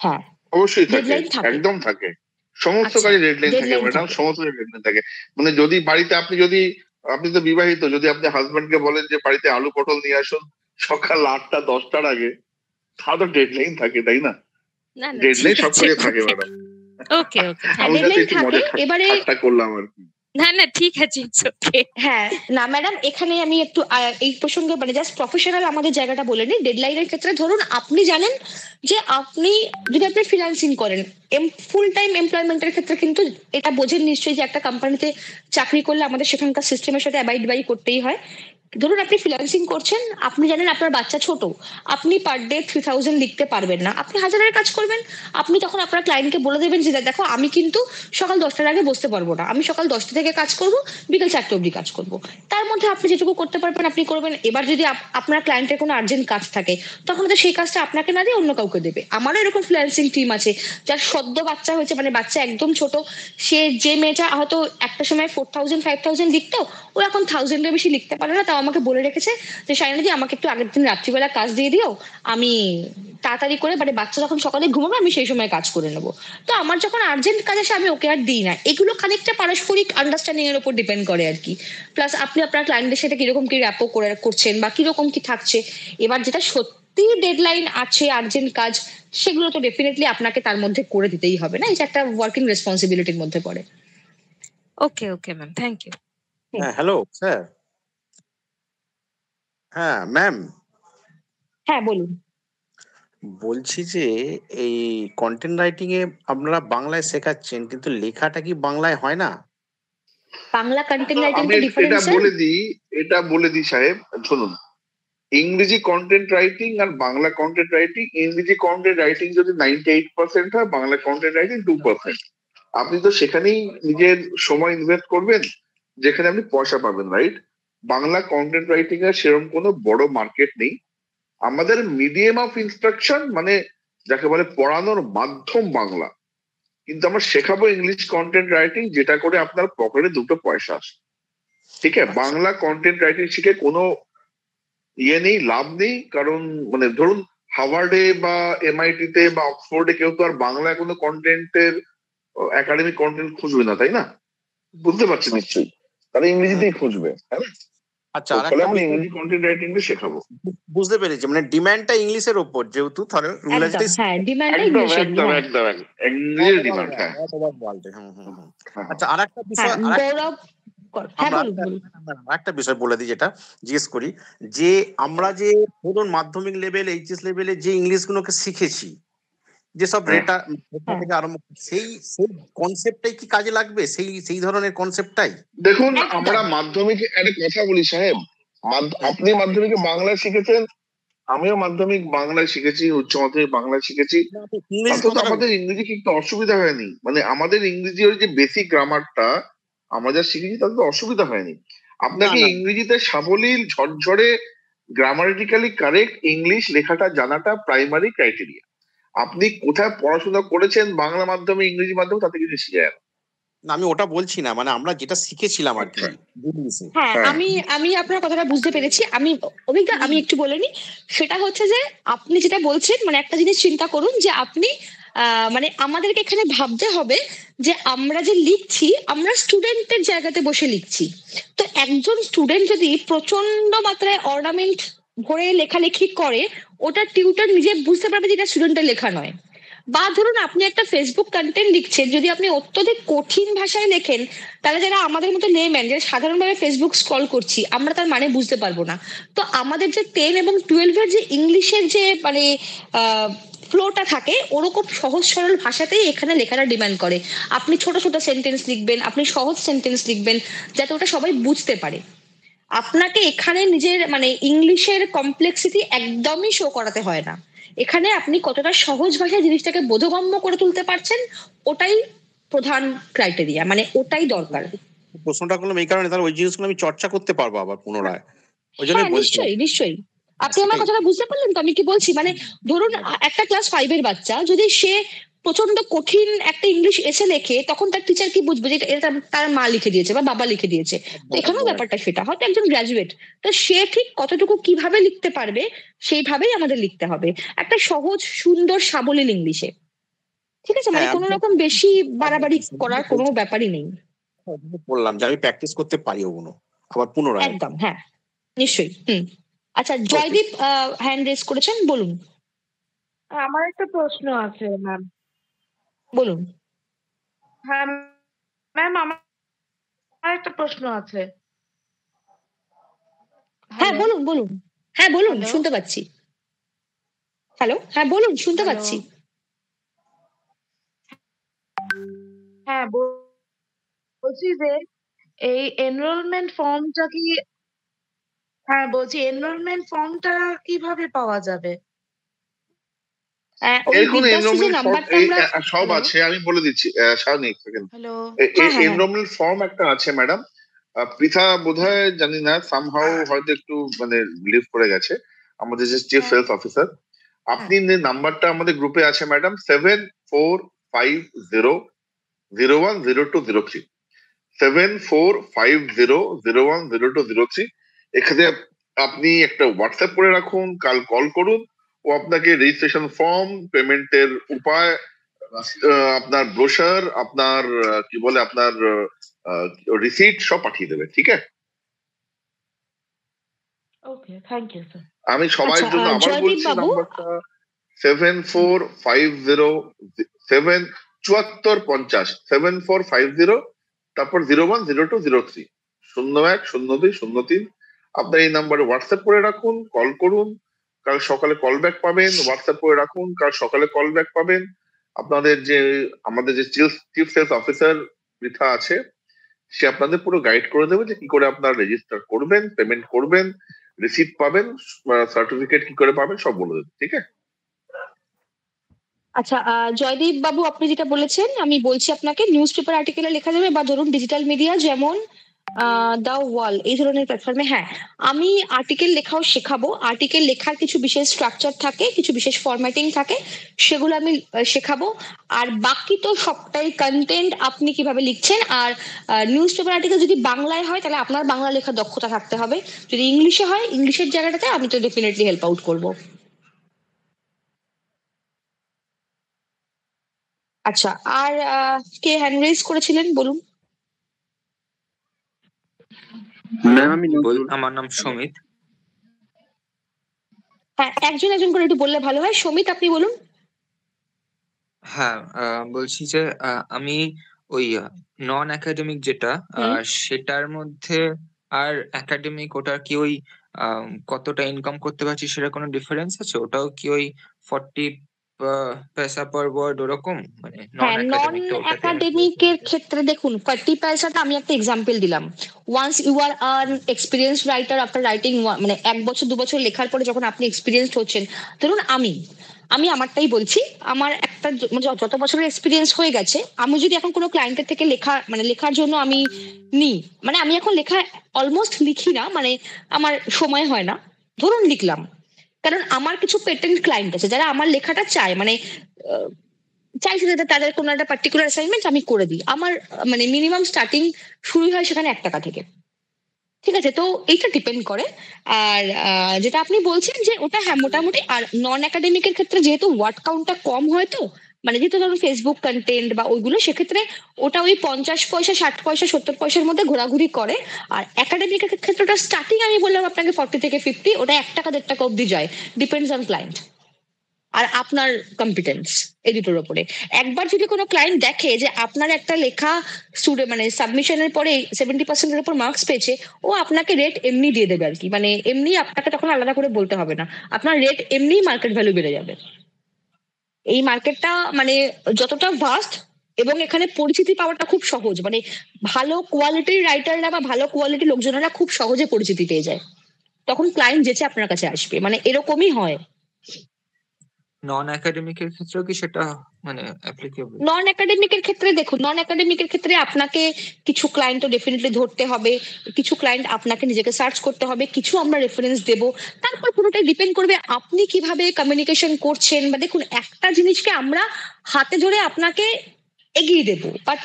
হ্যাঁ অবশ্যই থাকে, একদম থাকে। সমস্ত কাজে ডেডলাইন থাকে ম্যাডাম, সমস্ত ডেডলাইন থাকে। মানে যদি বাড়িতে আপনি তো বিবাহিত, যদি আপনি হাজবেন্ডকে বলেন যে বাড়িতে আলু পটল নিয়ে আসুন সকাল 8টা 10টার আগে, তা তো ডেডলাইন থাকে, তাই না? ডেডলাইন সব করে থাকে ম্যাডাম। ওকে ওকে, ডেডলাইন থাকে। এবারে করলাম আর কি। না ঠিক আছে, হ্যাঁ না ম্যাডাম, এখানে আমি একটু এই প্রসঙ্গে মানে জাস্ট প্রফেশনাল আমাদের জায়গাটা বলে নিই। ডেডলাইনের ক্ষেত্রে ধরুন আপনি জানেন যে আপনি যদি আপনি ফ্রিল্যান্সিং করেন, ফুল টাইম এমপ্লয়মেন্টের ক্ষেত্রে কিন্তু এটা বোঝেন নিশ্চয়ই যে একটা কোম্পানিতে চাকরি করলে আমাদের সেখানকার সিস্টেমের সাথে অ্যাবাইড বাই করতেই হয়। ধরুন আপনি ফ্রিল্যান্সিং করছেন, আপনি জানেন আপনার বাচ্চা ছোট, আপনি পার ডে 3000 লিখতে পারবেন না, আপনি 1000-এর কাজ করবেন। আপনি তখন আপনার ক্লায়েন্টকে বলে দেবেন যে দেখো আমি কিন্তু সকাল 10টার আগে বসতে পারবো না, আমি সকাল 10টা থেকে কাজ করব, বিকেল 4টে অবধি কাজ করব। তার মধ্যে আপনি যেটুকু করতে পারবেন আপনি করবেন। এবার যদি আপনার ক্লায়েন্টের কোনো আর্জেন্ট কাজ থাকে তখন তো সেই কাজটা আপনাকে না দিয়ে অন্য কাউকে দেবে। আমারও এরকম ফ্রিল্যান্সিং টিম আছে যার সদ্য বাচ্চা হয়েছে, মানে বাচ্চা একদম ছোট, সে যে মেয়েটা হয়তো একটা সময় 4000-5000 লিখতো, ও এখন 1000-এর বেশি লিখতে পারে না। তাও আমাকে বলে রেখেছে যে শাইনাদি আমাকে একটু আগের দিন রাত্রিবেলা কাজ দিয়ে দিও, আমি তাড়াতাড়ি করে মানে বাচ্চা যখন সকালে ঘুমাবে আমি সেই সময় কাজ করে নেবো। তো আমার যখন আর্জেন্ট কাজ আসে আমি ওকে আর দিই না। এগুলো খানিকটা পারস্পরিক আন্ডারস্ট্যান্ডিং এর উপর ডিপেন্ড করে আর কি। প্লাস আপনি আপনার ক্লায়েন্টের সাথে কিরকম কি র্যাপো করছেন বা কিরকম কি থাকছে। এবার যেটা সত্যি ডেডলাইন আছে, আর্জেন্ট কাজ, সেগুলো তো ডেফিনেটলি আপনাকে তার মধ্যে করে দিতেই হবে, না? এটা একটা ওয়ার্কিং রেসপন্সিবিলিটির মধ্যে পড়ে। Okay okay ma'am, thank you. Hello sir. হ্যাঁ ম্যাম। হ্যাঁ বলুন। বলছি যে এই কন্টেন্ট রাইটিং এ আপনারা বাংলায় শেখাচ্ছেন, কিন্তু লেখাটা কি বাংলায় হয় না? বাংলা কন্টেন্ট রাইটিং আমি এটা বলে দিই সাহেব, শুনুন, ইংরেজি কন্টেন্ট রাইটিং আর বাংলা কন্টেন্ট রাইটিং, ইংরেজি কন্টেন্ট রাইটিং যদি 98% হয়, বাংলা কন্টেন্ট রাইটিং 2%। আপনি তো সেখানেই নিজের সময় ইনভেস্ট করবেন যেখানে আপনি পয়সা পাবেন, রাইট? বাংলা কন্টেন্ট রাইটিং এর সেরকম কোনো বড় মার্কেট নেই। আমাদের মিডিয়াম অফ ইনস্ট্রাকশন মানে যাকে বলে পড়ানোর মাধ্যম বাংলা, কিন্তু আমরা শেখাবো ইংলিশ কন্টেন্ট রাইটিং, যেটা করে আপনার পকেটে দুটো পয়সা আসে। ঠিক আছে, বাংলা কন্টেন্ট রাইটিং শিখে কোনো নেই, লাভ নেই। কারণ মানে ধরুন হার্ভার্ডে বা MIT তে বা অক্সফোর্ডে কেউ তো আর বাংলা কোনো কন্টেন্টের একাডেমিক কন্টেন্ট খুঁজবে না, তাই না? বুঝতে পারছি নিশ্চয়ই, তারা ইংরেজিতেই খুঁজবে। আচ্ছা, আমরা ইংরেজি কন্টেন্ট রাইটিং শেখাবো। বুঝতে পেরেছি, মানে ডিমান্ডটা ইংলিশের উপর, যেহেতু তাহলে আচ্ছা। আরেকটা বিষয় একটা বিষয় বলে দিই, যেটা জিজ্ঞেস করি, যে আমরা যে ধরুন মাধ্যমিক লেভেল, HS লেভেলে যে ইংলিশ গুলোকে শিখেছি, যেসব রেটা থেকে আরম্ভ, সেই কনসেপ্টটাই কি কাজে লাগবে? সেই ধরনের কনসেপ্টটাই। দেখুন, আমরা মাধ্যমিকে একটা কথা বলি সাহেব, আপনি মাধ্যমিকে বাংলায় শিখেছেন, আমিও মাধ্যমিক বাংলায় শিখেছি, উচ্চ মাধ্যমিক বাংলায় শিখেছি, আমাদের ইংরেজি কিন্তু অসুবিধা হয়নি। মানে আমাদের ইংরেজি ওই যে বেসিক গ্রামারটা আমরা যা শিখেছি তাতে তো অসুবিধা হয়নি। আপনাকে ইংরেজিতে সাবলীল ঝরঝরে গ্রামাটিক্যালি কারেক্ট ইংলিশ লেখাটা জানাটা প্রাইমারি ক্রাইটেরিয়া। আপনি কোথায় পড়াশোনা করেছেন, বাংলা মাধ্যমে ইংরেজি মাধ্যমে, তাতে কিছু শিখে যায় না। আমি ওটা বলছি না, মানে আমরা যেটা শিখেছিলাম আর কি। হ্যাঁ, আমি আপনার কথাটা বুঝতে পেরেছি। আমি একটু বলে নিই, সেটা হচ্ছে যে আপনি যেটা বলছেন, মানে একটা জিনিস চিন্তা করুন যে আপনি মানে আমাদেরকে এখানে ভাবতে হবে যে আমরা যে লিখছি আমরা স্টুডেন্টের জায়গাতে বসে লিখছি। তো একজন স্টুডেন্ট যদি প্রচন্ড মাত্রায় অর্নামেন্ট ভরে লেখালেখি করে, ওটা টিউটর নিজে বুঝতে পারবে যে এটা স্টুডেন্টের লেখা নয়। বা ধরুন আপনি একটা ফেসবুক কন্টেন্ট লিখছেন, যদি আপনি অত্যধিক কঠিন ভাষায় লেখেন, তাহলে যারা আমাদের মতো লেম্যান, যারা সাধারণভাবে ফেসবুক স্ক্রল করছি, আমরা তার মানে বুঝতে পারবো না। তো আমাদের যে 10 এবং 12-এর যে ইংলিশের যে মানে ফ্লোটা থাকে, ওরকম সহজ সরল ভাষাতেই এখানে লেখাটা ডিমান্ড করে। আপনি ছোট ছোট সেন্টেন্স লিখবেন, আপনি সহজ সেন্টেন্স লিখবেন, যাতে ওটা সবাই বুঝতে পারে। আপনাকে এখানে নিজের মানে ইংলিশের কমপ্লেক্সিটি একদমই শো করাতে হয় না। এখানে আপনি কতটা সহজ ভাষায় জিনিসটাকে বোধগম্য করে তুলতে পারছেন, ওটাই প্রধান ক্রাইটেরিয়া, মানে ওটাই দরকার। প্রশ্নটা করলাম এই কারণে, তাহলে ওই জিনিসগুলো আমি চর্চা করতে পারবো আবার পুনরায়। নিশ্চয়ই আপনি আমার কথাটা বুঝতে পারলেন তো আমি কি বলছি? মানে ধরুন একটা ক্লাস 5-এর বাচ্চা যদি সে প্রচন্ড কঠিন একটা ইংলিশ এসে লেখে, তখন তার টিচার কি বুঝবে যে এটা তার মা লিখে দিয়েছে বা বাবা লিখে দিয়েছে? তো এখানেও ব্যাপারটা সেটা, হয়তো একজন গ্রাজুয়েট, তো সে ঠিক কতটুকু কিভাবে লিখতে পারবে সেইভাবেই আমাদের লিখতে হবে, একটা সহজ সুন্দর সাবলীল ইংলিশে। ঠিক আছে, মানে কোনো রকম বেশি বাড়াবাড়ি করার কোনো ব্যাপারই নেই। বললাম যে আমি প্র্যাকটিস করতে পারি ওগুলো আবার পুনরায়। একদম, হ্যাঁ নিশ্চয়ই। আচ্ছা, জয়দীপ হ্যান্ড রেজ করেছেন, বলুন। আমার একটা প্রশ্ন আছে ম্যাম। বলুন। হ্যাঁ ম্যাম, আমার একটা প্রশ্ন আছে। হ্যাঁ বলুন বলুন। হ্যাঁ বলুন, শুনতে পাচ্ছি। হ্যালো, হ্যাঁ বলুন, শুনতে পাচ্ছি। হ্যাঁ বলছি যে এই এনরোলমেন্ট ফর্মটা কি, হ্যাঁ বলছি এনরোলমেন্ট ফর্মটা কিভাবে পাওয়া যাবে? এখন এনরোলমেন্ট ফর্ম সব আছে, আমি বলে দিচ্ছি। শাওনি সেকেন্ড, এনরোলমেন্ট ফর্ম একটা আছে ম্যাডাম। পৃথা বোধহয় জানি না, সামহাউ হয়তো একটু মানে লিভ করে গেছে, আমাদের যে চিফ সেলস অফিসার। আপনি নাম্বারটা আমাদের গ্রুপে আছে ম্যাডাম, 7450010203, 7450010203। এখানে আপনি একটা হোয়াটসঅ্যাপ করে রাখুন, কাল কল করুন, ও আপনাকে রেজিস্ট্রেশন ফর্ম, পেমেন্টের উপায়, আপনার ব্রোশার, আপনার কি বলে আপনার রিসিট সব পাঠিয়ে দেবে, ঠিক আছে? ওকে, থ্যাংক ইউ স্যার। আমি সবার জন্য আবার বলছি নাম্বারটা 7450 7450, তারপর 010203 010203। আপনার এই নাম্বারে হোয়াটসঅ্যাপ করে রাখুন, কল করুন, কাল সকালে কল ব্যাক পাবেন। হোয়াটসঅ্যাপ করে রাখুন, কাল সকালে কল ব্যাক পাবেন। আপনাদের যে আমাদের যে চিফ সেলস অফিসার পৃথা আছে, সে আপনাদের পুরো গাইড করে দেবে যে কি করে আপনারা রেজিস্টার করবেন, পেমেন্ট করবেন, রিসিপ্ট পাবেন, সার্টিফিকেট কি করে পাবেন, সব বলে দেবে, ঠিক আছে? আচ্ছা জয়দীপ বাবু, আপনি যেটা বলেছেন আমি বলছি আপনাকে, নিউজ পেপার আর্টিকেলে লেখা যাবে বা ধরুন ডিজিটাল মিডিয়া যেমন দ্য ওয়াল এই ধরনের প্ল্যাটফর্মে, হ্যাঁ আমি আর্টিকেল লেখাও শেখাবো। আর্টিকেল লেখার কিছু বিশেষ স্ট্রাকচার থাকে, কিছু বিশেষ ফরম্যাটিং থাকে, সেগুলো আমি শেখাবো। আর বাকি তো সবটাই কন্টেন্ট আপনি কিভাবে লিখছেন। আর নিউজ পেপার আর্টিকেল যদি বাংলায় হয় তাহলে আপনার বাংলা লেখার দক্ষতা থাকতে হবে, যদি ইংলিশে হয় ইংলিশের জায়গাটাতে আমি তো ডেফিনেটলি হেল্প আউট করবো। আচ্ছা, আর কে হ্যান্ড রেজ করেছিলেন বলুন? ম্যাম আমি আমার নাম সমিত। হ্যাঁ, একজন একজন করে একটু বললে ভালো হয়। সমিত, আপনি বলুন। হ্যাঁ বলছি যে আমি ওই নন একাডেমিক যেটা সেটার মধ্যে আর একাডেমিক, ওটার কি ওই কতটা ইনকাম করতে পারছি সেটা কোনো ডিফারেন্স আছে? ওটাও কি ওই 40 পয়সা পার ওয়ার্ড ওরকম? মানে নন একাডেমিকের ক্ষেত্রে দেখুন 40 পয়সাটা আমি একটা এক্সাম্পল দিলাম। Once you are an experience writer, after writing মানে 1 বছর 2 বছর লেখার পরে যখন আপনি এক্সপিরিয়েন্স হচ্ছেন, ধরুন আমি আমারটাই বলছি, আমার একটা যত বছরের এক্সপিরিয়েন্স হয়ে গেছে, আমি যদি এখন কোনো ক্লায়েন্টের থেকে লেখার জন্য আমি নিই, মানে আমি এখন লেখা অলমোস্ট লিখি না, মানে আমার সময় হয় না, ধরুন লিখলাম, কারণ আমার কিছু পেটেন্ট ক্লায়েন্ট আছে যারা আমার লেখাটা চায়, মানে চাইছে যাতে তাদের কোনো একটা পার্টিকুলার অ্যাসাইনমেন্ট আমি করে দিই। আমার মানে মিনিমাম স্টার্টিং শুরু হয় সেখানে 1 টাকা থেকে, ঠিক আছে? তো এইটা ডিপেন্ড করে। আর যেটা আপনি বলছেন যে ওটা হ্যাঁ মোটামুটি। আর নন একাডেমিকের ক্ষেত্রে যেহেতু ওয়ার্ড কাউন্টটা কম হয়, তো মানে যেহেতু ধরুন ফেসবুক কন্টেন্ট বা ওইগুলো, সেক্ষেত্রে ওটা ওই 50 পয়সা 60 পয়সা 70 পয়সার মধ্যে ঘোরাঘুরি করে। আর একাডেমিকের ক্ষেত্রে ওটা স্টার্টিং আমি বললাম আপনাকে 40 থেকে 50, ওটা 1 টাকা 1.5 টাকা অব্দি যায়, ডিপেন্ডস অন ক্লায়েন্ট আর আপনার কম্পিটেন্স, এই দুটোর উপরে। একবার যদি কোনো ক্লায়েন্ট দেখে যে আপনার একটা লেখা মানে সাবমিশনের পরে 70% উপর মার্কস পেয়েছে, ও আপনাকে রেট এমনি দিয়ে দেবে আর কি, মানে এমনি আপনাকে তখন আলাদা করে বলতে হবে না, আপনার রেট এমনি মার্কেট ভ্যালু বেড়ে যাবে। এই মার্কেটটা মানে যতটা ভাস্ট, এবং এখানে পরিচিতি পাওয়াটা খুব সহজ, মানে ভালো কোয়ালিটির রাইটাররা বা ভালো কোয়ালিটির লোকজনেরা খুব সহজে পরিচিতি পেয়ে যায়, তখন ক্লায়েন্ট যেচে আপনার কাছে আসবে, মানে এরকমই হয়। নন একাডেমিকের ক্ষেত্রেও কি সেটা মানে অ্যাপ্লিকেবল? নন একাডেমিকের ক্ষেত্রে দেখুন, নন একাডেমিকের ক্ষেত্রে আপনাকে কিছু ক্লায়েন্ট তো ডেফিনেটলি ধরতে হবে, কিছু ক্লায়েন্ট আপনাকে নিজেকে সার্চ করতে হবে, কিছু আমরা রেফারেন্স দেব, তারপর পুরোটাই ডিপেন্ড করবে আপনি কিভাবে কমিউনিকেশন করছেন। বা দেখুন, একটা জিনিসকে আমরা হাতে ধরে আপনাকে এগিয়ে দেব, বাট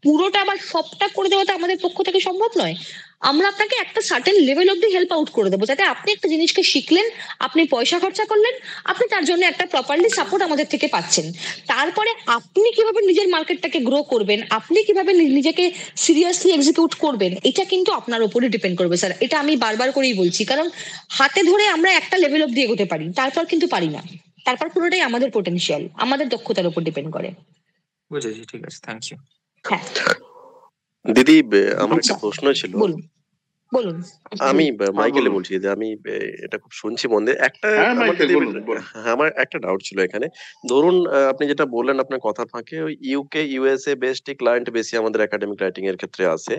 পুরোটা আবার সবটা করে দেওয়া তো আমাদের পক্ষ থেকে সম্ভব নয়। আমরা আপনাকে একটা সার্টেন লেভেল অব্দি হেল্প আউট করে দেবো, যাতে আপনি একটা জিনিসকে শিখলেন, আপনি পয়সা খরচা করলেন, আপনি তার জন্য একটা প্রপারলি সাপোর্ট আমাদের থেকে পাচ্ছেন। তারপরে আপনি কিভাবে নিজের মার্কেটটাকে গ্রো করবেন, আপনি কিভাবে নিজেকে সিরিয়াসলি এক্সিকিউট করবেন, এটা কিন্তু আপনার উপরে ডিপেন্ড করবে স্যার। এটা আমি বারবার করেই বলছি, কারণ হাতে ধরে আমরা একটা লেভেল অব্দি এগোতে পারি, তারপর কিন্তু পারি না। তারপর পুরোটাই আমাদের পোটেনশিয়াল, আমাদের দক্ষতার উপর ডিপেন্ড করে। বুঝেছি, ঠিক আছে, থ্যাংক ইউ। হ্যাঁ দিদি, আমার একটা প্রশ্ন ছিল। বলুন বলুন। আমি মাইকেলে বলছি যে আমি এটা খুব শুনছি মন দিয়ে। আমার একটা ডাউট ছিল এখানে। ধরুন আপনি যেটা বললেন আপনার কথা ফাঁকে, ওই ইউকে ইউএসএ বেস্ট ক্লায়েন্ট বেশি আমাদের একাডেমিক রাইটিং এর ক্ষেত্রে আছে।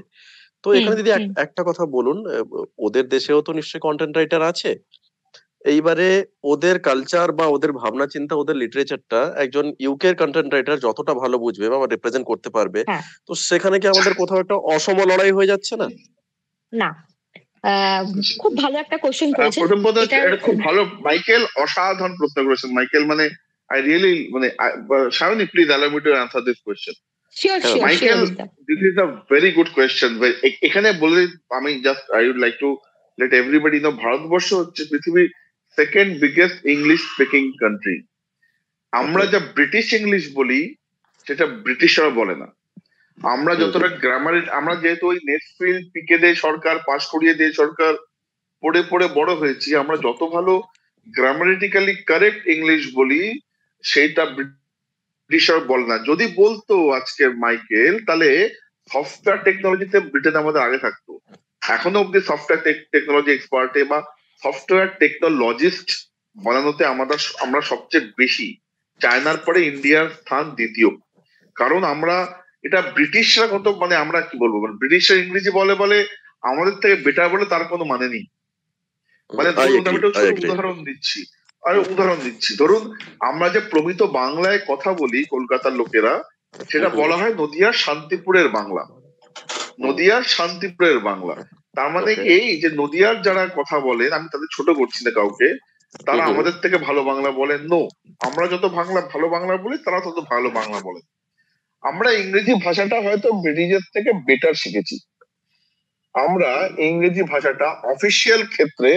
তো এখানে দিদি একটা কথা বলুন, ওদের দেশেও তো নিশ্চয়ই কন্টেন্ট রাইটার আছে। এইবারে ওদের কালচার বা ওদের ভাবনা চিন্তা, ওদের লিটারেচারটা একজন ইউকের কন্টেন্ট রাইটার যতটা ভালো বুঝবে বা রিপ্রেজেন্ট করতে পারবে, তো সেখানে কি আমাদের কোথাও একটা অসম লড়াই হয়ে যাচ্ছে না? না, খুব ভালো একটা কোশ্চেন করেছেন। প্রথম কথা এটা খুব ভালো, মাইকেল অসাধারণ প্রশ্ন করেছেন মাইকেল। মানে আই রিয়েলি মানে Shaoni, please allow me to answer this question. Michael, this is a very good question. এখানে বলে আমি just I would like to let everybody know, Bharatvarsha হচ্ছে পৃথিবীর second biggest English speaking country. আমরা যা ব্রিটিশ ইংলিশ বলি সেটা ব্রিটিশরা বলে না। আমরা যতটা গ্রামার, আমরা যেহেতু ওই নেটফিল্ড পিকে দিয়ে সরকার, পাশ করিয়ে দিয়ে সরকার পড়ে পড়ে বড় হয়েছি, আমরা যত ভালো গ্রামারিটিক্যালি কারেক্ট ইংলিশ বলি সেইটা ব্রিটিশরা বলে না। যদি বলতো আজকে মাইকেল, তাহলে সফটওয়্যার টেকনোলজিতে ব্রিটেন আমাদের আগে থাকতো। এখনো অব্দি সফটওয়্যার টেকনোলজি এক্সপার্টে বা সফটওয়্যার টেকনোলজিস্ট বানানোতে আমরা সবচেয়ে বেশি। চায়নার পরে ইন্ডিয়ার স্থান দ্বিতীয়। কারণ আমরা এটা ব্রিটিশরা কত, মানে আমরা কি বলবো, ব্রিটিশরা ইংরেজি বলে বলে আমাদের থেকে বেটার বলে তার কোনো মানে নেই। মানে উদাহরণ দিচ্ছি, ধরুন আমরা যে প্রমিত বাংলায় কথা বলি কলকাতার লোকেরা, সেটা বলা হয় নদিয়ার শান্তিপুরের বাংলা। নদিয়ার শান্তিপুরের বাংলা তার মানে এই যে নদিয়ার যারা কথা বলেন, আমি তাদের ছোট করছি না কাউকে, তারা আমাদের থেকে ভালো বাংলা বলেন। নো, আমরা যত ভালো বাংলা বলি তারা তত ভালো বাংলা বলেন। আমরা ইংরেজি ভাষাটা হয়তো ব্রিটিশের থেকে বেটার শিখেছি। আমরা ইংরেজি ভাষাটা অফিসিয়াল ক্ষেত্রে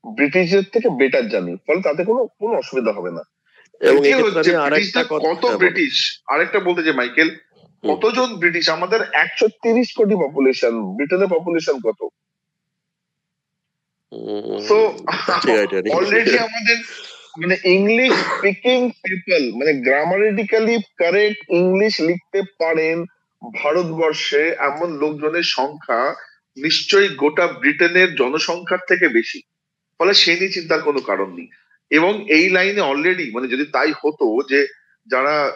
ব্রিটিশের থেকে বেটার জানি, ফলে তাতে কোনো অসুবিধা হবে না। কত ব্রিটিশ, আরেকটা বলতে যে মাইকেল, কতজন ব্রিটিশ, আমাদের 130 কোটি পপুলেশন, ব্রিটেনের পপুলেশন কত? তো অলরেডি আমাদের মানে ইংলিশ স্পিকিং পিপল, মানে গ্রামারিটিক্যালি কারেক্ট ইংলিশ লিখতে পারেন ভারতবর্ষে এমন লোকজনের সংখ্যা নিশ্চয়ই গোটা ব্রিটেনের জনসংখ্যার থেকে বেশি। ফলে সে নিয়ে চিন্তার কোনো কারণ নেই। এবং এই লাইনে অলরেডি মানে যদি তাই হতো যে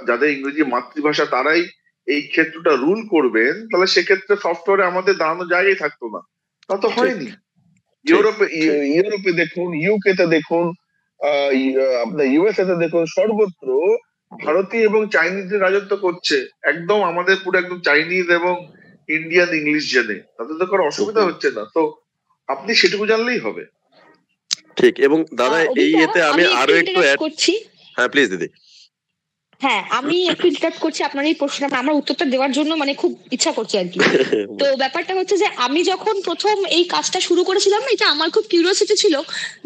যাদের ইংরেজি মাতৃভাষা তারাই এই ক্ষেত্রটা রুল করবেন, তাহলে সেক্ষেত্রে সফটওয়্যারে আমাদের দাঁড়ানো জায়গায় থাকতো না। তা তো হয়নি। ইউরোপে দেখুন, ইউকে তে দেখুন, আপনার ইউএসএ তে দেখুন, সর্বত্র ভারতীয় এবং চাইনিজদের রাজত্ব করছে। একদম আমাদের পুরো একদম চাইনিজ এবং ইন্ডিয়ান ইংলিশ জেনে, তাতে তো কোনো অসুবিধা হচ্ছে না। তো আপনি সেটুকু জানলেই হবে। ঠিক। এবং দাদা এই এতে আমি আরো একটু অ্যাড করছি। হ্যাঁ প্লিজ দিদি। হ্যাঁ, আমি একটু ইন্টারাপ্ট করছি আপনার এই প্রশ্নটা, আমার উত্তরটা দেওয়ার জন্য মানে খুব ইচ্ছা করছে আর কি। তো ব্যাপারটা হচ্ছে যে আমি যখন প্রথম এই কাজটা শুরু করেছিলাম, এটা আমার খুব কিউরিওসিটি ছিল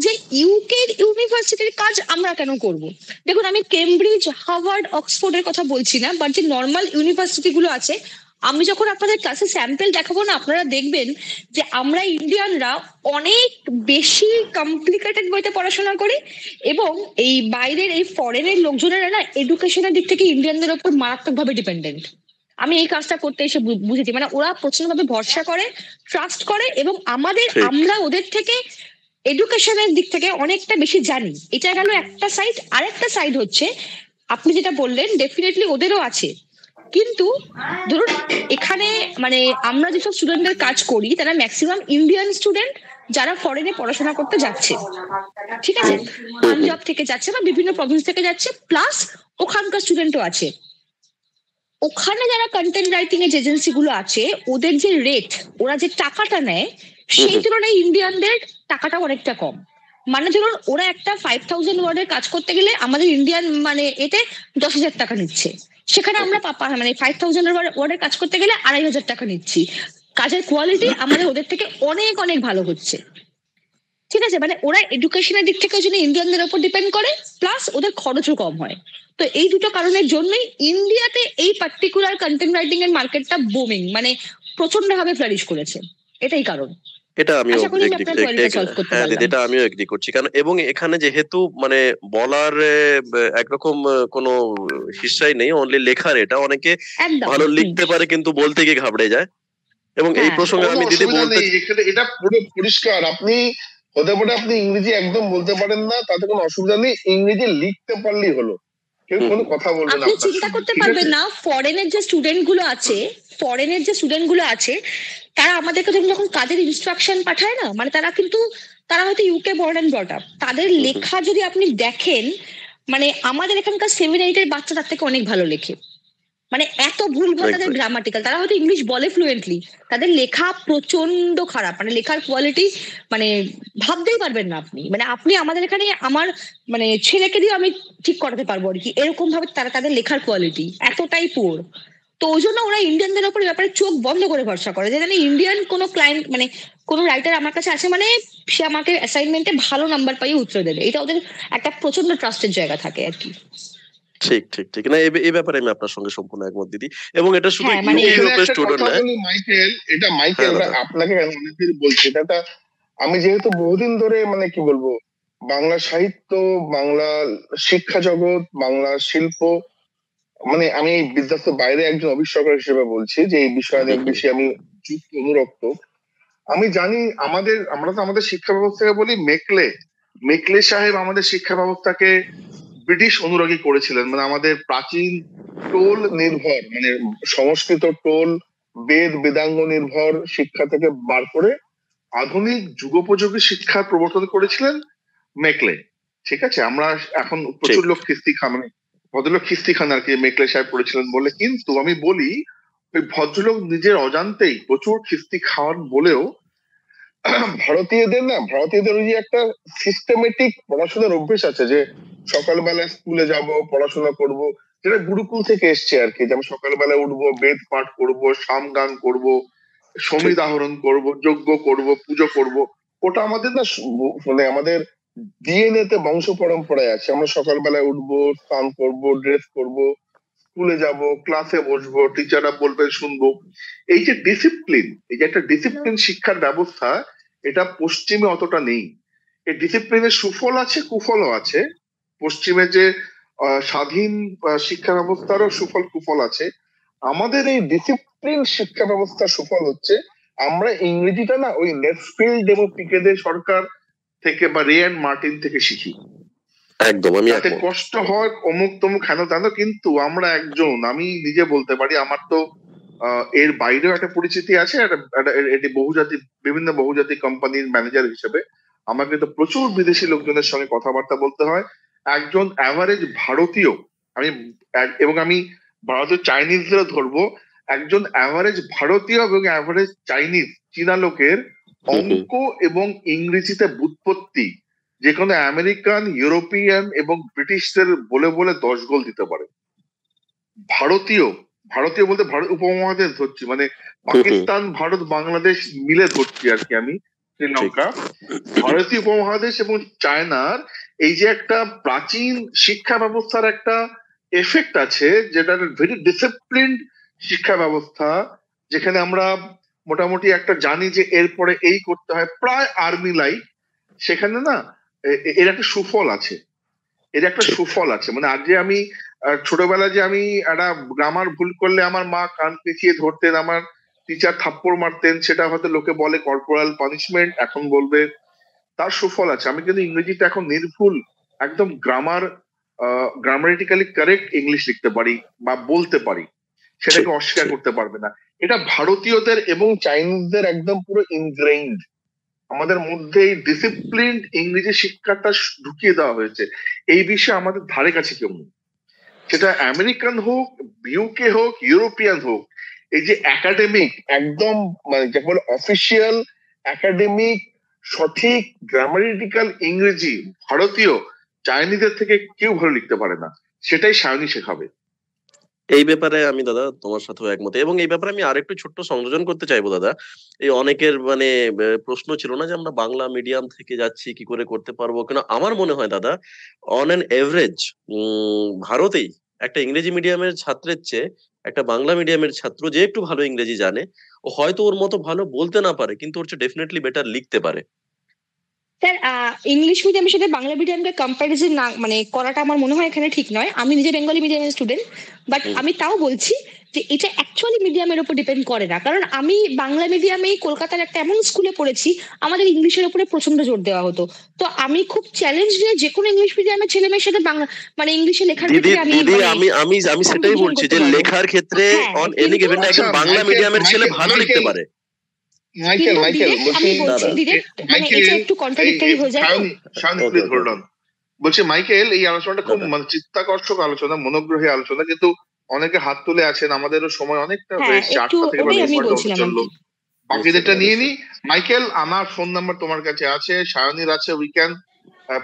যে ইউকে ইউনিভার্সিটির কাজ আমরা কেন করব। দেখুন, আমি কেমব্রিজ, হার্ভার্ড, অক্সফোর্ডের কথা বলছি না, বাট যে নর্মাল ইউনিভার্সিটি গুলো আছে, আমি যখন আপনাদের ক্লাসে স্যাম্পল দেখাবো না, আপনারা দেখবেন যে আমরা ইন্ডিয়ানরা অনেক বেশি কমপ্লিকেটেড বইতে পড়াশোনা করি, এবং এই বাইরের এই ফরেনের লোকজনেরা না এডুকেশনের দিক থেকে ইন্ডিয়ানদের উপর মারাত্মকভাবে ডিপেন্ডেন্ট। আমি এই কাজটা করতে এসে বুঝেছি, মানে ওরা প্রচন্ডভাবে ভরসা করে, ট্রাস্ট করে, এবং আমরা ওদের থেকে এডুকেশনের দিক থেকে অনেকটা বেশি জানি। এটা গেল একটা সাইড। আরেকটা সাইড হচ্ছে আপনি যেটা বললেন, ডেফিনেটলি ওদেরও আছে, কিন্তু ধরুন এখানে মানে আমরা যেসব স্টুডেন্টদের কাজ করি তারা ম্যাক্সিমাম ইন্ডিয়ান স্টুডেন্ট যারা ফরেনে পড়াশোনা করতে যাচ্ছে, ঠিক আছে, পাঞ্জাব থেকে যাচ্ছে বা বিভিন্ন প্রভিন্স থেকে যাচ্ছে, প্লাস ওখানকার স্টুডেন্টও আছে। ওখানে যারা কন্টেন্ট রাইটিং এর এজেন্সি গুলো আছে, ওদের যে রেট, ওরা যে টাকাটা নেয়, সেই তুলনায় ইন্ডিয়ানদের টাকাটা অনেকটা কম। মানে ধরুন ওরা একটা 5000 ওয়ার্ডের কাজ করতে গেলে আমাদের ইন্ডিয়ান মানে এতে 10,000 টাকা নিচ্ছে, সেখানে আমরা মানে 5000 ওয়ার্ডের কাজ করতে গেলে 2500 টাকা নিচ্ছি। কাজের কোয়ালিটি আমাদের ওদের থেকে অনেক অনেক ভালো হচ্ছে, ঠিক আছে। মানে ওরা এডুকেশনের দিক থেকে যদি ইন্ডিয়ানদের উপর ডিপেন্ড করে, প্লাস ওদের খরচও কম হয়। তো এই দুটো কারণের জন্যই ইন্ডিয়াতে এই পার্টিকুলার কন্টেন্ট রাইটিং এর মার্কেটটা বুমিং, মানে প্রচন্ড ভাবে ফ্লারিশ করেছে, এটাই কারণ। এটা আমিও আশা করি আমি এগ্রি, আপনার কোয়েরিটা সলভ করতে হ্যাঁ দিদি, পারলাম। এটা আমিও এগ্রি করছি। কারণ এবং এখানে যেহেতু মানে বলার একরকম কোনো হিসাই নেই, অনলি লেখার, এটা অনেকে একদম ভালো লিখতে পারে কিন্তু বলতে গিয়ে ঘাবড়ে যায়। এবং এই হ্যাঁ প্রসঙ্গে কোনো আমি দিদি অসুবিধা বলতে নেই, এখানে এটা পুরো পরিষ্কার। আপনি হতে পারে আপনি ইংরেজি একদম বলতে পারেন না, তাতে কোনো অসুবিধা নেই, ইংরেজি লিখতে পারলেই হলো, কেউ কোনো কথা বলবে না আপনি আপনার চিন্তা সঙ্গে, করতে ঠিক পারবেন আছে? না, ফরেনের যে স্টুডেন্ট গুলো আছে তারা আমাদেরকে যখন কাজের ইনস্ট্রাকশন পাঠায় না, মানে তারা হয়তো UK born and brought up, তাদের লেখা যদি আপনি দেখেন, মানে আমাদের এখানকার 7-8 এর বাচ্চা তার থেকে অনেক ভালো লেখে। মানে এত ভুলভাল তাদের গ্রামাটিক্যাল, তারা হয়তো ইংলিশ বলে ফ্লুয়েন্টলি, তাদের লেখা প্রচন্ড খারাপ, মানে লেখার কোয়ালিটি মানে ভাবতেই পারবেন না আপনি। মানে আপনি আমাদের এখানে আমার মানে ছেলেকে দিয়ে আমি ঠিক করাতে পারবো আর কি, এরকম ভাবে তাদের লেখার কোয়ালিটি এতটাই পুয়ার। তো ওই জন্য ওরা ইন্ডিয়ানদের উপর ব্যাপারে চোখ বন্ধ করে ভরসা করে, যে জানে ইন্ডিয়ান কোনো ক্লায়েন্ট মানে কোনো রাইটার আমার কাছে আছে মানে সে আমাকে অ্যাসাইনমেন্টে ভালো নাম্বার পাইয়ে উত্তর দেবে, এটা ওদের একটা প্রচন্ড ট্রাস্টের জায়গা থাকে আর কি। ঠিক ঠিক ঠিক, না এই ব্যাপারে আমি আপনার সঙ্গে সম্পূর্ণ একমত দিদি। এবং এটা শুধু মানে ইউরোপের স্টুডেন্ট না, মাইকেল, এটা মাইকেল আপনাকে অনেকদিন বলছি, এটা আমি যেহেতু বহুদিন ধরে মানে কি বলবো, বাংলা সাহিত্য, বাংলা শিক্ষা জগৎ, বাংলা শিল্প, মানে আমি বিদ্যার্থ বাইরে একজন অভিষেক হিসেবে বলছি যে এই বিষয়ে অনেক বেশি আমি যুক্ত অনুরক্ত। আমি জানি আমরা তো আমাদের শিক্ষা ব্যবস্থাকে বলি মেকলে সাহেব আমাদের শিক্ষা ব্যবস্থাকে ব্রিটিশ অনুরাগী করেছিলেন। মানে আমাদের প্রাচীন টোল নির্ভর, মানে সংস্কৃত টোল বেদাঙ্গ নির্ভর শিক্ষা থেকে বার করে আধুনিক যুগোপযোগী শিক্ষার প্রবর্তন করেছিলেন মেকলে, ঠিক আছে? আমরা এখন প্রচুর লোক ভদ্রলোক খিস্তি খান আর কি মেকলে সাহেব করেছিলেন বলে, কিন্তু আমি বলি ওই ভদ্রলোক নিজের অজান্তেই প্রচুর খিস্তি খাওয়ার বলেও ভারতীয়দের ওই যে একটা সিস্টেমেটিক পড়াশোনার অভ্যেস আছে, যে সকালবেলা স্কুলে যাব, পড়াশোনা করব, যেটা গুরুকুল থেকে এসছে আর কি, যে আমি সকালবেলা উঠবো, বেদ পাঠ করব, সাম গান করব, সমিত আহরণ করব, যজ্ঞ করব, পুজো করব, ওটা আমাদের না মানে আমাদের ডিএনএ তে বংশ পরম্পরায় আছে। আমরা সকালবেলায় উঠবো, স্নান করব, ড্রেস করব, স্কুলে যাব, ক্লাসে বসবো, টিচাররা বলবে শুনবো। এই যে ডিসিপ্লিন, এই যে একটা ডিসিপ্লিন শিক্ষার ব্যবস্থা, এটা পশ্চিমে অতটা নেই। এই ডিসিপ্লিনের সুফল আছে, কুফলও আছে। পশ্চিমে যে স্বাধীন শিক্ষা ব্যবস্থারও সুফল কুফল আছে। আমাদের এই ডিসিপ্লিন শিক্ষা ব্যবস্থার সুফল হচ্ছে আমরা ইংরেজিটা না ওই নেটফিল্ড এবং পিকেদের সরকার থেকে বা রে অ্যান্ড মার্টিন থেকে শিখি। একদম, আমি যাতে কষ্ট হয় অমুক তমুক হেন তেন, কিন্তু আমরা আমি নিজে বলতে পারি, আমার তো এর বাইরেও একটা পরিচিতি আছে, এটি বিভিন্ন বহুজাতিক কোম্পানির ম্যানেজার হিসেবে আমাকে তো প্রচুর বিদেশি লোকজনের সঙ্গে কথাবার্তা বলতে হয়। একজন অ্যাভারেজ ভারতীয়, আমি ভারতীয় চাইনিজদেরও ধরবো, একজন অ্যাভারেজ ভারতীয় এবং অ্যাভারেজ চাইনিজ চীনা লোকের অঙ্ক এবং ইংরেজিতে ব্যুৎপত্তি যে কোনো আমেরিকান, ইউরোপিয়ান এবং ব্রিটিশদের বলে 10 গোল দিতে পারে। ভারতীয় বলতে ভারত উপমহাদেশ ধরছি, মানে পাকিস্তান, ভারত, বাংলাদেশ মিলে ধরছি আর কি আমি, শ্রীলঙ্কা, ভারতীয় উপমহাদেশ এবং চায়নার এই যে একটা প্রাচীন শিক্ষা ব্যবস্থার একটা এফেক্ট আছে, যেটা ভেরি ডিসিপ্লিনড শিক্ষা ব্যবস্থা, যেখানে আমরা মোটামুটি একটা জানি যে এরপরে এই করতে হয়, প্রায় আর্মি লাইফ। সেখানে না এর একটা সুফল আছে, মানে আজ যে আমি ছোটবেলায় যে আমি একটা গ্রামার ভুল করলে আমার মা কান পেঁচিয়ে ধরতেন, আমার টিচার থাপ্পড় মারতেন, সেটা হয়তো লোকে বলে কর্পোরাল পানিশমেন্ট, এখন বলবে তার সুফল আছে। আমি কিন্তু ইংরেজিতে এখন নির্ভুল একদম গ্রামারিটিক্যালি কারেক্ট ইংলিশ লিখতে পারি বা বলতে পারি, সেটাকে অস্বীকার করতে পারবে না। এটা ভারতীয়দের এবং চাইনিজদের একদম পুরো ইনগ্রেইন্ড, আমাদের মধ্যে এই ডিসিপ্লিনড ইংরেজি শিক্ষাটা ঢুকিয়ে দেওয়া হয়েছে। এই বিষয়ে আমাদের ধারে কাছে কেউ নেই, সেটা আমেরিকান হোক, ইউকে হোক, ইউরোপিয়ান হোক। এই যে একাডেমিক একদম মানে যাকে বলে অফিসিয়াল একাডেমিক সঠিক গ্রামারিটিক্যাল ইংরেজি ভারতীয় চাইনিজের থেকে কেউ ভালো লিখতে পারে না, সেটাই সায়নী শেখাবে। এই ব্যাপারে আমি দাদা তোমার সাথেও একমত, এবং এই ব্যাপারে আমি আরেকটু ছোট্ট সংযোজন করতে চাইবো দাদা। এই অনেকের মানে প্রশ্ন ছিল না যে আমরা বাংলা মিডিয়াম থেকে যাচ্ছি কি করে করতে পারবো, কেন আমার মনে হয় দাদা অন অ্যান এভারেজ ভারতেই একটা ইংরেজি মিডিয়ামের ছাত্রের চেয়ে একটা বাংলা মিডিয়ামের ছাত্র যে একটু ভালো ইংরেজি জানে, ও হয়তো ওর মতো ভালো বলতে না পারে, কিন্তু ওর চেয়ে ডেফিনেটলি বেটার লিখতে পারে। স্যার ইংলিশ মিডিয়ামের সাথে বাংলা মিডিয়ামকে কম্পারিজন না মানে করাটা আমার মনে হয় এখানে ঠিক নয়। আমি নিজে বেঙ্গলি মিডিয়ামের স্টুডেন্ট, বাট আমি তাও বলছি যে এটা অ্যাকচুয়ালি মিডিয়ামের উপর ডিপেন্ড করে না। কারণ আমি বাংলা মিডিয়ামেই কলকাতার একটা এমন স্কুলে পড়েছি, আমাদের ইংলিশের উপরে প্রচন্ড জোর দেওয়া হতো। তো আমি খুব চ্যালেঞ্জ নিয়ে যে কোনো ইংলিশ মিডিয়ামের ছেলে মেয়ের সাথে বাংলা মানে ইংলিশে লেখার দিদি ক্ষেত্রে আমি দিদি আমি সেটাই বলছি যে লেখার ক্ষেত্রে অন এনি গিভেন টাইম একজন বাংলা মিডিয়ামের ছেলে ভালো লিখতে পারে। মাইকেল আমি বলছি ডিরেক্ট মানে এটা একটু কন্ট্রাডিক্টরি হয়ে যায়। Please hold on. বলছি মাইকেল, এই আলোচনাটা খুব মানে চিত্তাকর্ষক আলোচনা, মনোগ্রহী আলোচনা, কিন্তু অনেকে হাত তুলে আছেন, আমাদেরও সময় অনেকটা হয়েছে, 8টা থেকে চললো। বাকিদেরটা নিয়ে নি। মাইকেল, আমার ফোন নাম্বার তোমার কাছে আছে, সায়নীর আছে। We can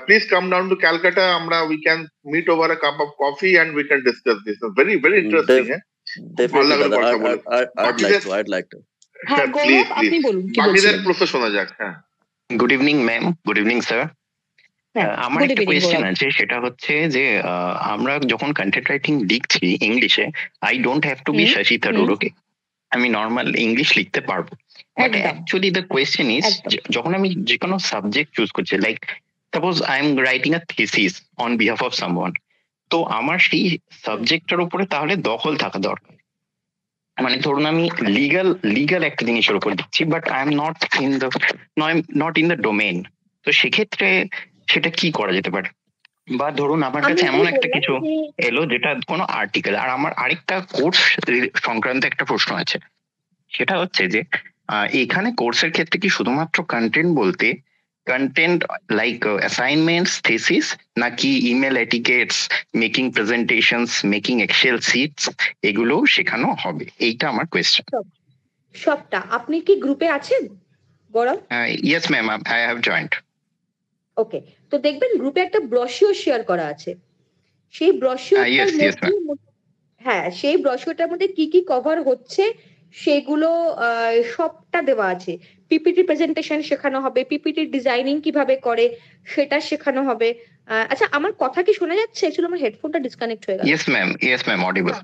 please come down to Calcutta, আমরা we can meet over a cup of coffee and we can discuss this. Very very interesting. ভালো লাগলো কথা বলে। I'd like to. হ্যাঁ গৌরব, আপনি বলুন কি বলছেন। বাকিদের প্রশ্ন শোনা যাক। হ্যাঁ, good evening ma'am, good evening sir. আমার একটা কোয়েশ্চেন আছে, সেটা হচ্ছে যে আমরা যখন কন্টেন্ট রাইটিং লিখছি ইংলিশে, I don't have to be Shashi Tharoor, okay? আমি নর্মাল ইংলিশ লিখতে পারবো, but actually the question is, যখন আমি যে কোনো সাবজেক্ট চুজ করছি, like suppose I am writing a thesis on behalf of someone, তো আমার সেই সাবজেক্টের উপরে তাহলে দখল থাকা দরকার। মানে ধরুন আমি লিগাল একটা জিনিসের উপর দিচ্ছি, but I am not in the domain, তো সেক্ষেত্রে সেটা কি করা যেতে পারে? বা ধরুন আমার কাছে এমন একটা কিছু এলো যেটা কোনো আর্টিকেল, আর আমার আরেকটা কোর্স সংক্রান্ত একটা প্রশ্ন আছে, সেটা হচ্ছে যে এখানে কোর্সের ক্ষেত্রে কি শুধুমাত্র কন্টেন্ট বলতে কন্টেন্ট লাইক অ্যাসাইনমেন্টস, থিসিস, নাকি email etiquettes, making presentations, making excel sheets, এগুলো শেখানো হবে? এইটা আমার কোয়েশ্চেন। সবটা। আপনি কি গ্রুপে আছেন Gaurav? Yes ma'am, I have joined. Okay, তো দেখবেন গ্রুপে একটা ব্রশিওর শেয়ার করা আছে। সেই ব্রশিওরটার মধ্যে, হ্যাঁ, সেই ব্রশিওরটার মধ্যে কি কি কভার হচ্ছে সেগুলো সবটা দেওয়া আছে। পিপিটি প্রেজেন্টেশন শেখানো হবে, পিপিটি ডিজাইনিং কিভাবে করে সেটা শেখানো হবে। আচ্ছা, আমার কথা কি শোনা যাচ্ছে? অ্যাকচুয়ালি আমার হেডফোনটা ডিসকানেক্ট হয়ে গেল। Yes ma'am, audible.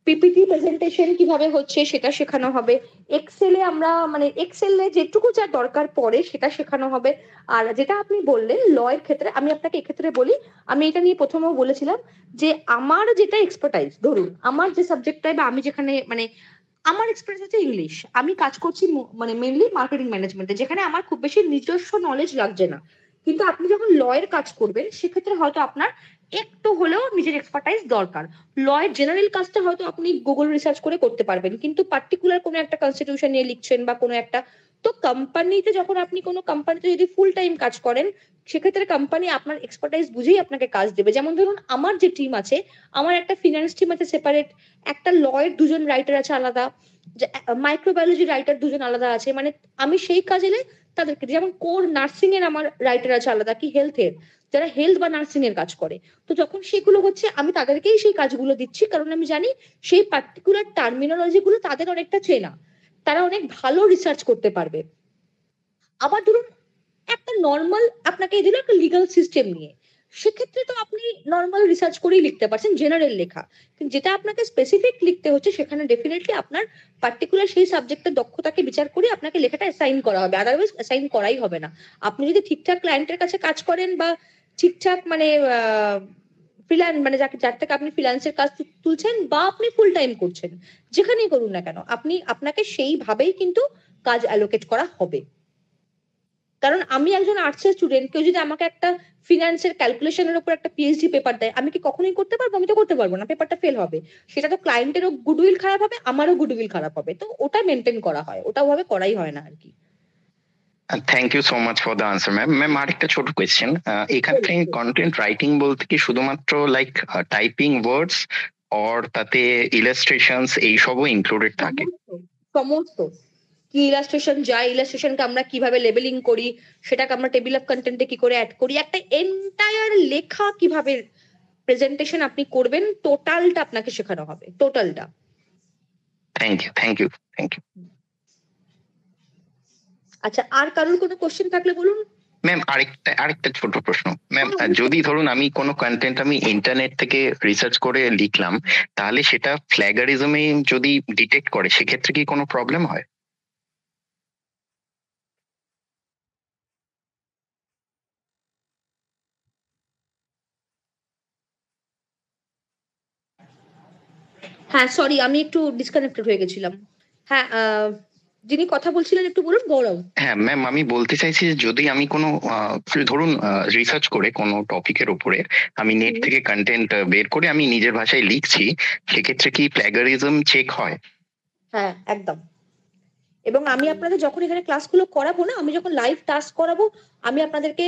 PPT presentation কিভাবে হচ্ছে সেটা শেখানো হবে। এক্সেলে আমরা মানে এক্সেলে যেটুকু যা দরকার পড়ে সেটা শেখানো হবে। আর যেটা আপনি বললেন লয়ের ক্ষেত্রে, আমি আপনাকে এক্ষেত্রে বলি, আমি এটা নিয়ে প্রথমেও বলেছিলাম যে আমার যেটা এক্সপার্টাইজ, ধরুন আমার যে সাবজেক্টটাই বা আমি যেখানে মানে আমার এক্সপিরিয়েন্স হচ্ছে ইংলিশ, আমি কাজ করছি মানে মেইনলি মার্কেটিং ম্যানেজমেন্টে, যেখানে আমার খুব বেশি নিজস্ব নলেজ লাগছে না। কিন্তু আপনি যখন লয়ের কাজ করবেন সেক্ষেত্রে হয়তো আপনার একটু হলেও নিজের এক্সপার্টাইজ দরকার। লয়ের জেনারেল কাজটা হয়তো আপনি গুগল রিসার্চ করে করতে পারবেন, কিন্তু পার্টিকুলার কোনো একটা কনস্টিটিউশন নিয়ে লিখছেন বা কোনো একটা, তো কোম্পানিতে যখন আপনি কোনো কোম্পানিতে যদি ফুল টাইম কাজ করেন সেক্ষেত্রে কোম্পানি আপনার এক্সপার্টাইজ বুঝেই আপনাকে কাজ দেবে। যেমন ধরুন আমার যে টিম আছে, আমার একটা ফিনান্স টিম আছে সেপারেট, একটা লয়ের দুজন রাইটার আছে আলাদা, মাইক্রোবায়োলজি রাইটার দুজন আলাদা আছে। মানে আমি সেই কাজে তাদেরকে, যেমন কোর নার্সিং এর আমার রাইটার আছে আলাদা, কি হেলথের, যারা হেলথ বা নার্সিং এর কাজ করে। তো যখন সেগুলো হচ্ছে আমি তাদেরকেই সেই কাজগুলো দিচ্ছি, কারণ আমি জানি সেই পার্টিকুলার টার্মিনোলজি গুলো তাদের অনেকটা চেনা, তারা অনেক ভালো রিসার্চ করতে পারবে। আবার ধরুন একটা নর্মাল আপনাকে দিল একটা লিগাল সিস্টেম নিয়ে, সেক্ষেত্রে তো আপনি নর্মাল রিসার্চ করেই লিখতে পারছেন, জেনারেল লেখা। কিন্তু যেটা আপনাকে স্পেসিফিক লিখতে হচ্ছে সেখানে ডেফিনেটলি আপনার পার্টিকুলার সেই সাবজেক্টের দক্ষতাকে বিচার করে আপনাকে লেখাটা অ্যাসাইন করা হবে, আদারওয়াইজ অ্যাসাইন করাই হবে না। আপনি যদি ঠিকঠাক ক্লায়েন্টের কাছে কাজ করেন বা ঠিকঠাক মানে ফ্রিল্যান্স মানে যার থেকে আপনি ফ্রিল্যান্সের কাজ তুলছেন বা আপনি ফুল টাইম করছেন, যেখানেই করুন না কেন, আপনাকে সেইভাবেই কিন্তু কাজ অ্যালোকেট করা হবে। কারণ আমি একজন আর্টসের স্টুডেন্ট, কেউ যদি আমাকে একটা ফিনান্সের ক্যালকুলেশনের উপর একটা পিএইচডি পেপার দেয়, আমি কি কখনোই করতে পারবো? আমি তো করতে পারবো না, পেপারটা ফেল হবে। সেটা তো ক্লায়েন্টেরও গুডউইল খারাপ হবে, আমারও গুডউইল খারাপ হবে। তো ওটা মেনটেন করা হয়, ওটা ওভাবে করাই হয় না আর কি। Thank you so much for the answer ma'am. Ma'am আরেকটা ছোট কোয়েশ্চেন, এখানে কন্টেন্ট রাইটিং বলতে কি শুধুমাত্র লাইক টাইপিং ওয়ার্ডস অর তাতে ইলাস্ট্রেশনস এইসবও ইনক্লুডেড থাকে? সমস্ত কি ইলাস্ট্রেশন যায়, ইলাস্ট্রেশনকে আমরা কিভাবে লেবেলিং করি, সেটাকে আমরা টেবিল অফ কন্টেন্টে কি করে অ্যাড করি, একটা এন্টায়ার লেখা কিভাবে প্রেজেন্টেশন আপনি করবেন, টোটালটা আপনাকে শেখানো হবে, টোটালটা। Thank you. আচ্ছা, আর কারোর কোনো কোশ্চেন থাকলে বলুন। ম্যাম আরেকটা ছোট প্রশ্ন ম্যাম, যদি ধরুন আমি কোনো কন্টেন্ট আমি ইন্টারনেট থেকে রিসার্চ করে লিখলাম, তাহলে সেটা ফ্ল্যাগারিজমে যদি ডিটেক্ট করে সেক্ষেত্রে কি কোনো প্রবলেম হয়? হ্যাঁ সরি, আমি একটু ডিসকানেক্টেড হয়ে গেছিলাম। হ্যাঁ, যিনি কথা বলছিলেন একটু বলুন। গৌরব। হ্যাঁ ম্যাম, আমি বলতে চাইছি যে যদি আমি কোনো ধরুন রিসার্চ করে কোনো টপিকের উপরে আমি নেট থেকে কন্টেন্ট বের করে আমি নিজের ভাষায় লিখছি, সেক্ষেত্রে কি প্ল্যাগারিজম চেক হয়? হ্যাঁ একদম। এবং আমি আপনাদের যখন এখানে ক্লাসগুলো করাবো না, আমি যখন লাইভ টাস্ক করাবো, আমি আপনাদেরকে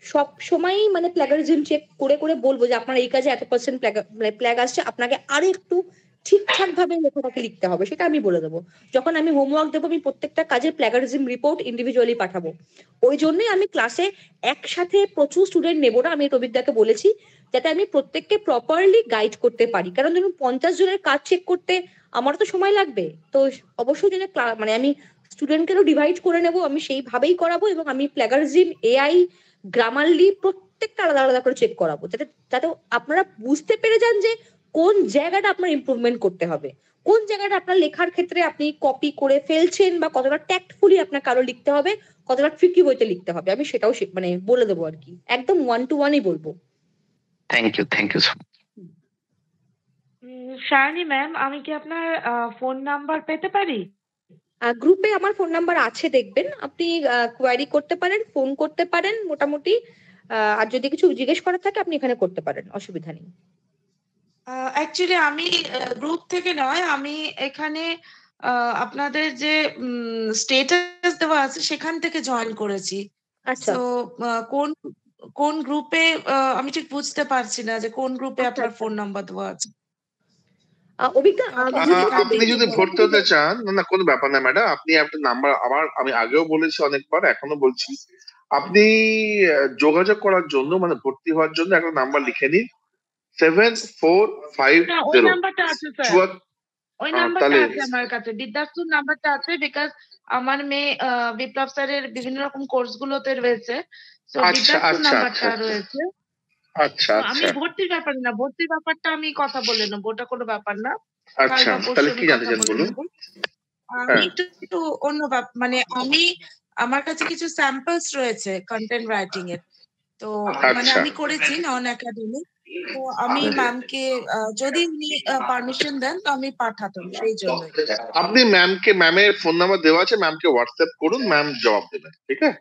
সব সময়ই মানে প্ল্যাগারিজম চেক করে করে বলবো যে আপনার এই কাজে এত পার্সেন্ট প্ল্যাগ আসছে, আপনাকে আরো একটু ঠিকঠাক ভাবে লেখাটাকে লিখতে হবে, সেটা আমি বলে দেবো। যখন আমি হোমওয়ার্ক দেবো, আমি প্রত্যেকটা কাজের প্ল্যাগারিজম রিপোর্ট ইন্ডিভিজুয়ালি পাঠাবো। ওই জন্যই আমি ক্লাসে একসাথে প্রচুর স্টুডেন্ট নেবো না, আমি রবিদাকে বলেছি, যাতে আমি প্রত্যেককে প্রপারলি গাইড করতে পারি। কারণ ধরুন 50 জনের কাজ চেক করতে আমার তো সময় লাগবে, তো অবশ্যই যেন মানে আমি স্টুডেন্টকেও ডিভাইড করে নেবো, আমি সেইভাবেই করাবো। এবং আমি প্ল্যাগারিজম, এআই, গ্রামারলি প্রত্যেকটা আলাদা আলাদা করে চেক করাবো, যাতে আপনারা বুঝতে পেরে যান যে কোন জায়গাটা আপনার ইমপ্রুভমেন্ট করতে হবে, কোন জায়গাটা আপনার লেখার ক্ষেত্রে আপনি কপি করে ফেলছেন, বা কতটা ট্যাক্টফুলি আপনার কারো লিখতে হবে, কতটা ট্রিকি ওয়েতে লিখতে হবে, আমি সেটাও মানে বলে দেবো আর কি। একদম 1-to-1ই বলবো। Thank you so much. Sayani ma'am, আমি কি আপনার ফোন নাম্বার পেতে পারি? গ্রুপে আমার ফোন নাম্বার আছে, দেখবেন, আপনি কোয়ারি করতে পারেন, ফোন করতে পারেন মোটামুটি। আর যদি কিছু জিজ্ঞেস করার থাকে আপনি এখানে করতে পারেন, অসুবিধা নেই। অ্যাকচুয়ালি আমি গ্রুপ থেকে নয়, আমি এখানে আপনাদের যে স্ট্যাটাস দেওয়া আছে সেখান থেকে জয়েন করেছি। আচ্ছা, তো কোন গ্রুপে আমি ঠিক বুঝতে পারছি না যে কোন গ্রুপে আপনার ফোন নাম্বার দেওয়া আছে। আপনি যদি ভর্তি হতে চান, না কোনো ব্যাপার না ম্যাডাম, আপনি একটা নাম্বার, আমি আগেও বলেছি অনেকবার, এখনো বলছি, আপনি যোগাযোগ করার জন্য মানে ভর্তি হওয়ার জন্য একটা নাম্বার লিখে নিন, 7450। ওই নাম্বারটা আছে স্যার, ওই নাম্বারটা আছে আমার কাছে, বিদ্যাস্তুর নাম্বারটা আছে, বিকজ আমার মেয়ে বিপ্লব স্যারের বিভিন্ন রকম কোর্স গুলোতে রয়েছে, তো বিদ্যাস্তুর নাম্বারটা রয়েছে। আচ্ছা, আমি ভর্তির ব্যাপার না, ভর্তির ব্যাপারটা আমি কথা বলে নেবো, ওটা কোনো ব্যাপার না। আচ্ছা, তাহলে কি জানতে চান বলুন। আমি একটু অন্য মানে আমার কাছে কিছু স্যাম্পলস রয়েছে কন্টেন্ট রাইটিং এর, তো মানে আমি করেছি নন একাডেমিক, তো আমি ম্যামকে যদি উনি পারমিশন দেন তো আমি পাঠাতাম, সেই জন্য। আপনি ম্যামের ফোন নাম্বার দেওয়া আছে, ম্যামকে হোয়াটসঅ্যাপ করুন, ম্যাম জবাব দেবেন, ঠিক আছে?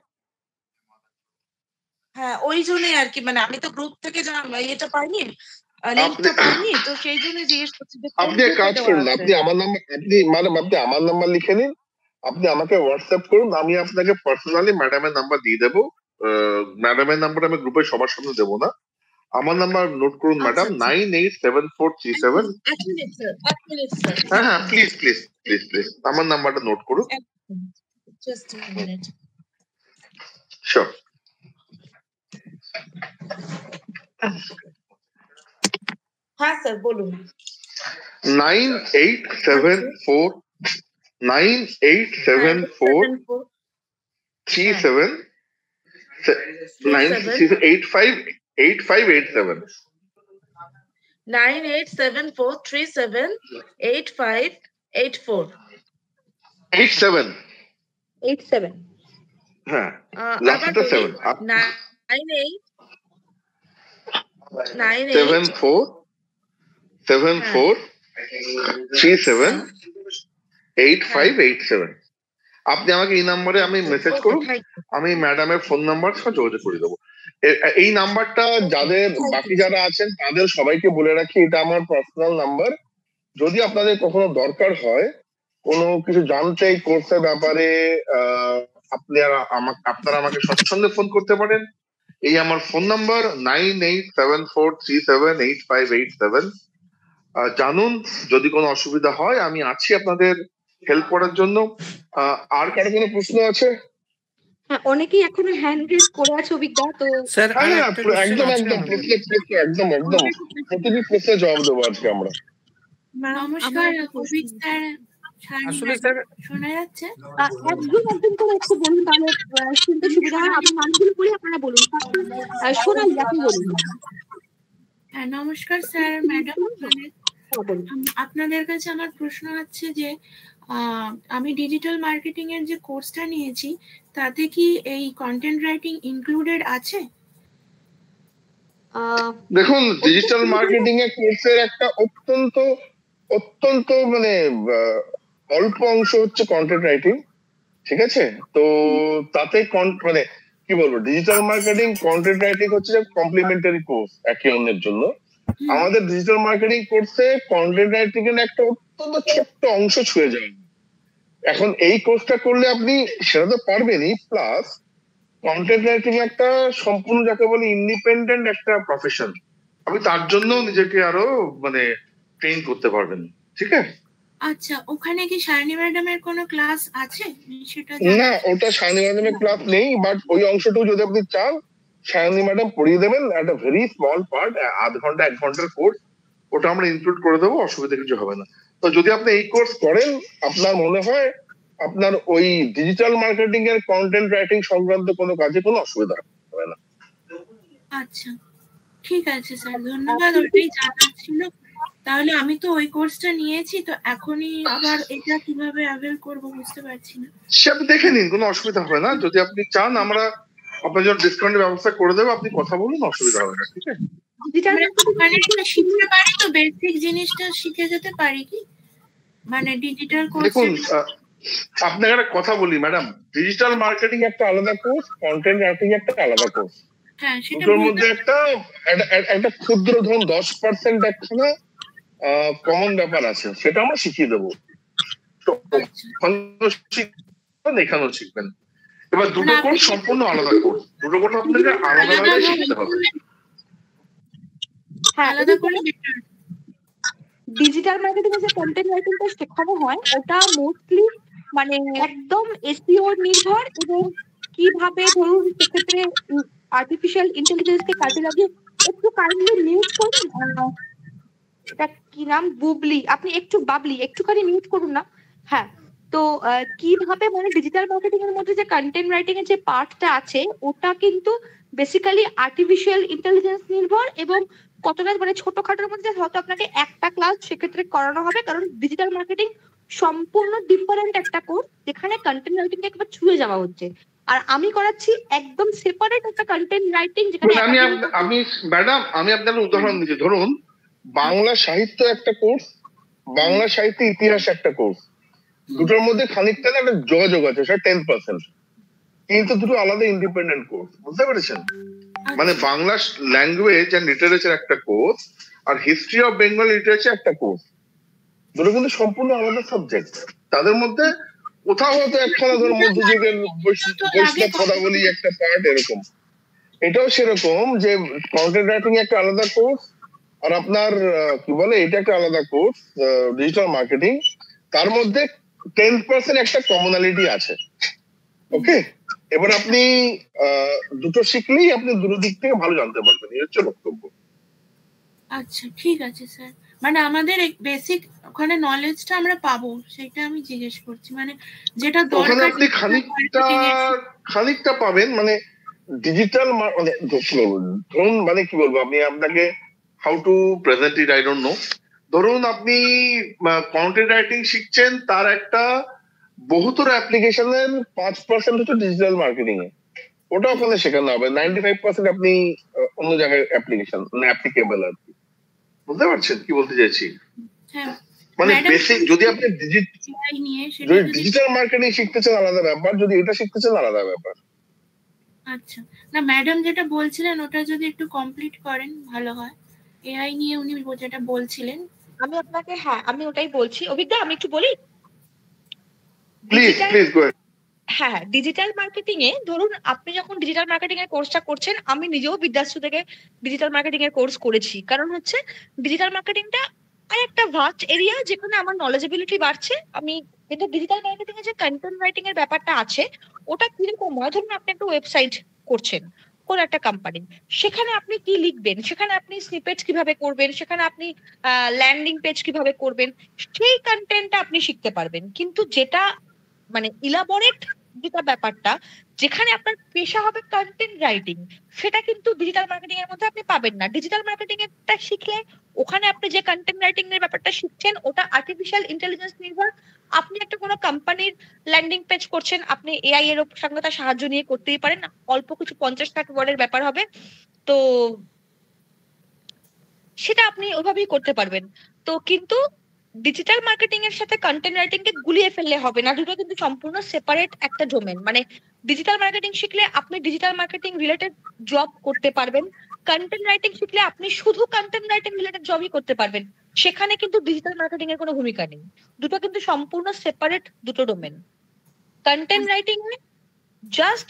হ্যাঁ, ওই জন্যই আর কি, মানে আমি তো গ্রুপ থেকে এটা পাইনি, লিংকটা পাইনি, তো সেই জন্য জিজ্ঞেস করছি। আপনি এক কাজ করুন, আপনি আমার নাম্বার লিখে নিন, আপনি আমাকে হোয়াটসঅ্যাপ করুন, আমি আপনাকে পার্সোনালি ম্যাডামের নাম্বার দিয়ে দেবো। ম্যাডামের নাম্বার আমি গ্রুপে সবার সামনে দেবো না, আমার নাম্বার নোট করুন ম্যাডাম, 987437। হ্যাঁ প্লিজ প্লিজ প্লিজ প্লিজ আমার নাম্বারটা নোট করুন। শিওর। হ্যাঁ স্যার বলুন। 9874 37 8587 9874378584 87 হ্যাঁ, লাস্টটা 7 9874378587। আপনি আমাকে এই নাম্বারে আমি মেসেজ করুন, আমি ম্যাডামের ফোন নাম্বার সহ যোগাযোগ করে দেবো। এই নাম্বারটা বাকি যারা আছেন তাদের সবাইকে বলে রাখি, এটা আমার পার্সোনাল নাম্বার। যদি আপনাদের কখনো দরকার হয় কোনো কিছু জানতে এই কোর্সের ব্যাপারে, আপনারা আমাকে স্বচ্ছন্দে ফোন করতে পারেন। এই আমার ফোন নাম্বার 9874378587। জানুন, যদি কোনো অসুবিধা হয় আমি আছি আপনাদের হেল্প করার জন্য। আর কারো কোনো প্রশ্ন আছে? অনেকেই এখনো হ্যান্ড রেজ করে আছে অভিজ্ঞতা, তো স্যার একদম প্রতিটি প্রশ্নের জবাব দেবো আজকে আমরা। নমস্কার অভিক স্যার, আসলে স্যার শোনা যাচ্ছে? একজন করে একটু বলুন, তাহলে শুনতে সুবিধা হয়। আমার নামগুলো বলি, আপনারা বলুন। সোনালি, আপনি বলুন। হ্যাঁ, নমস্কার স্যার, ম্যাডাম। আপনাদের কাছে আমার প্রশ্ন হচ্ছে যে আমি ডিজিটাল মার্কেটিং এর যে কোর্সটা নিয়েছি তাতে কি এই কন্টেন্ট রাইটিং ইনক্লুডেড আছে? দেখুন, ডিজিটাল মার্কেটিং এর কোর্সের একটা অত্যন্ত মানে অল্প অংশ হচ্ছে কন্টেন্ট রাইটিং, ঠিক আছে? তো তাতে মানে কি বলবো, ডিজিটাল মার্কেটিং কন্টেন্ট রাইটিং হচ্ছে কমপ্লিমেন্টারি কোর্স একে অন্যের জন্য। আমাদের ডিজিটাল মার্কেটিং কোর্সে কন্টেন্ট রাইটিং এর একটা অত্যন্ত ছোট্ট অংশ ছুঁয়ে যায়। এখন এই কোর্সটা করলে আপনি সেটা তো পারবেনই, প্লাস কন্টেন্ট রাইটিং একটা সম্পূর্ণ যাকে বলে ইন্ডিপেন্ডেন্ট একটা প্রফেশন। আপনি তার জন্য নিজেকে আরো মানে ট্রেন করতে পারবেন, ঠিক আছে? আচ্ছা, ওখানে কি সায়নী ম্যাডামের কোনো ক্লাস আছে? সেটা না, ওটা সায়নী ম্যাডামের ক্লাস নেই, বাট ওই অংশটুকু যদি আপনি চান সায়নী ম্যাডাম পড়িয়ে দেবেন। একটা ভেরি স্মল পার্ট, আধ ঘন্টা 1 ঘন্টার কোর্স, ওটা আমরা ইনক্লুড করে দেবো, অসুবিধা কিছু হবে না। তো যদি আপনি এই কোর্স করেন, আপনার মনে হয় আপনার ওই ডিজিটাল মার্কেটিং এর কন্টেন্ট রাইটিং সংক্রান্ত কোনো কাজে কোনো অসুবিধা হবে না। আচ্ছা, ঠিক আছে স্যার, ধন্যবাদ। ওটাই জানার ছিল। তাহলে আমি তো ওই কোর্সটা নিয়েছি, তো এখনই আবার এটা কিভাবে অ্যাভেল করব বুঝতে পারছি না। সে আপনি দেখে নিন, কোনো অসুবিধা হবে না। যদি আপনি চান আমরা আপনার জন্য ডিসকাউন্টের ব্যবস্থা করে দেবো, আপনি কথা বলুন, অসুবিধা হবে না, ঠিক আছে? মানে শিখতে পারি তো, বেসিক জিনিসটা শিখে যেতে পারি কি? মানে ডিজিটাল কোর্স। দেখুন, আপনাকে একটা কথা বলি ম্যাডাম, ডিজিটাল মার্কেটিং একটা আলাদা কোর্স, কন্টেন্ট রাইটিং একটা আলাদা কোর্স। হ্যাঁ, দুটোর মধ্যে একটা ক্ষুদ্র ধরুন 10% একখানা কমন ব্যাপার আছে, সেটা আমরা শিখিয়ে দেবো। এখানেও শিখবেন। এবার দুটো কোর্স সম্পূর্ণ আলাদা কোর্স, দুটো কোর্স আপনাকে আলাদা আলাদা শিখতে হবে। হ্যাঁ, ডিজিটাল মার্কেটিং এর যে কন্টেন্ট রাইটিংটা শেখানো হয় ওটা মোস্টলি মানে একদম এসইও নির্ভর, এবং কিভাবে ধরুন সেক্ষেত্রে আর্টিফিশিয়াল ইন্টেলিজেন্সকে কাজে লাগিয়ে একটু কাইন্ডলি মিউট করুন। এটা কি নাম, বুবলি, আপনি একটু বাবলি একটুখানি মিউট করুন না। হ্যাঁ, তো কিভাবে মানে ডিজিটাল মার্কেটিং এর মধ্যে যে কন্টেন্ট রাইটিং এর যে পার্টটা আছে ওটা কিন্তু বেসিক্যালি আর্টিফিশিয়াল ইন্টেলিজেন্স নির্ভর, এবং কতটা মানে ছোটখাটোর মধ্যে হয়তো আপনাকে একটা ক্লাস সেক্ষেত্রে করানো হবে, কারণ ডিজিটাল মার্কেটিং সম্পূর্ণ ডিফারেন্ট একটা কোর্স যেখানে কন্টেন্ট রাইটিং একবার ছুঁয়ে যাওয়া হচ্ছে। আর আমি করাচ্ছি একদম সেপারেট একটা কন্টেন্ট রাইটিং, যেখানে আমি ম্যাডাম আমি আপনাকে উদাহরণ দিচ্ছি। ধরুন বাংলা সাহিত্য একটা কোর্স, বাংলা সাহিত্য ইতিহাস একটা কোর্স, দুটোর মধ্যে খানিকটা একটা যোগাযোগ আছে, সেটা 10%, কিন্তু দুটো আলাদা ইন্ডিপেন্ডেন্ট কোর্স, বুঝতে পেরেছেন? মানে বাংলা ল্যাঙ্গুয়েজ এন্ড লিটারেচার একটা কোর্স, আর হিস্ট্রি অফ বেঙ্গল লিটারেচার একটা কোর্স। দুটো কিন্তু সম্পূর্ণ আলাদা সাবজেক্ট। তাদের মধ্যে কোথাও হয়তো একখানা ধর মধ্যযুগের বৈষ্ণব পদাবলী একটা পার্ট, এরকম। এটাও সেরকম যে কন্টেন্ট রাইটিং একটা আলাদা কোর্স, আর আপনার কি বলে এটা একটা আলাদা কোর্স ডিজিটাল মার্কেটিং। তার মধ্যে 10% একটা কমনালিটি আছে। ওকে, এবার আপনি দুটো শিখলেই আপনি দুটো দিক থেকে ভালো জানতে পারবেন, এই হচ্ছে বক্তব্য। আচ্ছা, ঠিক আছে স্যার। মানে আমাদের বেসিক ওখানে নলেজটা আমরা পাবো, সেটা আমি জিজ্ঞেস করছি। মানে যেটা দরকার আপনি খানিকটা পাবেন, মানে ডিজিটাল মানে ধরুন মানে কি বলবো, আমি আপনাকে how to present it, I don't know. ধরুন আপনি কন্টেন্ট রাইটিং শিখছেন, তার একটা বহুতর অ্যাপ্লিকেশনের 5% হচ্ছে ডিজিটাল মার্কেটিং এ, ওটা ওখানে শেখানো হবে। 95% আপনি অন্য জায়গায় অ্যাপ্লিকেশন মানে অ্যাপ্লিকেবল আর কি। বুঝতে পারছেন কি বলতে চাইছি? মানে বেসিক যদি আপনি ডিজিটাল মার্কেটিং শিখতে চান আলাদা ব্যাপার, যদি এটা শিখতে চান আলাদা ব্যাপার। আচ্ছা, না ম্যাডাম যেটা বলছিলেন ওটা যদি একটু কমপ্লিট করেন ভালো হয়। এআই নিয়ে উনি যেটা বলছিলেন, আমি আপনাকে, হ্যাঁ আমি ওটাই বলছি। অভিজ্ঞা, আমি একটু বলি প্লিজ গো অ্যাহেড। হ্যাঁ, ডিজিটাল মার্কেটিং এ ধরুন আপনি যখন ডিজিটাল মার্কেটিং এর কোর্সটা করছেন, আমি নিজেও বিদ্যাশ্রী থেকে ডিজিটাল মার্কেটিং এর কোর্স করেছি। কারণ হচ্ছে ডিজিটাল মার্কেটিংটা আর একটা ভাস্ট এরিয়া যেখানে আমার নলেজেবিলিটি বাড়ছে। আমি কিন্তু ডিজিটাল মার্কেটিং এর যে কন্টেন্ট রাইটিং এর ব্যাপারটা আছে ওটা কিরকম হয়, ধরুন আপনি একটা ওয়েবসাইট করছেন, কোনো একটা কোম্পানি, সেখানে আপনি কি লিখবেন, সেখানে আপনি স্নিপেটস কিভাবে করবেন, সেখানে আপনি ল্যান্ডিং পেজ কিভাবে করবেন, সেই কন্টেন্টটা আপনি শিখতে পারবেন। কিন্তু যেটা মানে ইলাবোরেট যেটা ব্যাপারটা, যেখানে আপনার পেশা হবে কন্টেন্ট রাইটিং, সেটা কিন্তু ডিজিটাল মার্কেটিং এর মধ্যে আপনি পাবেন না। ডিজিটাল মার্কেটিং এরটা শিখলে ওখানে আপনি যে কন্টেন্ট রাইটিং এর ব্যাপারটা শিখছেন ওটা আর্টিফিশিয়াল ইন্টেলিজেন্স নির্ভর। আপনি একটা কোনো কোম্পানির ল্যান্ডিং পেজ করছেন, আপনি এআই এর সঙ্গে তার সাহায্য নিয়ে করতেই পারেন, অল্প কিছু 50-60 ওয়ার্ডের ব্যাপার হবে, তো সেটা আপনি ওইভাবেই করতে পারবেন। তো কিন্তু ডিজিটাল মার্কেটিং এর সাথে কন্টেন্ট রাইটিং কে গুলিয়ে ফেললে হবে না, দুটো কিন্তু সম্পূর্ণ সেপারেট একটা ডোমেন। মানে ডিজিটাল মার্কেটিং শিখলে আপনি ডিজিটাল মার্কেটিং রিলেটেড জব করতে পারবেন, কন্টেন্ট রাইটিং শিখলে আপনি শুধু কন্টেন্ট রাইটিং রিলেটেড জবই করতে পারবেন, সেখানে কিন্তু ডিজিটাল মার্কেটিং এর কোনো ভূমিকা নেই। দুটো কিন্তু সম্পূর্ণ সেপারেট দুটো ডোমেন। কন্টেন্ট রাইটিং এ জাস্ট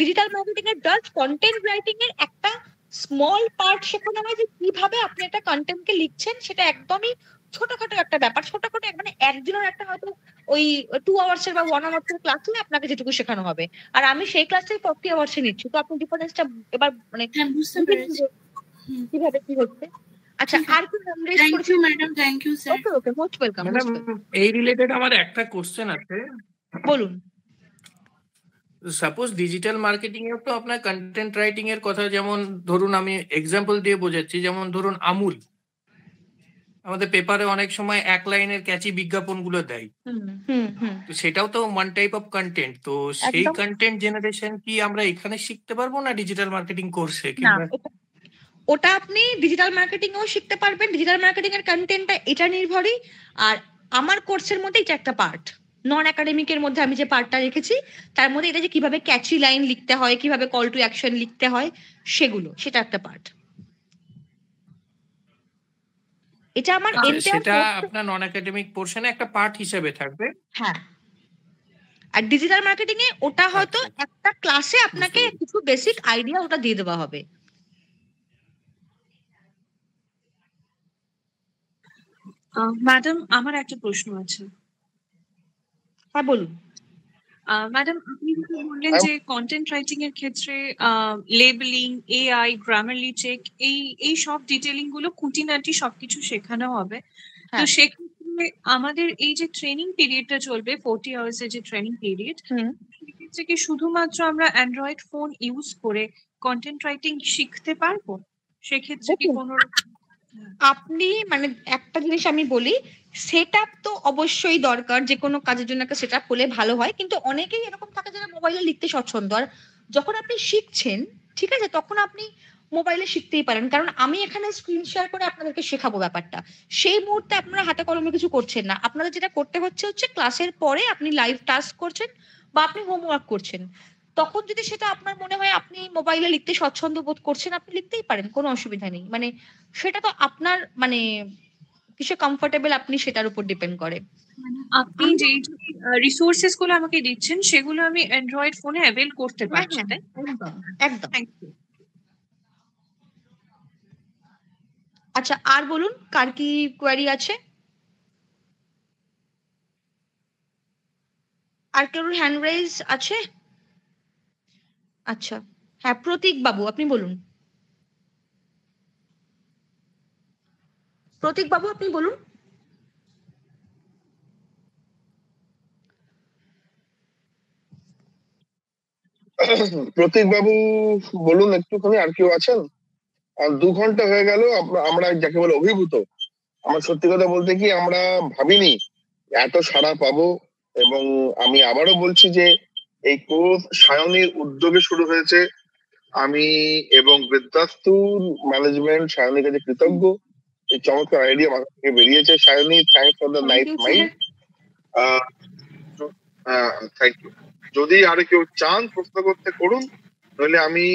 ডিজিটাল মার্কেটিং এর জাস্ট কন্টেন্ট রাইটিং এর একটা স্মল পার্ট শেখানো হয়, যে কিভাবে আপনি একটা কন্টেন্টকে লিখছেন, সেটা একদমই ছোটখাটো একটা ব্যাপার, ছোটখাটো মানে একদিনের একটা হয়তো ওই 2 আওয়ার্স এর বা 1 আওয়ার্স এর ক্লাসে আপনাকে যেটুকু শেখানো হবে, আর আমি সেই ক্লাসে 40 আওয়ার্স এ নিচ্ছি। তো আপনি ডিফারেন্সটা এবার মানে বুঝতে পেরেছি কিভাবে কি হচ্ছে। আচ্ছা, আর কি thank you madam, thank you sir. Okay okay, most welcome. Madam এই রিলেটেড আমার একটা কোশ্চেন আছে। বলুন। সাপোজ ডিজিটাল মার্কেটিং এও তো আপনার কন্টেন্ট রাইটিং এর কথা, যেমন ধরুন আমি এক্সাম্পল দিয়ে বোঝাচ্ছি, যেমন ধরুন আমুল আমাদের পেপারে অনেক সময় 1 লাইনের ক্যাচি বিজ্ঞাপনগুলো দেয়, তো সেটাও তো ওয়ান টাইপ অফ কন্টেন্ট। তো সেই কন্টেন্ট জেনারেশন কি আমরা এখানে শিখতে পারবো না ডিজিটাল মার্কেটিং কোর্সে? ওটা আপনি ডিজিটাল মার্কেটিং এও শিখতে পারবেন, ডিজিটাল মার্কেটিং এর কন্টেন্টটা এটা নির্ভরই। আর আমার কোর্সের মধ্যে এটা একটা পার্ট, নন একাডেমিকের মধ্যে আমি যে পার্টটা রেখেছি তার মধ্যে এটা যে কিভাবে ক্যাচি লাইন লিখতে হয়, কিভাবে কল টু অ্যাকশন লিখতে হয়, সেটা একটা পার্ট। এটা আমার সেটা আপনার নন একাডেমিক পোরশনে একটা পার্ট হিসেবে থাকবে। হ্যাঁ, আর ডিজিটাল মার্কেটিং এ ওটা হয়তো একটা ক্লাসে আপনাকে কিছু বেসিক আইডিয়া ওটা দিয়ে দেওয়া হবে। ম্যাডাম আমার একটা প্রশ্ন আছে। হ্যাঁ বলুন। ম্যাডাম আপনি বললেন যে কন্টেন্ট রাইটিং এর ক্ষেত্রে লেবেলিং, এআই, গ্রামারলি চেক, এই সব ডিটেইলিং গুলো খুঁটিনাটি সবকিছু শেখানো হবে। তো সেক্ষেত্রে আমাদের এই যে ট্রেনিং পিরিয়ডটা চলবে 40 আওয়ার্স এর যে ট্রেনিং পিরিয়ড, সেক্ষেত্রে কি শুধুমাত্র আমরা অ্যান্ড্রয়েড ফোন ইউজ করে কন্টেন্ট রাইটিং শিখতে পারবো? সেক্ষেত্রে কি কোনো আপনি মানে একটা জিনিস আমি বলি, সেটআপ তো অবশ্যই দরকার, যে কোনো কাজের জন্য একটা সেটআপ হলে ভালো হয়, কিন্তু অনেকেই এরকম থাকে যারা মোবাইলে লিখতে স্বচ্ছন্দ, আর যখন আপনি শিখছেন ঠিক আছে তখন আপনি মোবাইলে শিখতেই পারেন, কারণ আমি এখানে স্ক্রিন শেয়ার করে আপনাদেরকে শেখাবো ব্যাপারটা। সেই মুহূর্তে আপনারা হাতে কলমে কিছু করছেন না, আপনাদের যেটা করতে হচ্ছে ক্লাসের পরে আপনি লাইভ টাস্ক করছেন বা আপনি হোমওয়ার্ক করছেন, তখন যদি সেটা আপনার মনে হয় আপনি মোবাইলে লিখতে স্বচ্ছন্দ বোধ করছেন, আপনি লিখতেই পারেন, কোনো অসুবিধা নেই। মানে সেটা তো আপনার মানে কিসে কমফোর্টেবল আপনি সেটার উপর ডিপেন্ড করে। আপনি যে রিসোর্সেস গুলো আমাকে দিচ্ছেন সেগুলো আমি অ্যান্ড্রয়েড ফোনে অ্যাভেল করতে পারছি। একদম। আচ্ছা, আর বলুন কার কি কোয়েরি আছে? আর কেউ হ্যান্ড রেজ আছে? আচ্ছা, হ্যাঁ প্রতীক বাবু আপনি বলুন। প্রতীক বাবু আপনি বলুন। প্রতীক বাবু বলুন একটুখানি। আর কেউ আছেন? আর 2 ঘন্টা হয়ে গেল, আমরা যাকে বলে অভিভূত। আমার সত্যি কথা বলতে কি আমরা ভাবিনি এত সাড়া পাবো, এবং আমি আবারও বলছি যে এই কোর্স সায়নীর উদ্যোগে শুরু হয়েছে। আমি এবং বৃদ্ধাস্তুর ম্যানেজমেন্ট সায়নীর কাছে কৃতজ্ঞ, এই চমৎকার আইডিয়া মাথা থেকে বেরিয়েছে। Sayani, thanks for the nice mind. Thank you. যদি আর কেউ চান প্রশ্ন করতে করুন, নইলে আমি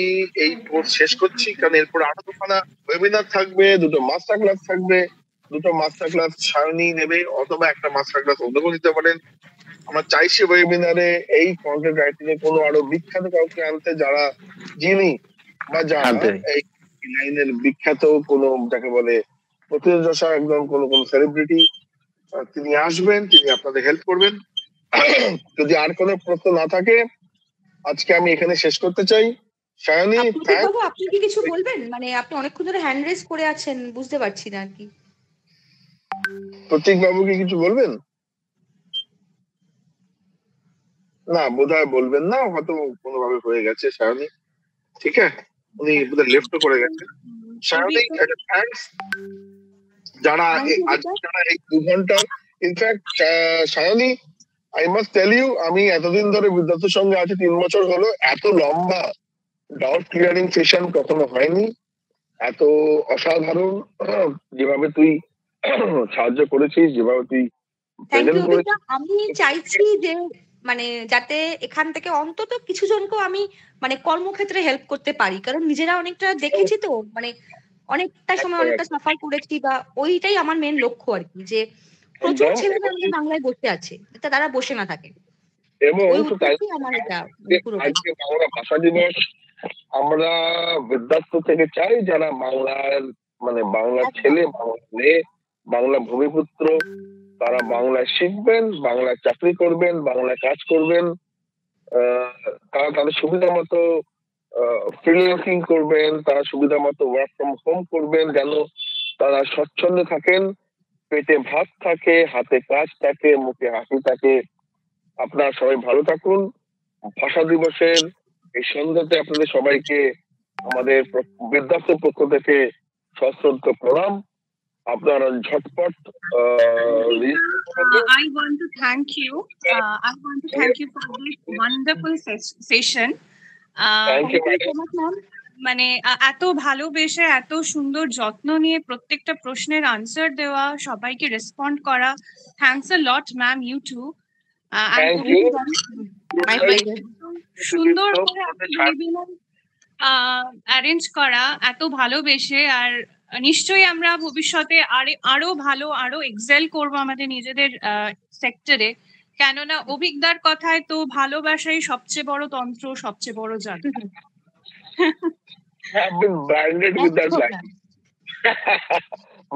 এই কোর্স শেষ করছি, কারণ এরপর আরো 2খানা ওয়েবিনার থাকবে, 2টো মাস্টার ক্লাস থাকবে। 2টো মাস্টার ক্লাস সায়নী নেবে, অথবা একটা মাস্টার ক্লাস অন্য কেউ নিতে পারেন। আমরা চাইছি ওয়েবিনারে এই কন্টেন্ট রাইটিং এ কোনো আরো বিখ্যাত কাউকে আনতে, যারা যিনি বা যারা এই লাইনের বিখ্যাত কোনো যাকে বলে প্রতিযোগিতা একদম কোনো সেলিব্রিটি, তিনি আসবেন, তিনি আপনাদের হেল্প করবেন। যদি আর কোনো প্রশ্ন না থাকে আজকে আমি এখানে শেষ করতে চাই। সায়নী বাবু আপনি কি কিছু বলবেন? মানে আপনি অনেকক্ষণ ধরে হ্যান্ড রেজ করে আছেন, বুঝতে পারছি না আর কি। প্রতীক বাবু কি কিছু বলবেন? না বোধহয় বলবেন না, হয়তো কোনোভাবে হয়ে গেছে সায়নী। ঠিক আছে, উনি বোধহয় লেফট করে গেছেন। সায়নী থ্যাঙ্কস যারা যারা এই 2 ঘন্টা, in fact Sayani I must tell you, আমি এতদিন ধরে বিদ্যার্থীর সঙ্গে আছি, 3 বছর হলো, এত লম্বা ডাউট ক্লিয়ারিং সেশন কখনো হয়নি। এত অসাধারণ যেভাবে তুই সাহায্য করেছিস, যেভাবে তুই প্রেজেন্ট করেছিস। আমি চাইছি যে মানে যাতে এখান থেকে অন্তত কিছু জনকেও আমি মানে কর্মক্ষেত্রে হেল্প করতে পারি, কারণ নিজেরা অনেকটা দেখেছি তো, মানে অনেকটা সময় অনেকটা সাফার করেছি, বা ওইটাই আমার মেন লক্ষ্য আর কি, যে প্রচুর ছেলেরা আমাদের বাংলায় বসে আছে, তারা বসে না থাকে। এবং আজকে বাংলা ভাষা দিবস আমরা বিদ্যার্থ থেকে চাই যারা বাংলার মানে বাংলার ছেলে, বাংলা মেয়ে, বাংলা ভূমিপুত্র, তারা বাংলায় শিখবেন, বাংলায় চাকরি করবেন, বাংলায় কাজ করবেন, তারা তাদের সুবিধা মতো ফ্রিল্যান্সিং করবেন, তারা সুবিধা মতো ওয়ার্ক ফ্রম হোম করবেন, যেন তারা স্বচ্ছন্দে থাকেন, পেটে ভাত থাকে, হাতে কাজ থাকে, মুখে হাসি থাকে। আপনারা সবাই ভালো থাকুন। ভাষা দিবসের এই সন্ধ্যাতে আপনাদের সবাইকে আমাদের বিদ্যার্থীর পক্ষ থেকে সশ্রদ্ধ প্রণাম। আপনারা ঝটপট I want to thank you. I want to thank you for this wonderful session. Thank you, madam. মানে এত ভালোবেসে, এত সুন্দর যত্ন নিয়ে প্রত্যেকটা প্রশ্নের আনসার দেওয়া, সবাইকে রেসপন্ড করা, thanks a lot ma'am, you too. সুন্দর করে অ্যারেঞ্জ করা, এত ভালোবেসে। আর নিশ্চয়ই আমরা ভবিষ্যতে আরো ভালো, আরো এক্সেল করবো আমাদের নিজেদের সেক্টরে, কেননা অভিজ্ঞতার কথায় তো ভালোবাসাই সবচেয়ে বড় তন্ত্র, সবচেয়ে বড় জাদু। Have been branded with that line.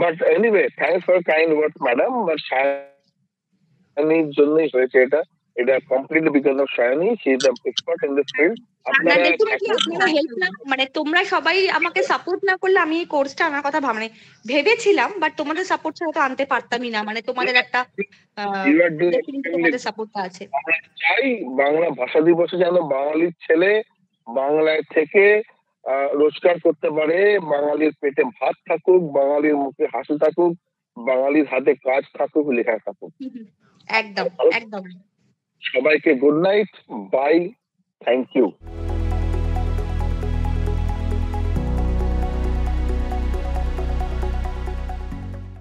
But anyway, thanks for kind words, madam. But Shayani's জন্যই হয়েছে এটা। এটা completely because of Shayani. She is the expert in this field. মানে তোমরা সবাই আমাকে সাপোর্ট না করলে আমি এই কোর্সটা আনার কথা ভেবেছিলাম, বাট তোমাদের সাপোর্ট ছাড়া তো আনতে পারতামই না। মানে তোমাদের একটা তোমাদের সাপোর্টটা আছে। চাই বাংলা ভাষা দিবসে যেন বাঙালির ছেলে বাংলায় থেকে রোজগার করতে পারে, বাঙালির পেটে ভাত থাকুক, বাঙালির মুখে হাসি থাকুক, বাঙালির হাতে কাজ থাকুক, লেখা থাকুক। একদম একদম। সবাইকে good night, bye, thank you.